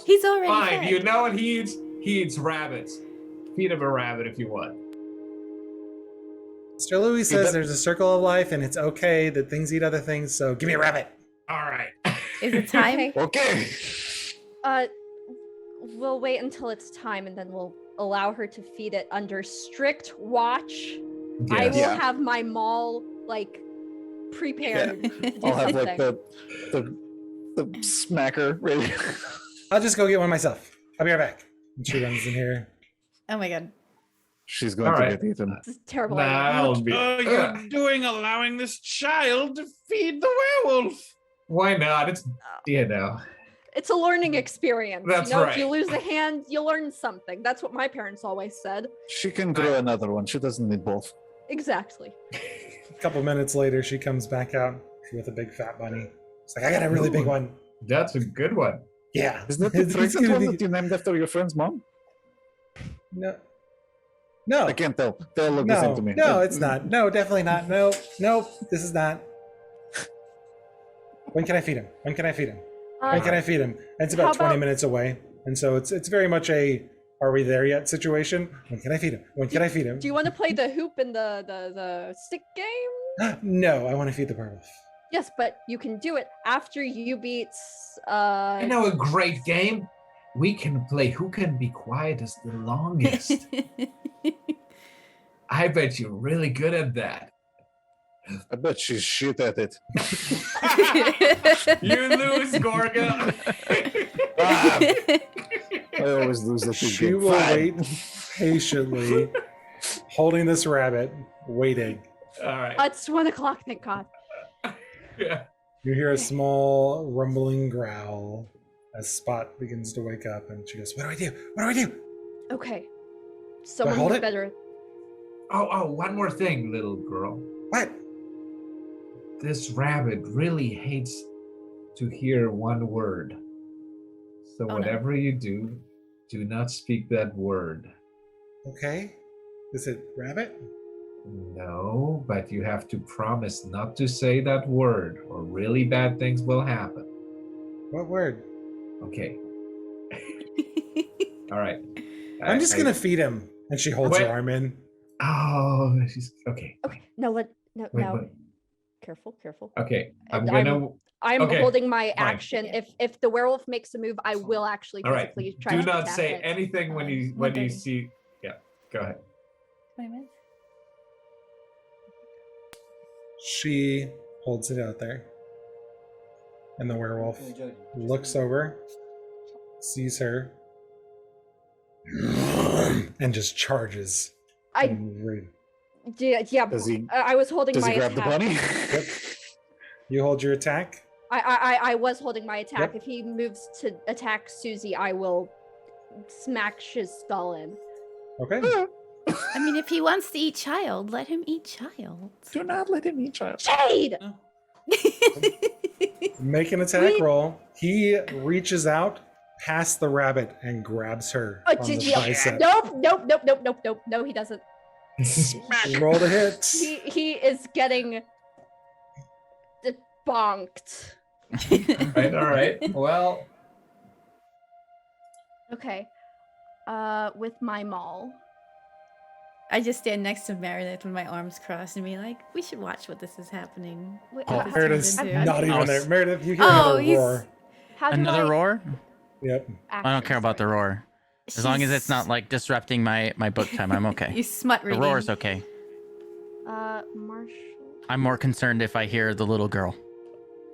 He's already Fine. fed. You know what he eats? He eats rabbits. Feed him a rabbit if you want. Mr. Louis says there's a circle of life and it's okay that things eat other things, so give me a rabbit. All right. Is it time? Okay. Okay. We'll wait until it's time, and then we'll allow her to feed it under strict watch. I Yes. will Yeah. have my maul like prepared. To do I'll have like something. the smacker ready. I'll just go get one myself. I'll be right back. And she runs in here. Oh my god. She's going All to right. get eaten. This is a terrible. Nah, idea. I'll be. What are you doing allowing this child to feed the werewolf? Why not? It's It's a learning experience. That's you know, right. If you lose a hand, you learn something. That's what my parents always said. She can grow another one. She doesn't need both. Exactly. A couple minutes later, she comes back out with a big fat bunny. It's like, I got a really big one. That's a good one. Yeah. Is that the It's pregnant gonna one be- that you named after your friend's mom? No. No. I can't tell. They all look the same No, to me. no, it's not. No, definitely not. No, nope, this is not. When can I feed him? When can I feed him? When can I feed him? And it's how about 20 about- minutes away. And so it's very much a are we there yet situation. When can I feed him? When can I feed him? Do you want to play the hoop and the stick game? No, I want to feed the werewolf. Yes, but you can do it after you beat. I know a great game. We can play who can be quietest the longest. I bet you're really good at that. I bet she's shit at it. You lose, Gorga. I always lose at this She game. will Fine. wait patiently, holding this rabbit, waiting. All right. It's 1 o'clock. Thank God. Yeah. You hear a small rumbling growl as Spot begins to wake up, and she goes, "What do I do? What do I do?" Okay. Someone hold who's it? better. Oh, one more thing, little girl. What? This rabbit really hates to hear one word. So no. whatever you do, do not speak that word. Okay. Is it rabbit? No, but you have to promise not to say that word, or really bad things will happen. What word? Okay. All right. I'm just gonna feed him. And she holds her Wait. arm in. Oh, she's okay. Okay. No. No. Wait, No. wait. Careful. Careful. Okay, I'm I'm- gonna. I'm Okay, holding my fine. action. If the werewolf makes a move, I will actually All right. physically try Do to not attack say it. anything when you What when you day? see. Yeah. Go ahead. 20 minutes? She holds it out there. And the werewolf looks over, sees her, and just charges. Yeah. Does he? I was holding Does my he grab the attack. bunny? Yep. You hold your attack. I was holding my attack. Yep. If he moves to attack Susie, I will smack his skull in. Okay. I mean, if he wants to eat child, let him eat child. Do not let him eat child. Shade! Make an attack roll. He reaches out past the rabbit and grabs her Oh, on the yeah. bicep. Nope. No, he doesn't. Roll the hit. He is getting bonked. All right. Well, Okay. With my maul. I just stand next to Meredith with my arms crossed and be like, we should watch what this is happening. Wait, Oh, how- Meredith's I'm- not even Oh, there. Meredith, you hear Oh, another he's- roar. how do Another I roar? Yep. I don't care about the roar. As long as it's not like disrupting my book time, I'm okay. You smut The reading. roar's okay. Marshall. I'm more concerned if I hear the little girl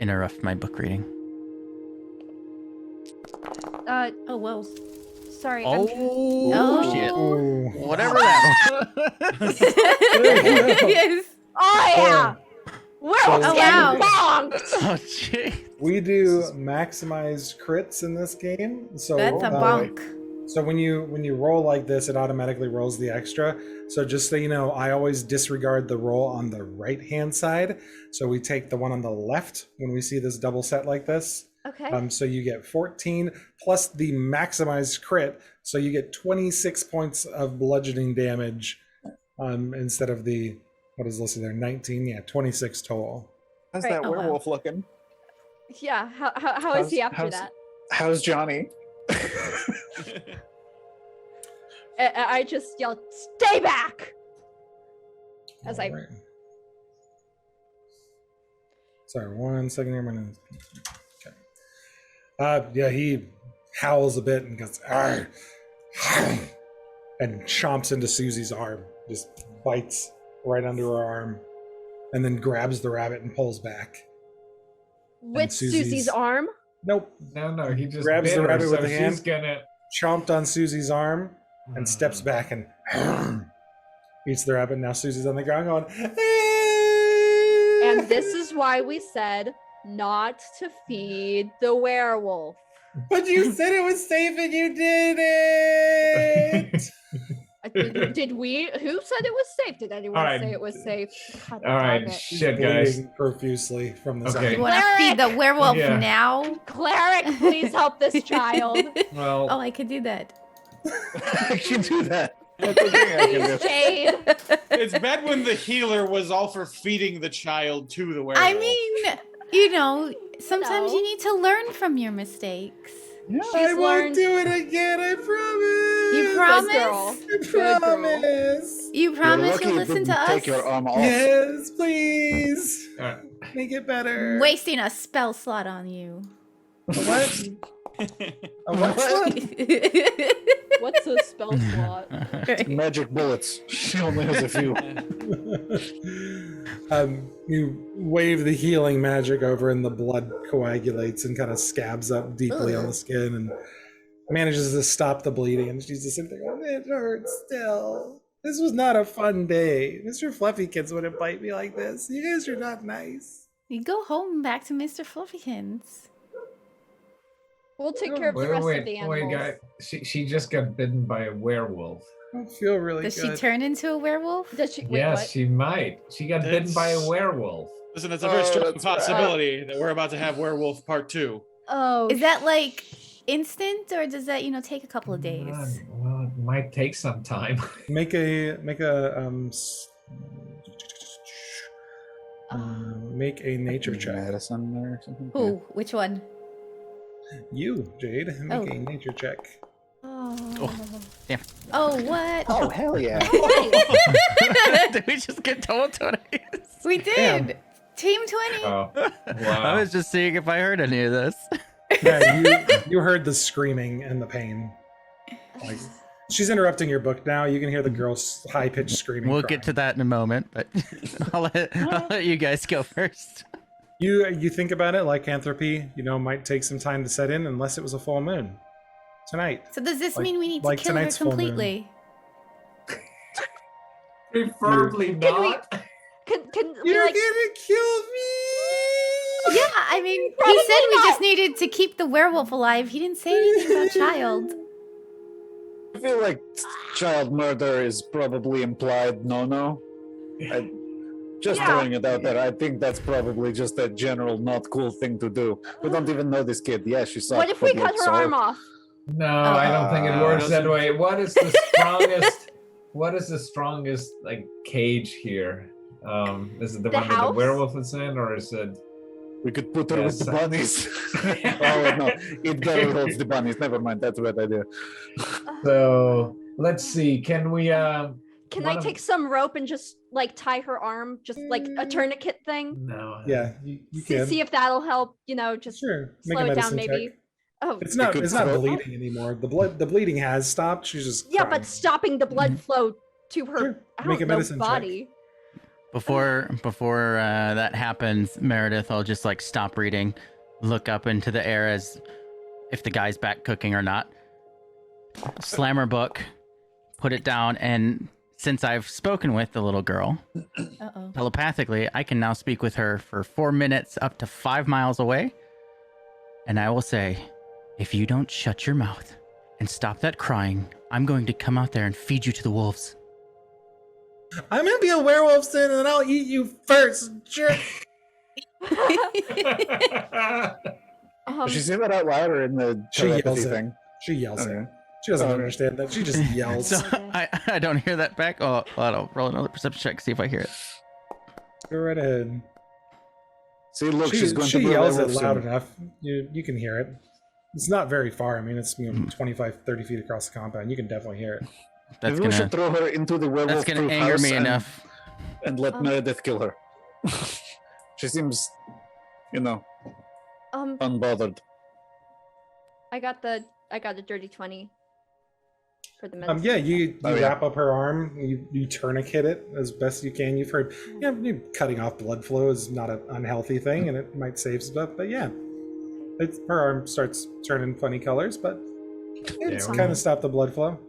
interrupt my book reading. Oh, whoa. Sorry. Oh, shit. Oh. Whatever that was. Yes. Oh yeah. Werewolves So- getting wow. bonked. Oh, jeez. We do maximized crits in this game. So That's a bonk. So when you roll like this, it automatically rolls the extra. So just so you know, I always disregard the roll on the right hand side. So we take the one on the left when we see this double set like this. Okay. So you get 14 plus the maximized crit. So you get 26 points of bludgeoning damage instead of the, what is listed there, 19? Yeah, 26 total. How's Right. that Oh, wow. werewolf looking? Yeah. How is he after that? How's Johnny? I just yelled, "Stay back!" As I. All right. Sorry, 1 second here. Okay. Yeah, he howls a bit and goes, "Arr, arr," and chomps into Susie's arm, just bites right under her arm, and then grabs the rabbit and pulls back. With Susie's- Susie's arm. Nope, No, he just Grabs bit the her, rabbit with so the hand. she's gonna. chomped on Susie's arm and steps back and eats the rabbit. Now Susie's on the ground going, And this is why we said not to feed the werewolf. But you said it was safe and you did it. Did we? Who said it was safe? Did anyone All right. say it was safe? God, All right, dog it. shit, guys. Bleeding profusely from the Okay. You want to feed the werewolf Yeah. now? Cleric, please help this child. Well, Oh, I could do that. I can do that. That's the thing I can Please, do. Jade. It's bad when the healer was all for feeding the child to the werewolf. I mean, you know, sometimes know. you need to learn from your mistakes. I She's won't learned. do it again, I promise. You Good promise? girl. I Good girl. promise. You You're promise lucky you'll it listen to didn't us? Take your arm off. Yes, please. all right. Make it better. Wasting a spell slot on you. A what? A what? What's a spell slot? Magic bullets. She only has a few. You wave the healing magic over, and the blood coagulates and kind of scabs up deeply on the skin, and manages to stop the bleeding. And she's just sitting there going, "It hurts still. This was not a fun day. Mr. Fluffykins wouldn't bite me like this. You guys are not nice." You go home back to Mr. Fluffykins. We'll take care of the rest of the Wait, animals. guys. She just got bitten by a werewolf. I don't feel really Does good. she turn into a werewolf? Does she? Wait, Yes, what? she might. She got bitten by a That's- werewolf. Listen, it's a very strong that's bad. possibility that we're about to have Werewolf Part 2. Oh, Is that like instant, or does that, take a couple of days? Well, it might take some time. Make a make a nature check. Madison or something. Who? Which one? You, Jade, make Oh. a nature check. Oh, what? Oh hell yeah! Did we just get told 20? We did. Damn. Team 20. Oh, I wow. was just seeing if I heard any of this. Yeah, you heard the screaming and the pain. Like, she's interrupting your book now. You can hear the girl's high pitched screaming. We'll get to that in a moment, but I'll let you guys go first. You think about it, lycanthropy, might take some time to set in unless it was a full moon tonight. So does this Like- mean we need to like kill her tonight's full moon. completely? Preferably Can we- not. Can we You're like? gonna kill me. Yeah, I mean, he Probably said we not. just needed to keep the werewolf alive. He didn't say anything about child. I feel like child murder is probably implied. No. Just Yeah. throwing it out there. I think that's probably just a general not cool thing to do. We don't even know this kid. Yeah, she sucked. What if we but cut like, her so- arm off? No, I don't think it works that way. What is the strongest? What is the strongest cage here? Is it the The one that the house? werewolf is in, or is it? We could put her with Yes. the bunnies. Oh wait, no, it barely holds the bunnies. Never mind, that's a bad idea. So let's see. Can we? Can One I of- take some rope and just tie her arm, just like a tourniquet thing? No. Yeah, you can. See if that'll help. Just Sure. Make slow a it down, medicine maybe. check. Oh, It's not. could It's not throw- bleeding anymore. The bleeding has stopped. She's just. yeah, crying. but stopping the blood flow to her Sure. I Make don't a know, medicine check. body. Before that happens, Meredith, I'll just stop reading, look up into the air as if the guy's back cooking or not. Slam her book, put it down, and since I've spoken with the little girl Uh-oh. telepathically, I can now speak with her for 4 minutes up to 5 miles away. And I will say, if you don't shut your mouth and stop that crying, I'm going to come out there and feed you to the wolves. I'm gonna be a werewolf soon, and then I'll eat you first. Jerk. Does she say that out loud or in the She yells telepathy it. thing? She yells Okay. it. She doesn't Okay. understand that. She just yells. So I don't hear that back. Oh, I'll roll another perception check, see if I hear it. Go right ahead. See, look, she's going she to be a yells it werewolf loud soon. enough. You can hear it. It's not very far. I mean, it's 25, 30 feet across the compound. You can definitely hear it. That's Maybe we should gonna throw her into the werewolf that's gonna anger house me and, enough. and let Meredith kill her. She seems, unbothered. I got a dirty 20 for the medicine. Yeah, you Oh, yeah. wrap up her arm. You tourniquet it as best you can. You've heard, cutting off blood flow is not an unhealthy thing, and it might save stuff. But yeah, her arm starts turning funny colors, but it's kind of stopped the blood flow.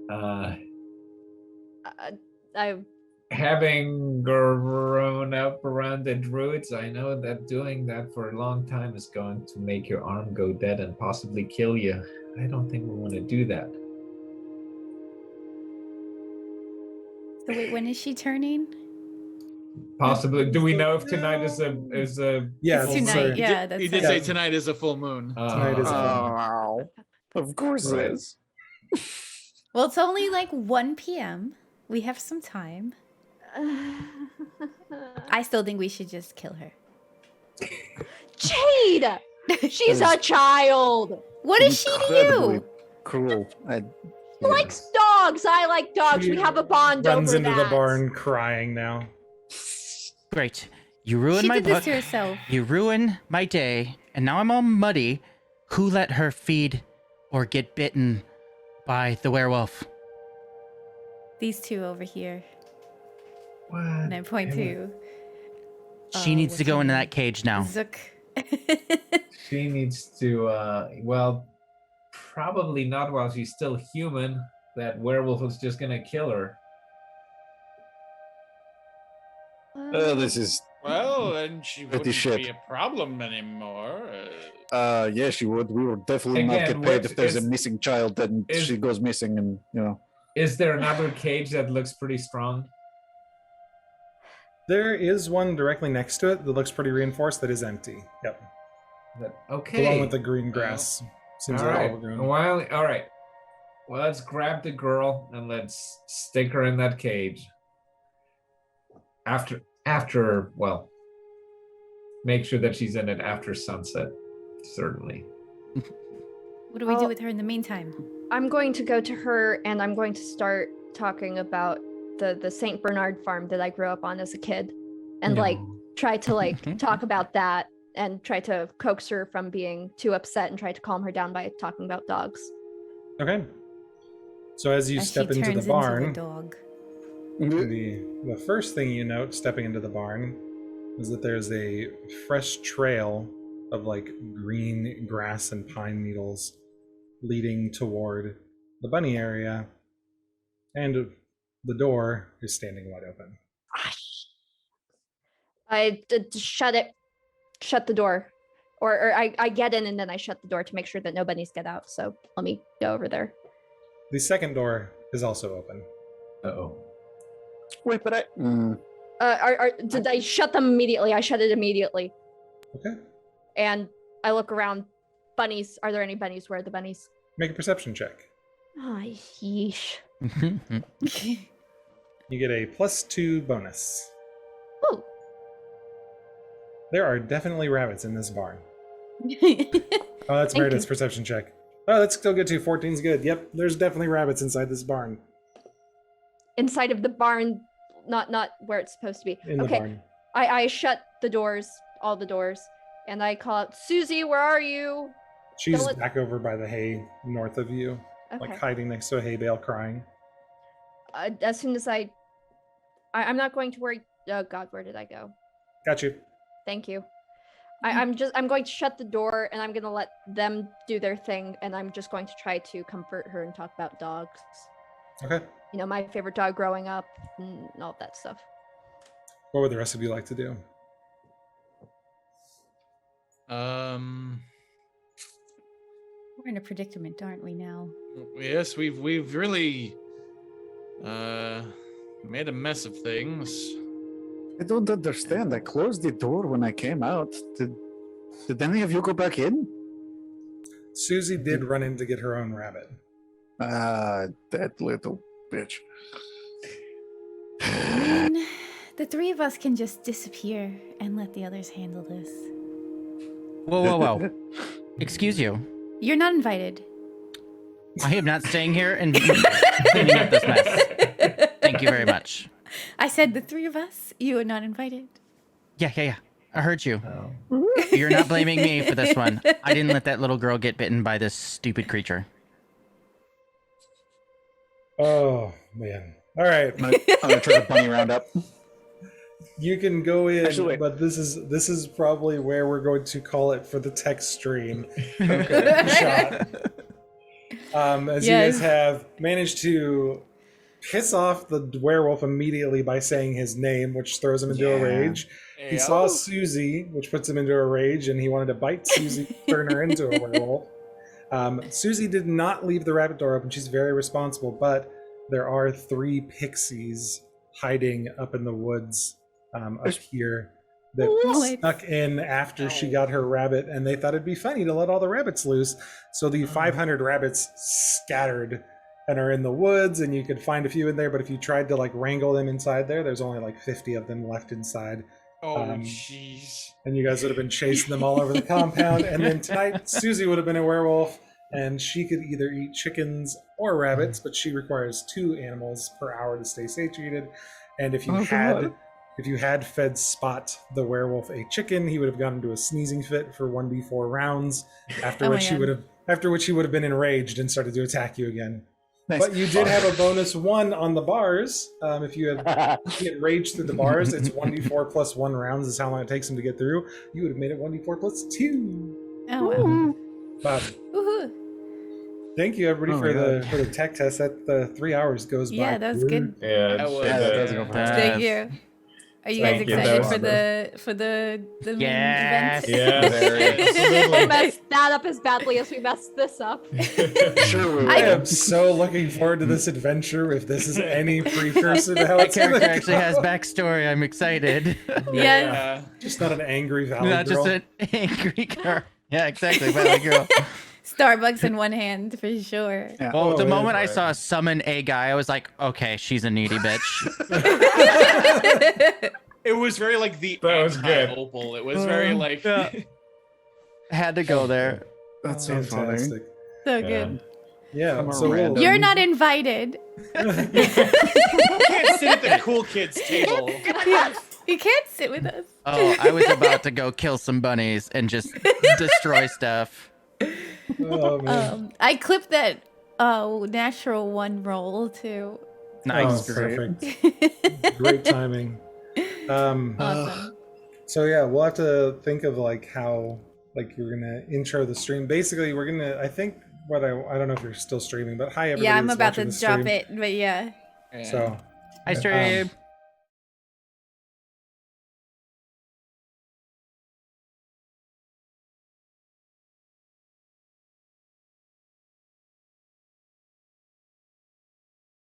I Having grown up around the druids, I know that doing that for a long time is going to make your arm go dead and possibly kill you. I don't think we want to do that. So wait, when is she turning? Possibly. Do we know if tonight is a Yeah, It's full moon? tonight. Yeah, that's He did right. say tonight is a full moon. Tonight is Of course it is. Well, it's only like 1 p.m. We have some time. I still think we should just kill her. Jade! She's a child! What is she to Incredibly you? cruel. She likes dogs. I like dogs. We have a bond runs over into that. the barn crying now. Great. You ruined She my did this butt. to herself. You ruined my day, and now I'm all muddy. Who let her feed or get bitten by the werewolf? These two over here. What? And I point to She needs to what's go her into name? that cage now. Zook. She needs to, probably not while she's still human. That werewolf is just gonna kill her. This is. Well, then she Pretty wouldn't shit. be a problem anymore. Yeah, she would. We would definitely not Again, get paid which if there's a is- missing child and is- she goes missing, and Is there another cage that looks pretty strong? There is one directly next to it that looks pretty reinforced that is empty. Yep. Okay. The one with the green grass. Seems all a little right. overgrown. Well, all right. Well, let's grab the girl and let's stick her in that cage. After, make sure that she's in it after sunset. Certainly. What do we do Oh. with her in the meantime? I'm going to go to her and I'm going to start talking about the St. Bernard farm that I grew up on as a kid, and try to talk about that and try to coax her from being too upset and try to calm her down by talking about dogs. Okay. So as you As step she into turns the barn, into a dog. the first thing you note stepping into the barn is that there's a fresh trail of green grass and pine needles leading toward the bunny area, and the door is standing wide open. I shut the door, or I get in and then I shut the door to make sure that no bunnies get out. So let me go over there. The second door is also open. Uh-oh. wait, but Did I shut them immediately? I shut it immediately. Okay. And I look around. Bunnies. Are there any bunnies? Where are the bunnies? Make a perception check. Oh, yeesh. You get a +2 bonus. Oh. There are definitely rabbits in this barn. Oh, that's Thank Meredith's you. perception check. Oh, that's still good too. 14's good. Yep, there's definitely rabbits inside this barn. Inside of the barn, not where it's supposed to be. In the Okay. barn. I shut the doors, all the doors, and I call out, Susie, where are you? She's Don't let- back over by the hay north of you, Okay. hiding next to a hay bale crying. As soon as I'm not going to worry. Oh God, where did I go? Got you. Thank you. I'm going to shut the door and I'm gonna let them do their thing, and I'm just going to try to comfort her and talk about dogs. Okay. my favorite dog growing up and all of that stuff. What would the rest of you like to do? We're in a predicament, aren't we now? Yes, we've really made a mess of things. I don't understand. I closed the door when I came out. Did any of you go back in? Susie did run in to get her own rabbit. That little bitch. I mean, the three of us can just disappear and let the others handle this. Whoa. Excuse you. You're not invited. I am not staying here and cleaning up this mess. Thank you very much. I said the three of us. You are not invited. Yeah. I heard you. Oh. You're not blaming me for this one. I didn't let that little girl get bitten by this stupid creature. Oh man! All right, I'm gonna try the bunny roundup. you can go in, Actually, wait. but this is probably where we're going to call it for the text stream. Shot. As you guys have managed to piss off the werewolf immediately by saying his name, which throws him into a rage. He saw Susie, which puts him into a rage, and he wanted to bite Susie, turn her into a werewolf. Susie did not leave the rabbit door open. She's very responsible, but there are 3 pixies hiding up in the woods up here that snuck in after she got her rabbit, and they thought it'd be funny to let all the rabbits loose. So the 500 rabbits scattered and are in the woods, and you could find a few in there, but if you tried to wrangle them inside there's only 50 of them left inside. Oh, jeez. And you guys would have been chasing them all over the compound. And then tonight, Susie would have been a werewolf, and she could either eat chickens or rabbits, but she requires 2 animals per hour to stay satiated. And if you had fed Spot the werewolf a chicken, he would have gone into a sneezing fit for 1d4 rounds, after which he would have been enraged and started to attack you again. Nice. But you did have a bonus 1 on the bars. If you had raged through the bars, it's 1d4 plus 1 rounds is how long it takes him to get through. You would have made it 1d4 plus 2. Oh wow! Bob. Woohoo! Thank you everybody for the tech test. That the 3 hours goes by. Yeah, that was good. Yeah, That was- Yeah, that does go fast. Thank you. Are you guys Thank you, excited that for the main Yes. event? Yeah, We messed that up as badly as we messed this up. Sure, we I will. am so looking forward to this adventure. If this is any precursor to how My it's going character to actually has backstory. I'm excited. Yes. just not an angry valley Not girl. just an angry girl. Yeah, exactly. Valley girl. Starbucks in one hand for sure. Yeah. Well, the Oh, moment I right. saw summon a guy, I was like, okay, she's a needy bitch. It was very the That was good. anti-opal. It was very Yeah. Had to go there. That's so funny. Fantastic. So Yeah. good. Yeah, I'm a so random- You're not invited. You can't sit at the cool kids table. You can't sit with us. Oh, I was about to go kill some bunnies and just destroy stuff. oh, man. I clipped that natural 1 roll too. Nice. Oh, perfect. Great timing. Awesome. So yeah, we'll have to think of how you're gonna intro the stream. Basically, we're gonna. I think I don't know if you're still streaming, but hi everybody. Yeah, I'm that's about to watching the drop stream. it, but yeah. So Hi, stream.